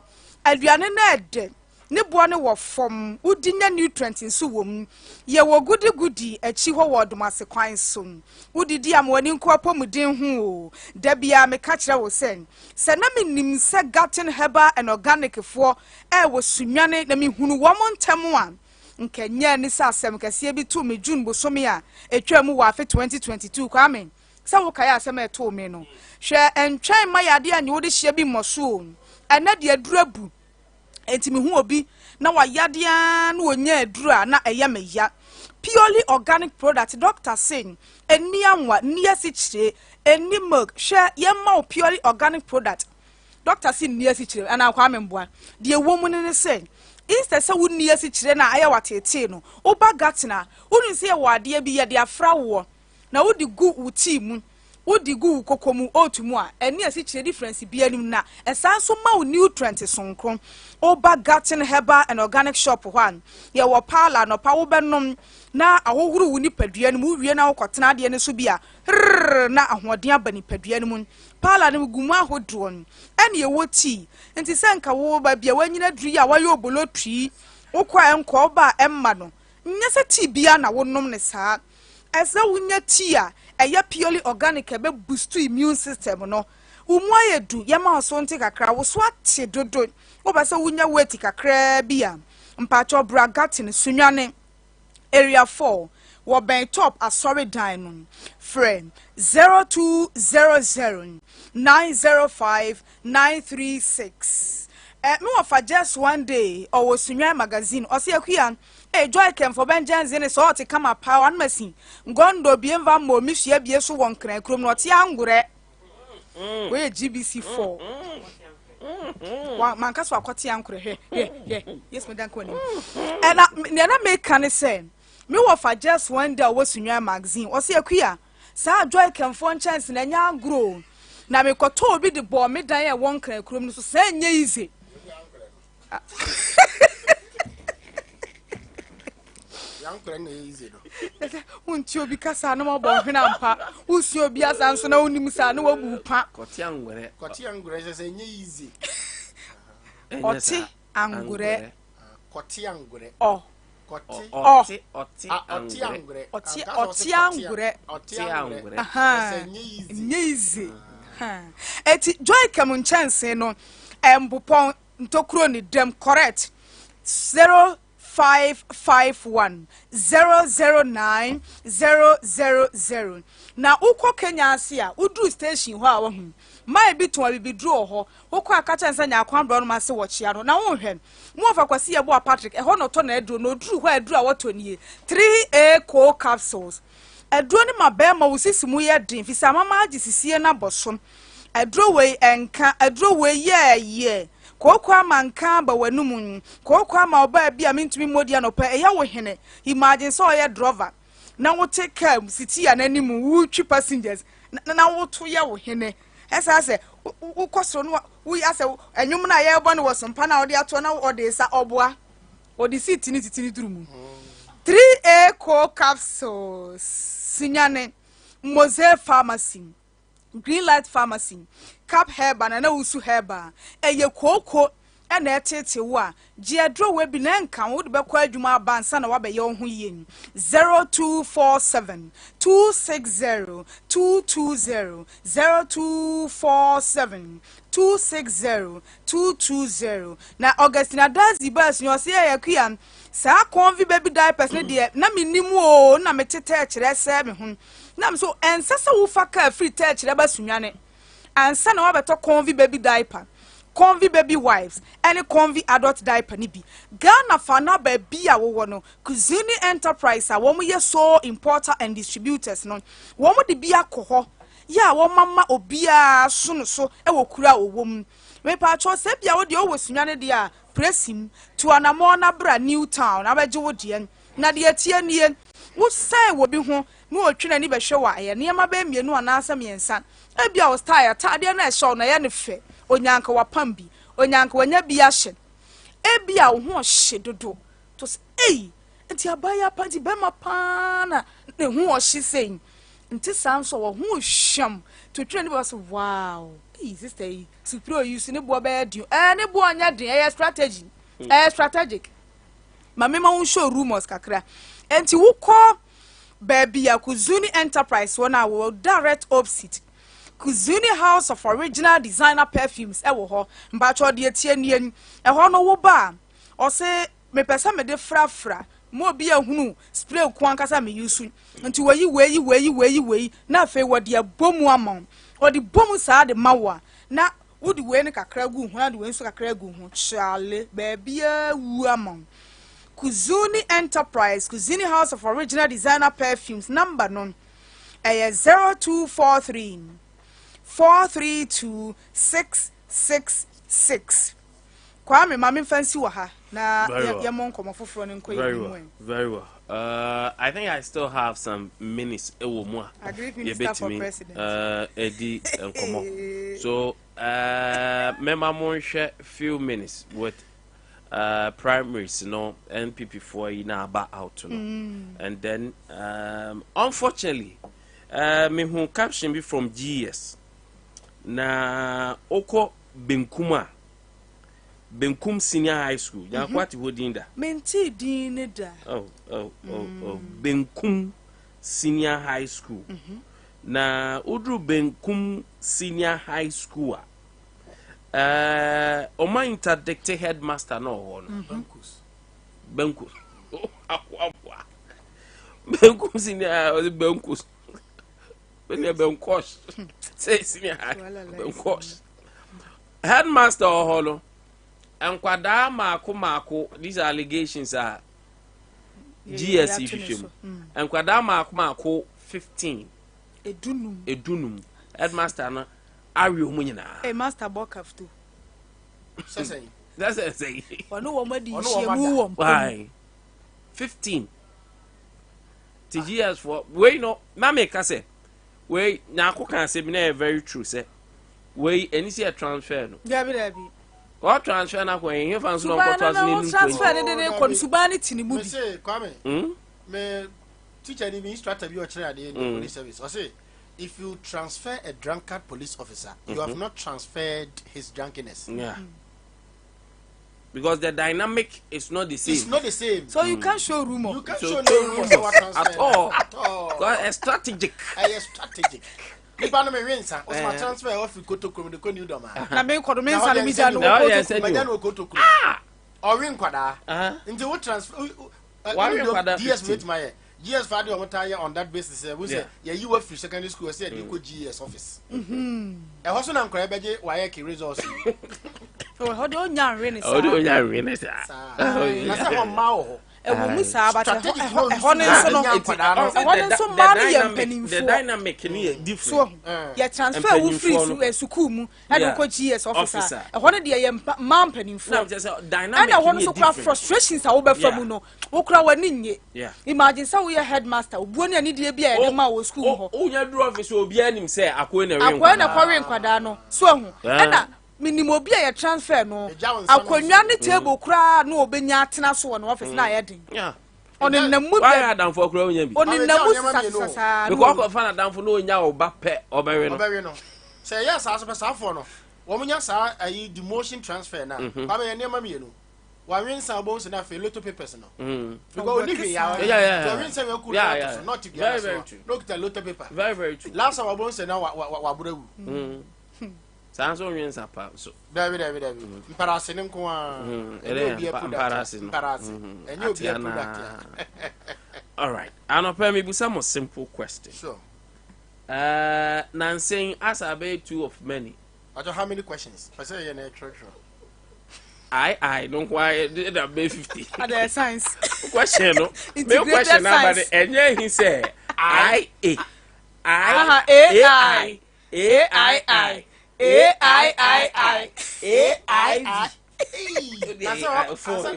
aduane na ede ne boa ne wo fom udinya nutrients nso wom ye wo gudi achi ho wodomase kwan so udidi am wani nko apomuden hu da bia me ka kire wo sen se na menim se garden herbal and organic fo wo sunwane na me hunu wo montem a nkenya ni sa asem kase bi to me June bosomi a etwa mu wa fe 2022 kwa amen sa wo kaya asem eto me no hwe entwen ma yade anye wo de hye bi moso ena de adurabu enti me hu obi na wa yade a na onya adura na eye me ya purely organic product doctor saying eni anwa ni asichire eni milk hwe ye ma purely organic product doctor saying ni asichire ana kwa memboa de ewo ne say instead say wonni asichire na aya watete no oba gatina wonu say wade bi ye de afra wo na wodi gu wuti mu wodi gu kokomu otumu a eni asichire difference bi anim na esanso ma nutrient sonkron oba gatin herbal and organic shop one ye wo pala no pa wo benom na ahohuru wuni padua no mu wie na wokotena de ne so bia na ahoden aba ni padua no mu pala no gumu ahodro no ene ye woti enti senka wo ba bia wanyina duru ya wayo obolotui wokwa enko oba emma no nyese ti bia na wonom ne saa esa wunya ti a eye purely organic ebe boost immune system no umu ayedu yema so nti kakra wo so ate dodo wo ba se wunya weti kakra bia mpacho bragatin Sunyani area 4 wo ben top asori dan frame 0200 905 936 me wa for just one day or Sunyani magazine o se akuya joy kem for benjanze ne so oti kama pa wan masi ngondo biemva mo mi hia bie so won kran krom no ti angure we GBC 4 wa man kaso akoti angure he yes me dan ko ni na me kan say me wo for just one day wo Sunyani magazine o se akuya sa joy kem for chance na nya anguro na me koto obi de bo me dan e won kran krom no so say nya easy unti obi kasa na mo bo hwena mpa usi obi asanso na unim sa na wabu pa koti angure se nye easy oti angure koti angure oti angure aha nye easy eti joy kam chance no embupon ntokuro ni dem correct 0 551 009 000. Na uko Kenya asia udu station ho a wo hu mai bi to abi duro ho uko akacha nsa nya akwan bro no ma se wo chia no na wo hwem mu ofa kwase ye bo Patrick e ho no to na eduro no duru ho eduro a woto nie 3A co capsules eduro ni mabe ma wosisi mu ye din fi sa mama agisisie na boso eduro we enka eduro we ye koko amanka ba wanum koko ama oba bia mentumi modi anopa eya wo hene imagine so ye driver na wo take care city ananimu wu twi passengers na wo to ye wo hene esa se wo kosoro no wo ya se enwum na ye bo ne wo Sompa na wo de ato na wo de sa oboa wo de seat ni titini durumu 3A co capsules Sunyani Mose Pharmacy Green Light Pharmacy Cap Herba na usu herba eye koko na etete wo a giedro we bi na nka wo de bekọ adwuma abansa na wabe ye ho yen 0247 260 220 0247 260 220 na Augustina Dazi bas nyo se ye kua sa convi baby diapers ne de na menimu o na metete kire se me ho na so ensesa wo faka free te kire ba Sunyani ansa na wabeto convi baby diaper convi baby wives any convi adult diaper ni bi Ghana fana baby a wo no Kuzini Enterprise a wo mo ye so importer and distributors no wo mo de bi akoho ya wo mama obia so no so e wo kura owom me pa cho se bia wo de wo Sunyani de a presim to anamo na bra New Town abeje wo de na de atie nie wo sai wo bi ho no otwena ni be hwe wa ye ne ma ba mienu anasa miensa ebia o style tade na show na ye ne fe onyanka wa pambi onyanka wanya bi ahye ebia wo ho hye dodo to ei enti abaya padi be ma pa na ne ho hye sei enti sanso wo ho hwam to twena ni was wow ei sister supro use ne bo ba adu ne bo anya den strategy strategic mama ma wo show rumors kakra enti wo ko baby ya Kuzuni Enterprise wana wo direct opposite Kuzuni House of Original Designer Perfumes e wo ho mbacho de etie nie e ho no wo ba o se me pesa me de frafra mo bi ehunu spray ku ankasa me yusu nti weyi na fe wo de bomu amon o de bomu sa de mawa na wo de we ne kakra gu hu na de we nso kakra gu hu chale baby wu amon Kuzuni Enterprise, Kuzuni House of Original Designer Perfumes, number non 0243 432 666. Kwame mami fancy wa ha na ya mon komo foforo ne nko yi. Very well. I think I still have some minutes ewo mu a. Minister for President. Edi enkomo. So mema mo hwe few minutes with primaries, NPP for about out, and then unfortunately, me who caption be from GS na oko Benkum Senior High School. Ya kwati hodinda. Menti dinida. Oh. Benkum Senior High School. Na udru Benkum Senior High School. Oma interdicted headmaster no one. Benkus. Benkus senior Benkus. Benkos. Say senior Benkos. Headmaster holo. Nkwada mako these allegations are GSE fishim. Nkwada mako 15. Edunum. Headmaster na Ari omunyina. Master Bokaf too. That's say. Ono wo madi shemu wo. Why? 15. TGS for we no na make say. We na ko kan say na very true say. We any see a transfer no. Dabi. What transfer na ko yin fan so no ko 2020. Transfer de ko subani tinimu bi. Say Kwame. Me teacher ni instructor bi o kire ade in police service. I say if you transfer a drunkard police officer, you have not transferred his drunkenness. Yeah. Because the dynamic is not the same. It's not the same. So you can't show rumor. You can't show no rumor at all. Because a strategic. A strategic. Nipa no me wensa, o ma transfer off Kotokrom de ko new doma. Na me ko do me nsa me dia no Kotokrom. Orin kwada. Into what transfer? DS with my GS father or on that basis. We say, yeah, you were free secondary school. Said you could GS office. A husband and Crabaje, why I resource. Oh, how do you know? Oh, do you know? That's a mao. The dynamic different. So, yeah, transfer we free to a sukumu. I don't coach GS officer. I wanted the man penning for. And I want to craft frustrations. I will from no. Okra waninye. Yeah. Imagine so we are headmaster. When you need to be a man school. Oh, your office will be any say. I couldn't quadano. So, minimum be a transfer no. Akonya ne table kra no obenya tena so no office na yedin. Yeah. On in the mood why down for grow nya bi. On in the mood sasa. Because ko fa na down for no nya oba pe obere no. Obere no. Say yes as person for no. Wo munya sa ayi demotion transfer na. Ba be ne ma mienu. Wa win sa bo se na fe little papers no. Because only we yeah. So win say we could not to get. Very true. Look at little paper. Very true. Last our bo se na wa burawu. Sanso win sa pa so. David. Parasi nko a. Parasi. And you be a product. All right. Anope me busa mo simple question. Sure. Nansing as I be two of many. How many questions? I say you're treasure. I don't why that be 50. Other science. Question no. Me question about it. And he say I.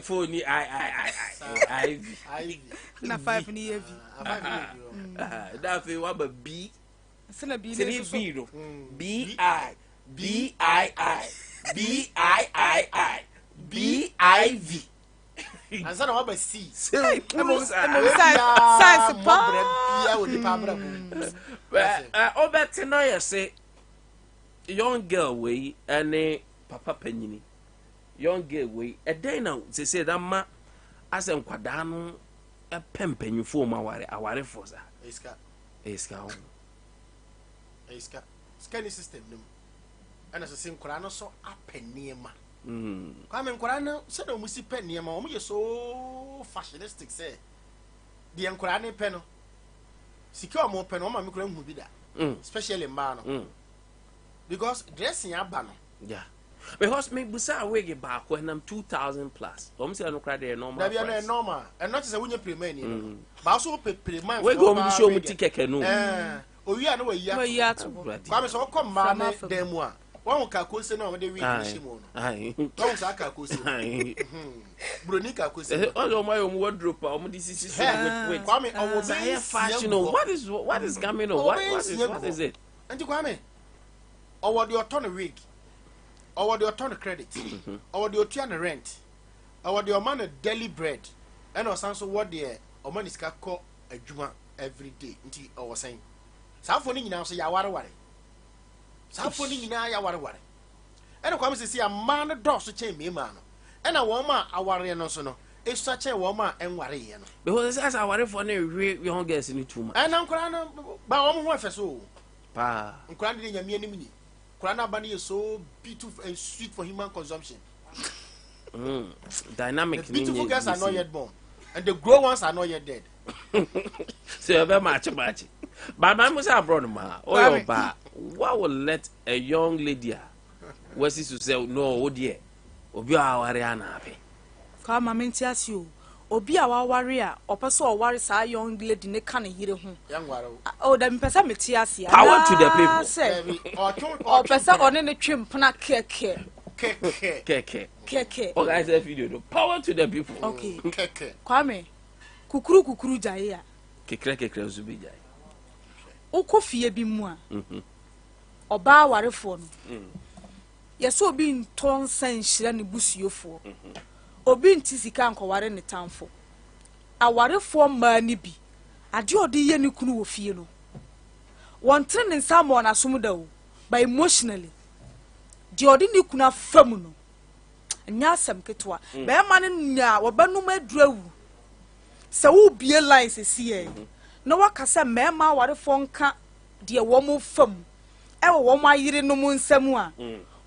For ni I. Na 5 ni heavy. That fe wa ba B. Sina B ni so. B-I-V. And son of a C. Science Obertinoya say young girl way and papa penny. Young girl way a day now they say that ma as a quadano a penny for my worry for that. Iska scanning system. And as a same Korano so up and near ma. Come in Korano, said a musi pen near ma, you're so fashionistic, say. The Ankorane penno. Secure more pen on my micro will be that. Especially in Bano. Because dressing a banner. Yeah. Because me busa wig back when I'm 2,000 plus. Almost no cry there normal. There normal. And not as a winner pre-man. But also pre-man. We're going to show me ticket canoe. Oh, yeah, no way. Yeah, come so come man them one. One kakusi no de week shimo. Aye. Don't saka kusi. Bronika kusi. All my own wardrobe, this is wait. Kwame, our fashion. What is coming on? What is it? And you Kwame. Or the autonomy week. Or the autonomy credit. Or the autonomy rent. Or the man daily bread. And or some so what the or man is called a juma every day. Until I was saying. Safoni nyina so ya ware. Safoni nyina ya ware. Eno kwam se a man do so chen me ma no. Ena wo ma aware no so no. E so chen wo ma enware ye no. Because as aware for na we young girls ni too much. Ena nkura no ba wo mo ho afeso. Pa. Nkura de nyame anim ni. Nkura na ba na so beautiful and sweet for human consumption. Dynamic. The beautiful girls are not yet born. And the grown ones are not yet dead. So you very much. But my must have brought ma. Oh, ba. What will let a young lady was to say no, oh dear. Obi awariana happy. Come amentias you. Obi awaria or person or worry sa young lady ne can hear him. Young waro. Oh, the person metiasia. Power to the people. Or person on any trim pana keke. Keke. Oh, guys, a video. Power to the people. Okay. Keke. Kwame. Kukuru jaya. Kekre zubi jaya. Oko fie bi mu a. Oba warefo no. Yeso obi nton san hira ne busuofo. Obi ntisika ankoware ne tamfo. Awarefo ma ni bi. Ade odi ye ne kunu wo fie no. Wontre ne nsamo na somu da wo. By emotionally. Di odi ne kuna famu no. Nya asem ketwa. Be ma ne nya wobanum adurawu. Se wo bie line se sie. No wakasa mema warefo nka de wo mo fam. E wo mo ayire no mu nsam a.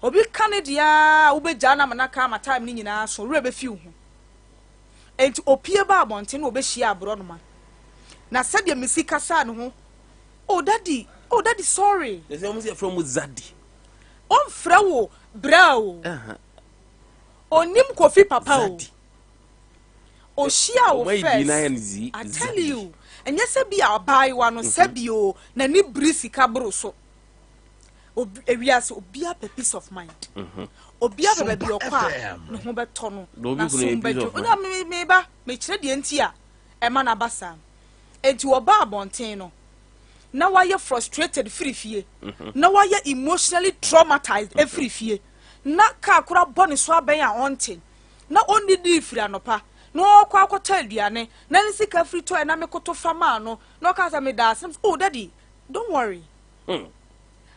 obi Canada ubeja na manaka ma time ni nyina so re be fi ho enti opie ba abonte na obehia abro no ma na said ya misika sa no ho oh daddy sorry they say almost from Zaddy on frawo brao onim kofi papa o o shia o first I tell you and yes be our buy one sebio na ni brisika bro so ewiase obi a peace of mind obi a be okwa no ho beto no na so beto onya me ba me kire de enti a e ma na basa enti wo ba abonten no na why frustrated free fie na why emotionally traumatized every fie na ka akura boni so aben a onten na onni di free anopa no kwa akota aduane na nsika free to na mekoto fama no no ka sa me da asem oh daddy don't worry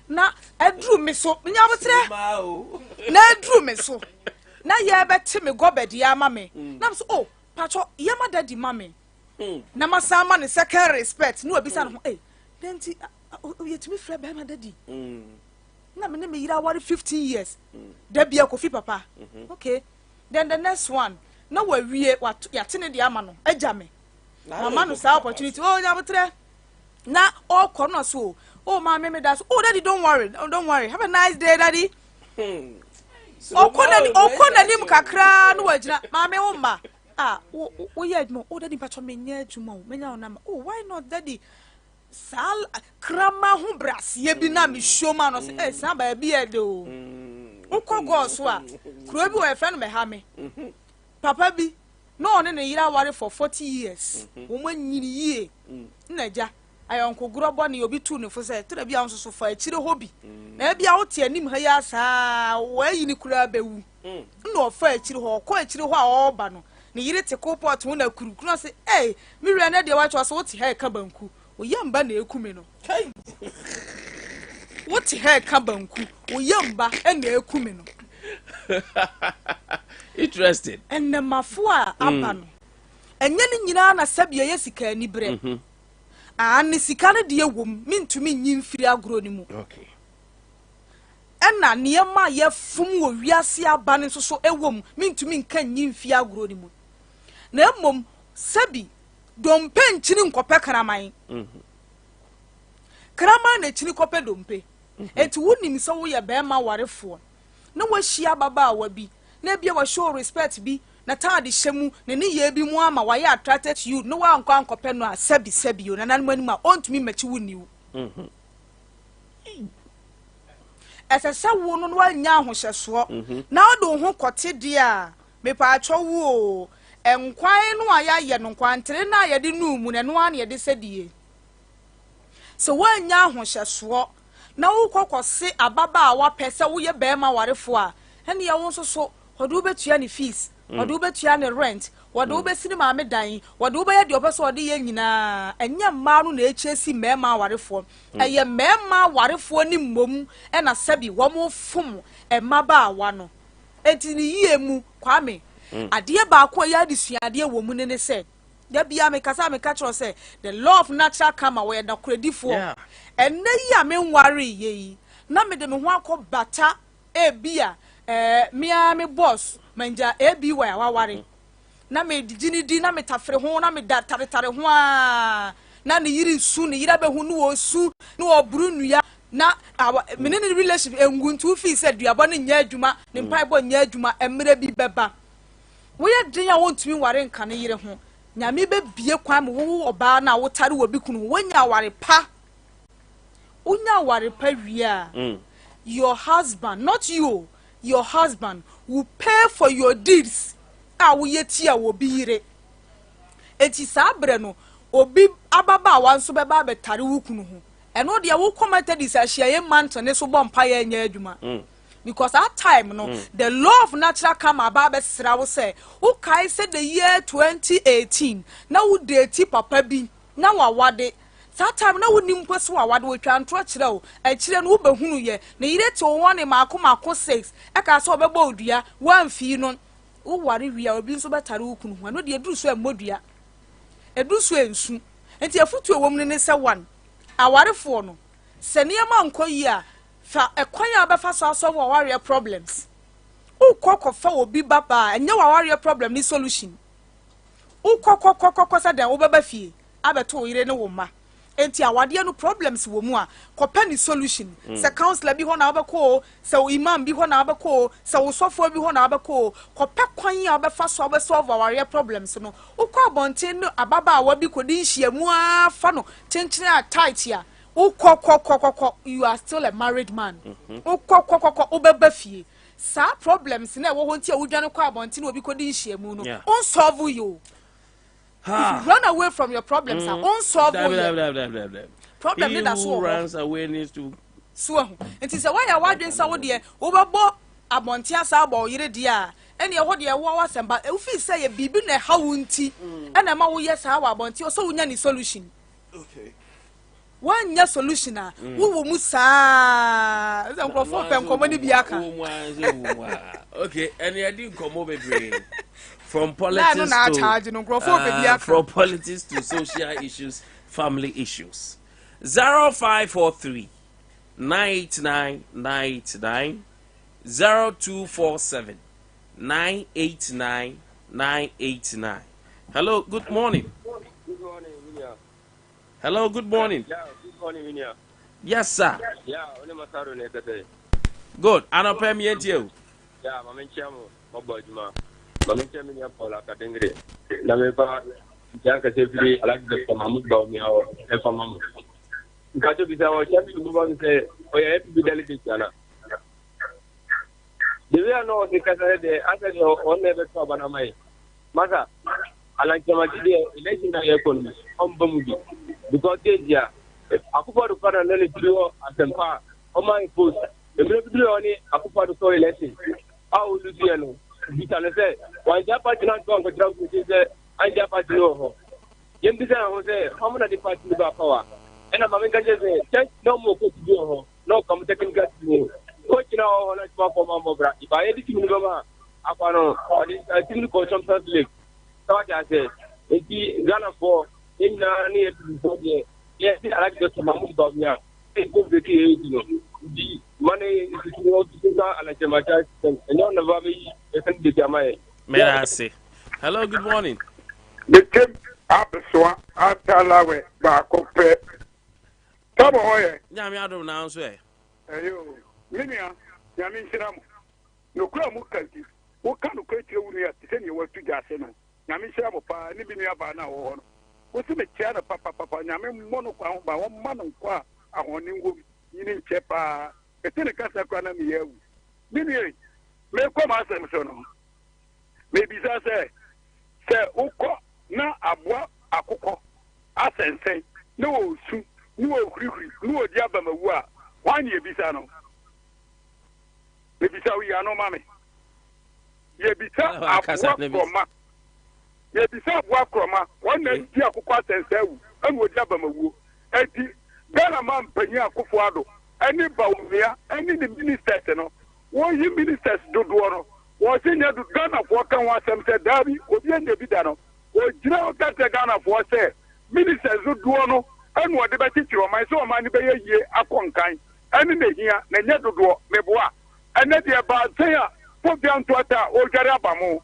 na edru me so nya botre na edru me so na ye beti me gobedi ama me na so oh pacho ye ma daddy mame na masama ne second respect no obisa no eh denti yetimi frɛ be ma daddy na me me yira wari 15 years da bia kofi papa okay then the next one na wa wie ya tene de ama no agya me mama no sa opportunity oh nya botre na all corner so oh mama me that oh daddy don't worry have a nice day daddy okona nim kakra no wagina mama wo ma wo ye admo oh daddy pacho me nya adwuma o menya ona ma oh why not daddy sal krama hu brasie bi na me shoma no say san ba bi e de o ukọ so a kro bi wo efe no me ha me papa bi no one ne yira ware for 40 years wo manyini yie na ja ayonko grobo ne obi tu ne fo say tere bia nso so fa akire hobi na bia wo te anim ha ya saa wa yi ni kura bewu na ofa akire ho ko akire ho a oba no ne yire te ko pot ho na kuru kuru say eh mi wure na de wa cho so wo te ha ka banku oyamba na ekumi no wo te ha ka banku oyamba na ekumi no interested and the mafua abano enye ni nyina na sabia yesika ni bre ani sika ne de wom mintumi nyimfiri agro ni mu okay enna niema ye fum wo wiase abane so so ewom mintumi nka nyimfiri agro ni mu na emom sabi dompe nchini nkope karaman karaman na chini kope dompe enti wonim so wo ye be ma warefo na wahia baba wa bi na bia wa show respect bi na tade hyemu ne ne ye bi mu ama wa ye attracted to you no wa anko ankope no a sabi yo na nan mani ma ontumi machi wuniu esesa wo no wa nya ahohyeso na odo ho kote de a me pa atwo wo enkwan no aya ye no kwantere na ye de nu mu ne no an ye de sedie so wa nya ahohyeso na wo kokose ababa wa pese wo ye be ma warefo a ene ye wo so odu betua ne fees odu betua ne rent odu be sini ma me dan odu be ye de opeso ode ye nyina enya mma no na echesi mema warefo eye mema warefo ni mmom e na sabi wo mo fom e maba wa no enti ni yie mu kwame ade ba ko ya disua ade wo mu ne se da bia me kasa me catch say the law of natural karma we na credifo enne yi me nware yi na me de me ho akobata ebia mia me boss manja ebi wa waware na me digini di na me tafre ho na me da tare ho a na ne yiri su ne yira be hu no wo su no wo buru nua na me ne relationship enguntu fi se duabo ne nya adwuma ne mpai bo nya adwuma emre bi beba wo ye den ya wontumi ware nka ne yire ho nyame be bie kwan mo wo oba na wo tare wo bi kunu wonya ware pa unya ware pa wia your husband not you your husband will pay for your deeds wo yetia wo biire eti sabre no obi ababa wanso beba betare wo kunu ho eno de wo commented this ahia manto ne so bompa ya nya adwuma because at time no the law of natural karma ababa sra wo say wo kai say the year 2018 na wo date papa bi na wawade that time na wo nimpo so wawade wo twa ntro kire wo a kire no wo behunu ye na yire te wo ne mako 6 e ka so obeba odua wamfi no wo ware wia obi nso betare wo kunu ho no de eduru so emodua eduru so ensu enti afutu ewom ne se one awarefo no se niam ankoyi a fa ekwanya abefa so solve warrior problems ukoko fa obi baba enye warrior problem ni solution ukoko sa den obeba fie abeto yire ne wo ma enti awade no problems wo mu a kopa ni solution se counselor bi ho na abeko se imam bi ho na abeko se usofo bi ho na abeko kopa kwan ya abefa so obe solve warrior problems no ukọ abonten no ababa awa bi kodi nhia mu afa no chenchene tight ya ukọ you are still a married man ukọ obeba fie sa problems na wo ho ntia wodwane kọ abonten obi kodi nhia mu no on solve you. If you run away from your problems, unsolved problem. He who runs away needs to. So, it is a way I want to say, dear, overbo abontia sabo yire dia. Any of what you want and but if you say a bibi ne haunti, and a ma yes how abontia so unya ni solution. Okay. One year solution ah. Wo musa. Za nkrofo pem komani biaka. Okay, and you didn't come over brain. From politics from politics to social issues, family issues. 0543 989 0247 989 989. Hello, good morning. Good morning, William. Hello, good morning. Yeah, good morning, William. Yes, sir. Yeah, only my sorrow today. Good. I don't pay me at you. Yeah, my man Chamo, my boy, Mamma mia Paula Catengre. La meva Janka Sefri, I like the Mamma Bawmia or Efamam. Kato Bizawa, Champion move on and say, oh, I have to be delicate. The way I know because I had the answer on never talk about my mother. I like the material election I have on Bumugi because they are a couple of father and then do at the park on my post. The military only a couple of soil election. How would you know? Bitale say one party not going to drop with the India party no. Yen bisa say how many party ba power. And I'm going to say just no more to do no come taking gas to coach now on a small for Mambra. If I anything go apano I think coach some league. So I say if Ghana for in near to yes I like just Mamu Bavia. It go the the money is and never may I say hello, good morning. The tip Abiswa Atalawe Bakope. Come on, Yamiado now, sir. Ayo, Minia, Yamin Siram. No Kramukanti. What kind of creature would you have to send you work to Jaseno? Yamin Siramopa, Nibinia Bana or what's the chair of Papa Yamin Monoqua by 1 month and qua a warning in Chepa. A telecast economy. Maybe come as a maybe say Uko na abwa akoko asense no su no ohuri no odiaba mawu a wan ye bisa no maybe say we are no mame ye bisa abwa kroma ye bisa abwa kroma wan na ti akoko asense wu anu odiaba mawu enti Ghana man panyi akofo ado any bawumia any the ministers no one you ministers do no was in your Ghana for can want some said Darby or the end of Bidano or General Ghana for say ministers do no and what the teacher my so money by a year a conkind and in the year Nanya do meboa and then the about say put down to or Garabamo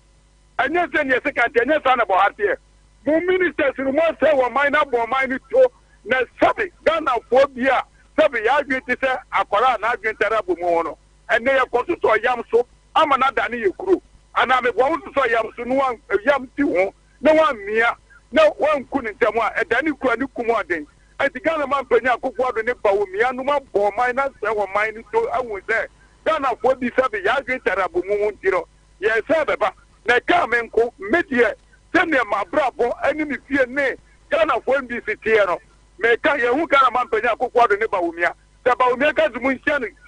and yes then yes second and yes about here no ministers who must say or mine up or mine to na sabi Ghana for beer sabi ya get say akwara na agin terrible mono and they are to yam so I'm not done you crew and I'm going to say yam so no one yam tiu no one mia no one couldn't tell one and then you could and the Ghana man penya kuwa the nepa mia no man for minus or mine so I was there Ghana for the sabi ya get terrible moon tiro yes beba na come ko media send them my bravo enemy fear ne Ghana for NBC tiano me ka ye hu Ghana man penya kuwa the nepa mia the Baumia ka zumun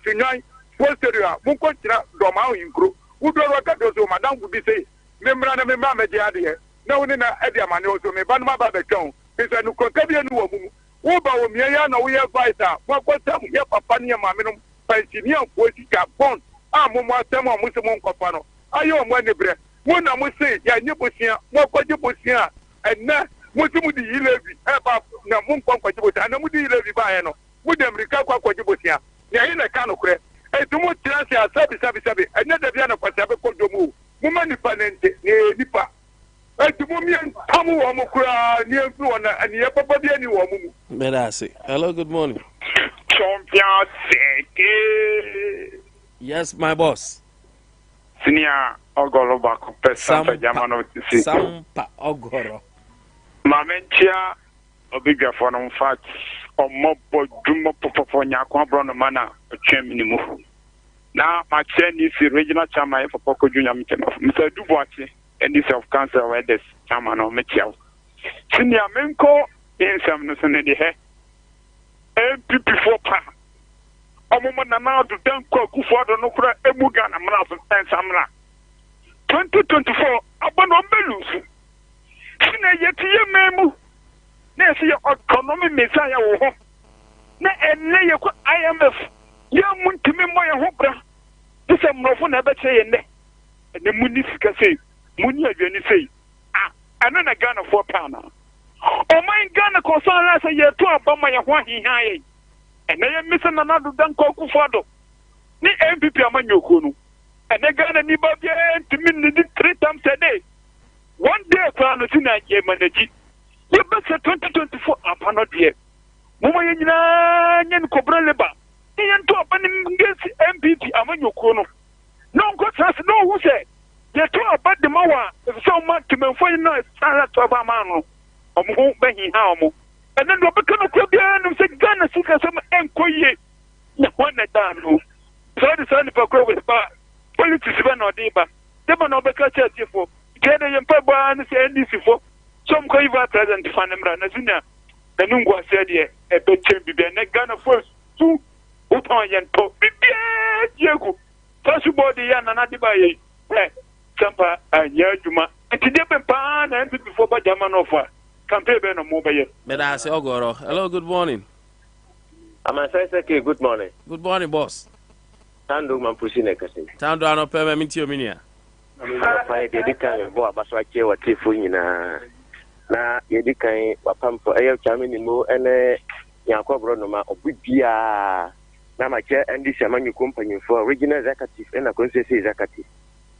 Sunyani Posteria, Munkotra, Doma in Udo Rocato, Madame would be say, Membrana Media, no one in Adea Manoso, me Banma Babacon, is a new Contabian woman. Uba, Miana, we have Vita, what time here, Papania Maminum, Pensinia, Poetica, Pont, Mumma, Tamo, Muslimon Copano. I am one breath. One I must say, Yanupusia, Mokojupusia, and now, Mutumudi Levi, about Namun Conquajubuta, and Namudi Levi Biano, with them recover Quajubusia. ne na ka no kure e dumu tiransi asabi enya da bia na kwasa be kodomu mu ma nipa nente ne nipa e dumu mi tamu wo mu kura ni enfi wona ani ya papa bia ni wo mu Medasi. Hello, good morning. Champion Seke. Yes, my boss. Senior Ogoro Bako Sampa Jamano Tisi. Sampa Ogoro. Mamentia Obiga for no fact or mobo dumo popo nyakwa brono mana cheminimu. Now my chain is the regional chairman for Poco Junior Mr. Dubois and this of council where this chairman of Mitchell. Senior Menko in some notion in the hair. MP4 pa. Omo na na do den kwa kufuado no kura emuga na mra so ensamra 2024 abano mbelusu sina yetiye memu na ese economy mesaya wo ho na enne ye ko IMF ya muntimi mo ye ho bra dise mrofo na beche ye ne muni sika sei muni adwani sei ana na Ghana for pana o man Ghana ko so na se ye to abama ye ho ahihan ye ene ye misa na na do dan ko kufuado ni MPP amanyoko no ene Ghana ni ba bia ntimi ni 3 times a day one day kwa no tina ye manage ye bese 2024 apano de mo ye nyina nyen kobra leba ye nto abani ngesi MPP amanyoko no no go trust no who say ye to abade mawa so ma timenfo yi na sara to ba ma no omo be hi ha omo ene no be kana kwa bia no se Ghana sika so enkoye na wana dano so the sun for grow with ba politics be no dey ba dem no be ka church for kede ye mpa ba no se NDC for some ko even president fanemra na zinia na nungwa se de e be chem bibia na Ghana for tu uton ye nto bibia yegu so body ya na de ba ye Sompa anya adwuma ntide be pa na MPP for ba jama no fa campaign be no mo be ye Medasi Ogoro. Hello, good morning. Amasai good morning. Good morning, boss. Tando mampushi ne kasi. Tando ano pe minti ominia. Fa yedikan bo abaso akye watifu nyina. Na yedikan wapampo eyo chame ni mo ene yakobro no ma obibia na ma che NDC amanyu company for regional executive and constituency executive.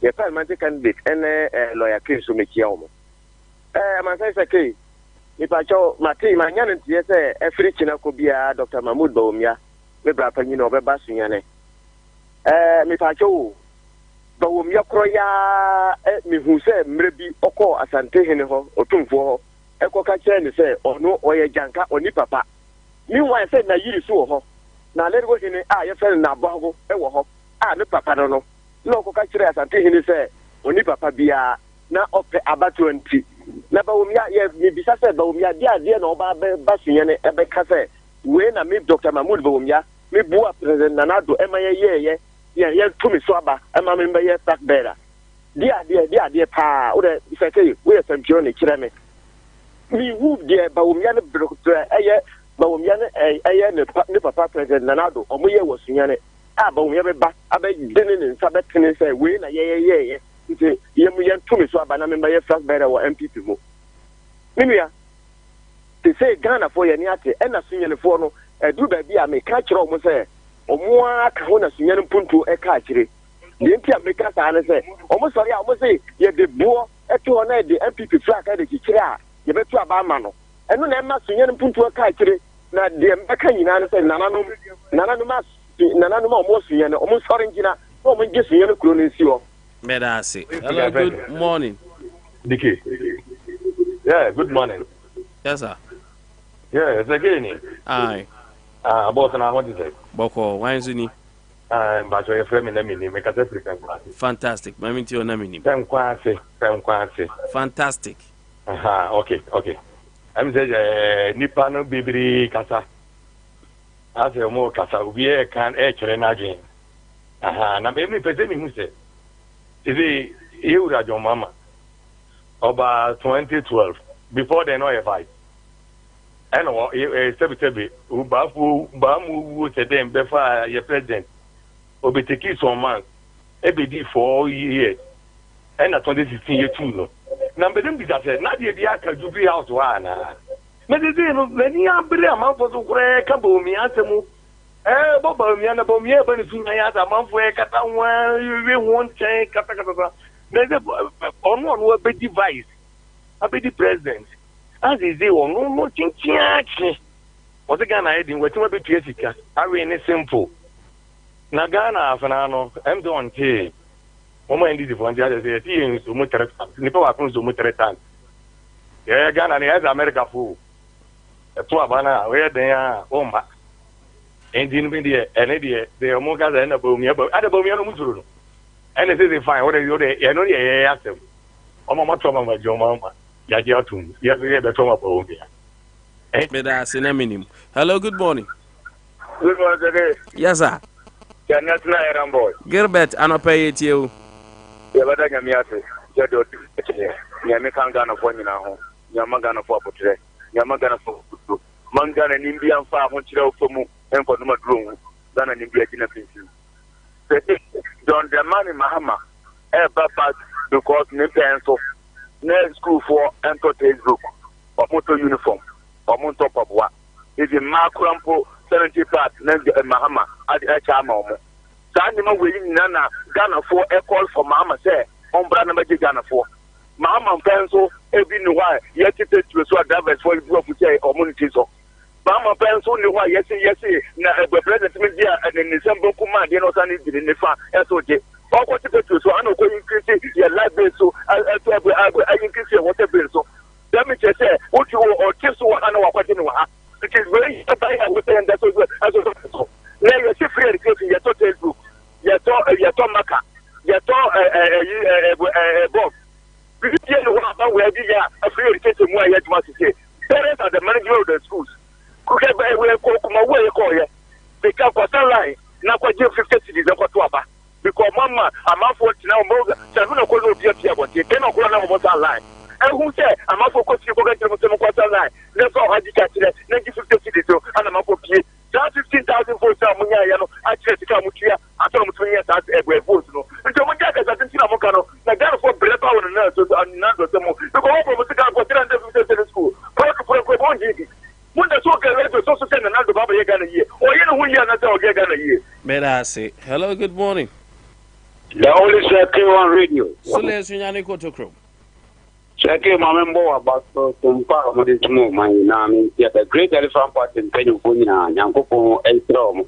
Ye parliamentary candidate ene lawyer Kinso mekia omo. Amasai Nipacho mati manyane ntiye se efiri china ko bia Dr. Mahmoud Bawumia me bra panyi no beba sunyane mipacho Bawumia kroya mihu se mrebi oko asante hene ho otumfo ho ekoka che ni se ono oye janka oni papa mi wan se na yiri so ho na lergo hene ye fe na bago ewo ho ne papa no no koka kire asante hene se oni papa bia na ope abatu nti na Bawumia ye mi bisa se Bawumia dia na oba ba sunyane ebe ka se we na mi Dr. Mahmoud Bawumia mi bua president Nanado ema ye tumi so aba ema mi mbe ye back bearer dia pa o de ifeke we champion ne kire me mi wu de Bawumia ne broktra Bawumia ne ne papa president Nanado omo ye wo sunyane Bawumia be ba abe dene ne nsa be tene se we na ye nti yemu yen tumi so aba na member ye fast bearer wo MPP mo minua te say Ghana for ye ni ate na sunyane for no edu ba bia me ka kire omo se omo aka ho na sunyane puntu e ka kire de nti a me ka sa na se omo sori a omo se ye de buo eto ho na de MPP flag de kire a ye betu aba ma no eno na ma sunyane puntu e ka kire na de mbeka nyina na se nananum omo sunyane omo sori ngina omo ngi sunyane kuro ni si ho Medasi. Hello, good morning. Diki. Yeah, good morning. Yes, sir. Yeah, it's again. Aye. Boss, and I want to say. Boko, why is it? But your friend in me, make a African. Fantastic. My minti on namini. Fantastic. Okay. I'm saying, Nipano Bibri Kasa. As a more Kasa, we can actually imagine. Na mimi pese mi muse. Is you that your mama about 2012 before they know a fight. And sebi ubamu said them before your president obiteki some man ebedi 4 years and 2016 year too no. Number them be that na the aka jubi house wa na. Me dey no many abre am for so kure ka bo mi asemu Bobomia na bomia ba ni sunya ya ta manfo e kata wa we won chen kata na ono be device abedi president as is it ono no chinchiachi o se Ghana e din wetin we be tue sika awe ni simple na Ghana afana no em don te o ma ndi different ya say ti en so mo treta ni pa wa kun so mo treta ya Ghana ni as America fu e to abana we den ya o ma engine be there ene there the mo ga na bomia ba ada bomia no muzuru no ene say fine what you dey e no dey ya asem o ma to ma joma ma ya ji atum ya be to ma bomia me da sina minim. Hello, good morning. Good morning today. Yes sir. Ya national errand boy. Gilbert anopay you. Ya bada nyami ate. Ya do nyami kan Ghana fo nyina ho. Nyama Ghana fo apotre. Nyama Ghana fo kutu. Man Ghana nimbi amfa ho kire ofomu enko no maduro. Ghana nimbi agina pinti. Don the man in Mahama bad because ne pencil ne school for enter Facebook or motor uniform or motor pabwa. Is a macrampo 70 part Mahama at Echama. Sanima winning Nana Ghana for a call for Mahama say on Brana Ghana for Mahama pencil every new why yet it is so diverse for you to say or monetizo. Mahama pencil new why yes na the president media and in December command you know Sunny did in the fan SOJ. Or what it is so I know going increase your life bill so I increase your water bill so let me just say what you or tips what I know what you know. It is very I would say that so. Now you see free education, you talk Facebook, you talk Maka, you talk Bob. We didn't know about where we are a free education more yet must say. Parents are the management of the schools. Could have a call here. Because for some line, now what you 50 cities of Watuaba. Because Mama, I'm out for now more 7 o'clock but you cannot go on about line. And who said I'm out for coaching for the line? That's all I did catch it. 50 cities and I'm out for 15,000 votes. I just come here. I told him 20 years every vote. And so when that is, I think I'm going to get for better power and nurse and none of them. Because all of us got 350 in school. When the soccer is also send another Baba Yagan a year, or you know when you're not Yagan a year. May I say, hello, good morning. The only second on radio. So let's Sunyani Kotokro. Second, my member about Sompa, my name, yet a great elephant party in Pennsylvania, Yanko, and Strom.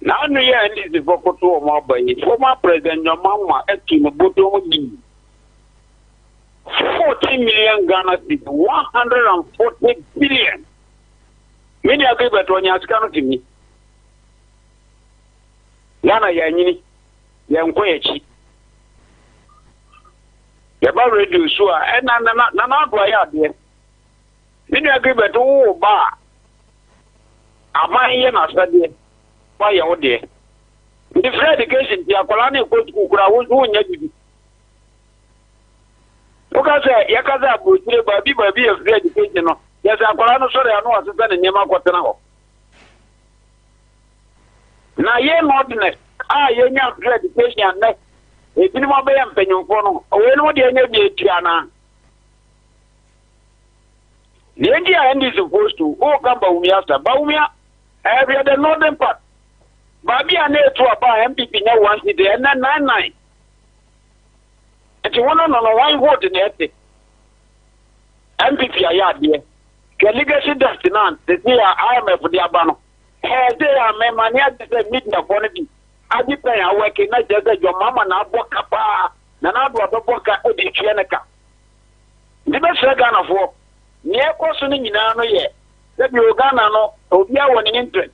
Now, New Year is the vocal to a mob by former president, your mama, Ekim Boto, 14 million Ghana cedis, 140 billion. Many agree that when you ask me, Ghana Yanini, Yankwechi. The bar radio so and not why out there. Many agree that bar. Am I here not studying? Why out there? The free education, the Akolani go to Kukura won't do anything. Look at that, Yakaza, Baby of free education. Yes, Akolano, sorry, I know what's done in Yamakwatana. Now, you're ordinary. You're not free education and next. If you want to be a penny for no, we know the end of the Tiana. The India end is supposed to go come Baumia, every other northern part. Babi and to about MPP now once the end 99. And you want to know one vote in the MPP are there. Can legacy destinant, the IMF for the Abano. Hey, they are money at the midnight quantity. I depend on working not just your mama na boka pa na na do boka e di tweneka. The best Ghana for near person in no ye. Let me Ghana no obi a won interest.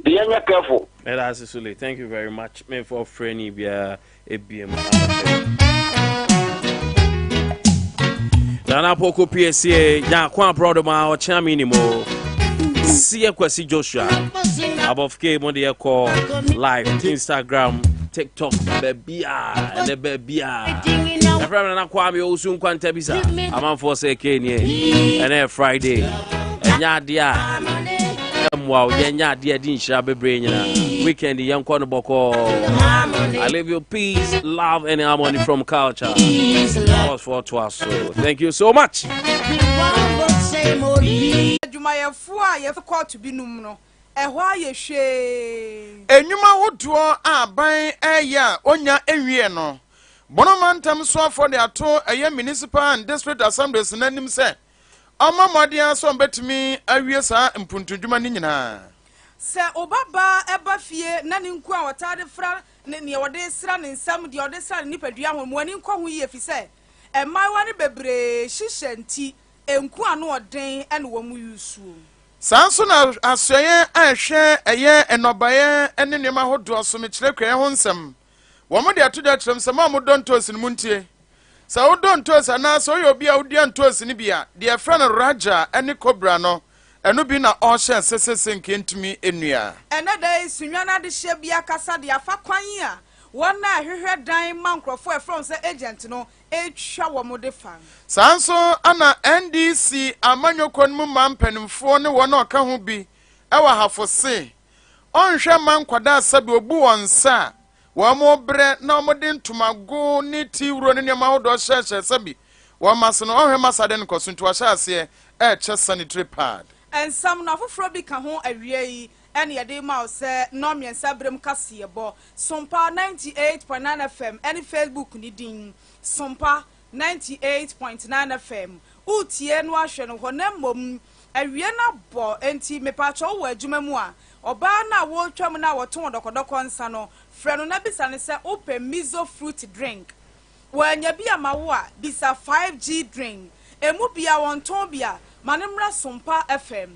Be careful. Thank you very much. Me for friendly bia ebiem. Nana poko PSA ya kwa brother ma o chami ni mo. See Kwesi Joshua above K Monday call live Instagram TikTok bebia and the bebia the friend na Kwame Osu Nkwantabisa amam for say Kenya and Friday enya dia wow enya dia din shira bebre nyina weekend yan kwa no boko. I live you peace, love and harmony from culture. For to us. So thank you so much. Juma ya fua ya call to be no ɛhɔ ayɛ hwee enyuma wodoɔ aban ɛyɛ onya ewie no bonomantam so afɔ de ato ɛyɛ municipal and district assemblies nanim sɛ ɔma mmɔden so mbɛtumi awie saa mpuntudwuma ne nyinaa sɛ obaba ɛba fie na ne nku a wɔtade fra ne wɔde sra ne nsam de wɔde sra ne nipadua ho mo ani nkɔ ho yie fi sɛ ɛmaawa ne bebree hyehyɛ nti enku ano ɔden ɛne wɔ mu yusuo saa nso na asoɛ ahwɛ ɛyɛ ɛnɔbaeɛ ɛne nneɛma ahodoɔ so mekyerɛ kwan ho nsɛm wɔn de ato da kyerɛm sɛ ma modɔ ntoosi no mu ntie sɛ wodɔ ntoosi anaasɛ woyɛ obi a wodia ntoosi no bi a deɛ ɛfrɛ no raja ɛne kobra no ɛno bi na ɔhyɛ sesese nkentumi ennua ɛnɛ da Sunyani adehyɛ bi akasa de afa kwan a wɔn a hwehwɛ dan ma nkrɔfo ɛfrɛ sɛ agent no etwa wɔn de fa saa nso ana NDC amanyɔkɔ no mu ma mpanimfoɔ ne wɔn a ɔka ho bi ɛwɔ hafose ɔnhwɛ ma nkwadaa sɛbi obu wɔn nsa wɔn mo brɛ na wɔn de ntomago ne tiwuro ne nneɛma ahodoɔ hyɛhyɛ sɛbi wɔn ma so no ɔhwɛ masa de nkɔso nti wɔhyɛ aseɛ ɛɛkyɛ sanitary pad ensam na foforo bi ka ho awie yi ene yede ma ose no miensa brem kase bo Sompa 98.9 FM ene Facebook ni din Sompa 98.9 FM utie no ahwe no honam mom awie na bo enti mepacho wo adwuma mu a oba na wo twam na wo ton dokodoko nsa no frɛ no na bisa ne sɛ open miso fruit drink wanya bi amawo a bisa 5G drink emu bia won ton bia manimra Sompa FM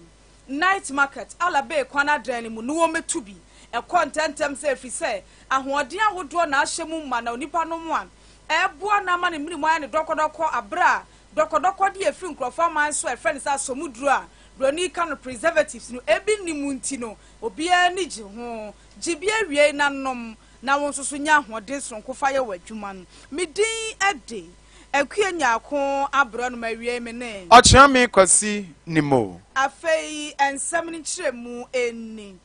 night market alabe kwana dan mu no wo metubi e contentem se fi se ahoɔden ahodoɔ na ahyɛmu ma na onipa no mu a ɛboa na ma ne mmiri mu ayɛ ne dɔkɔdɔkɔ abra dɔkɔdɔkɔ de efiri nkrɔfo man so ɛfrɛ ne sɛ asomuduro a broni ka no preservatives no ebi ni mu nti no obia ni gye ho gibia wie nanom na won soso nya ahoɔden sonko fa yɛ wadwuma no medin ɛde akue nyako abro no mawie me ne ɔkyea kwasi nimo afei ensɛm ne kyerɛ mu enni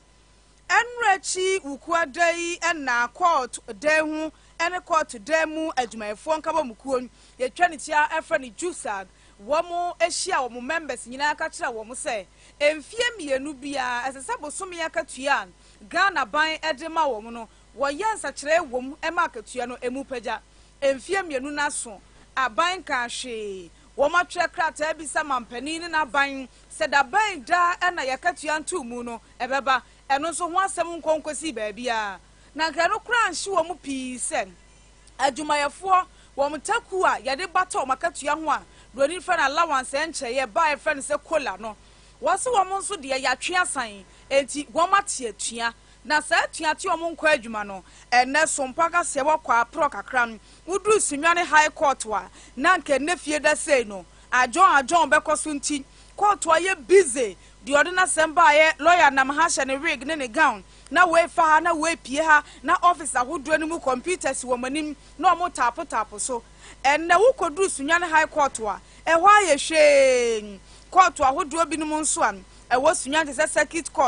enrachi ukuadai ena court dan hu ene court dan mu adwumayɛfoɔ nkaba mukuo yɛtwa ne tia ɛfrɛ ne jusag wɔmo ehia wɔmo members nyinaa ka kyerɛ wɔmo sɛ emfie mienu bia ɛsɛ bosom yɛ katua Ghana ban edema wɔmo no wɔyɛ nsakyerɛ wɔm ɛma katua no emu pagya emfie mienu naso aban ka hwe wɔma twɛ krata bi sa mampani ne na ban sɛ da ban da ɛna yɛkatua nto mu no ɛbɛba ɛno nso ho asɛm nkonkosi baabi a na nka no kura nhye wɔm pii sɛ adwumayɛfoɔ wɔm taku a yɛde bata wɔm akatua ho a broni fɛ na allowance ɛnkyɛyɛ ba ɛfrɛ ne sɛ kola no wɔse wɔm nso deɛ yɛatwe asan enti wɔm ate atua na sa atua te wɔm nkɔ adwuma no ɛnɛ Sompa kase wɔkɔ apro kakra no wuduru Sunyani high court wa na nke nefie da sei no ajon bɛkɔ so nti court wa ye busy the ordinance semba ye lawyer nam ha hye ne wig ne gown na we fa ha na we pie ha na officer ahodoɔ no mu computers wɔ manim na ɔmo tapo so ɛnɛ wukɔduru Sunyani high court wa ɛhɔ ayɛ hwee court ahodoɔ bi no mu nso an ɛwɔ Sunyani sɛ circuit court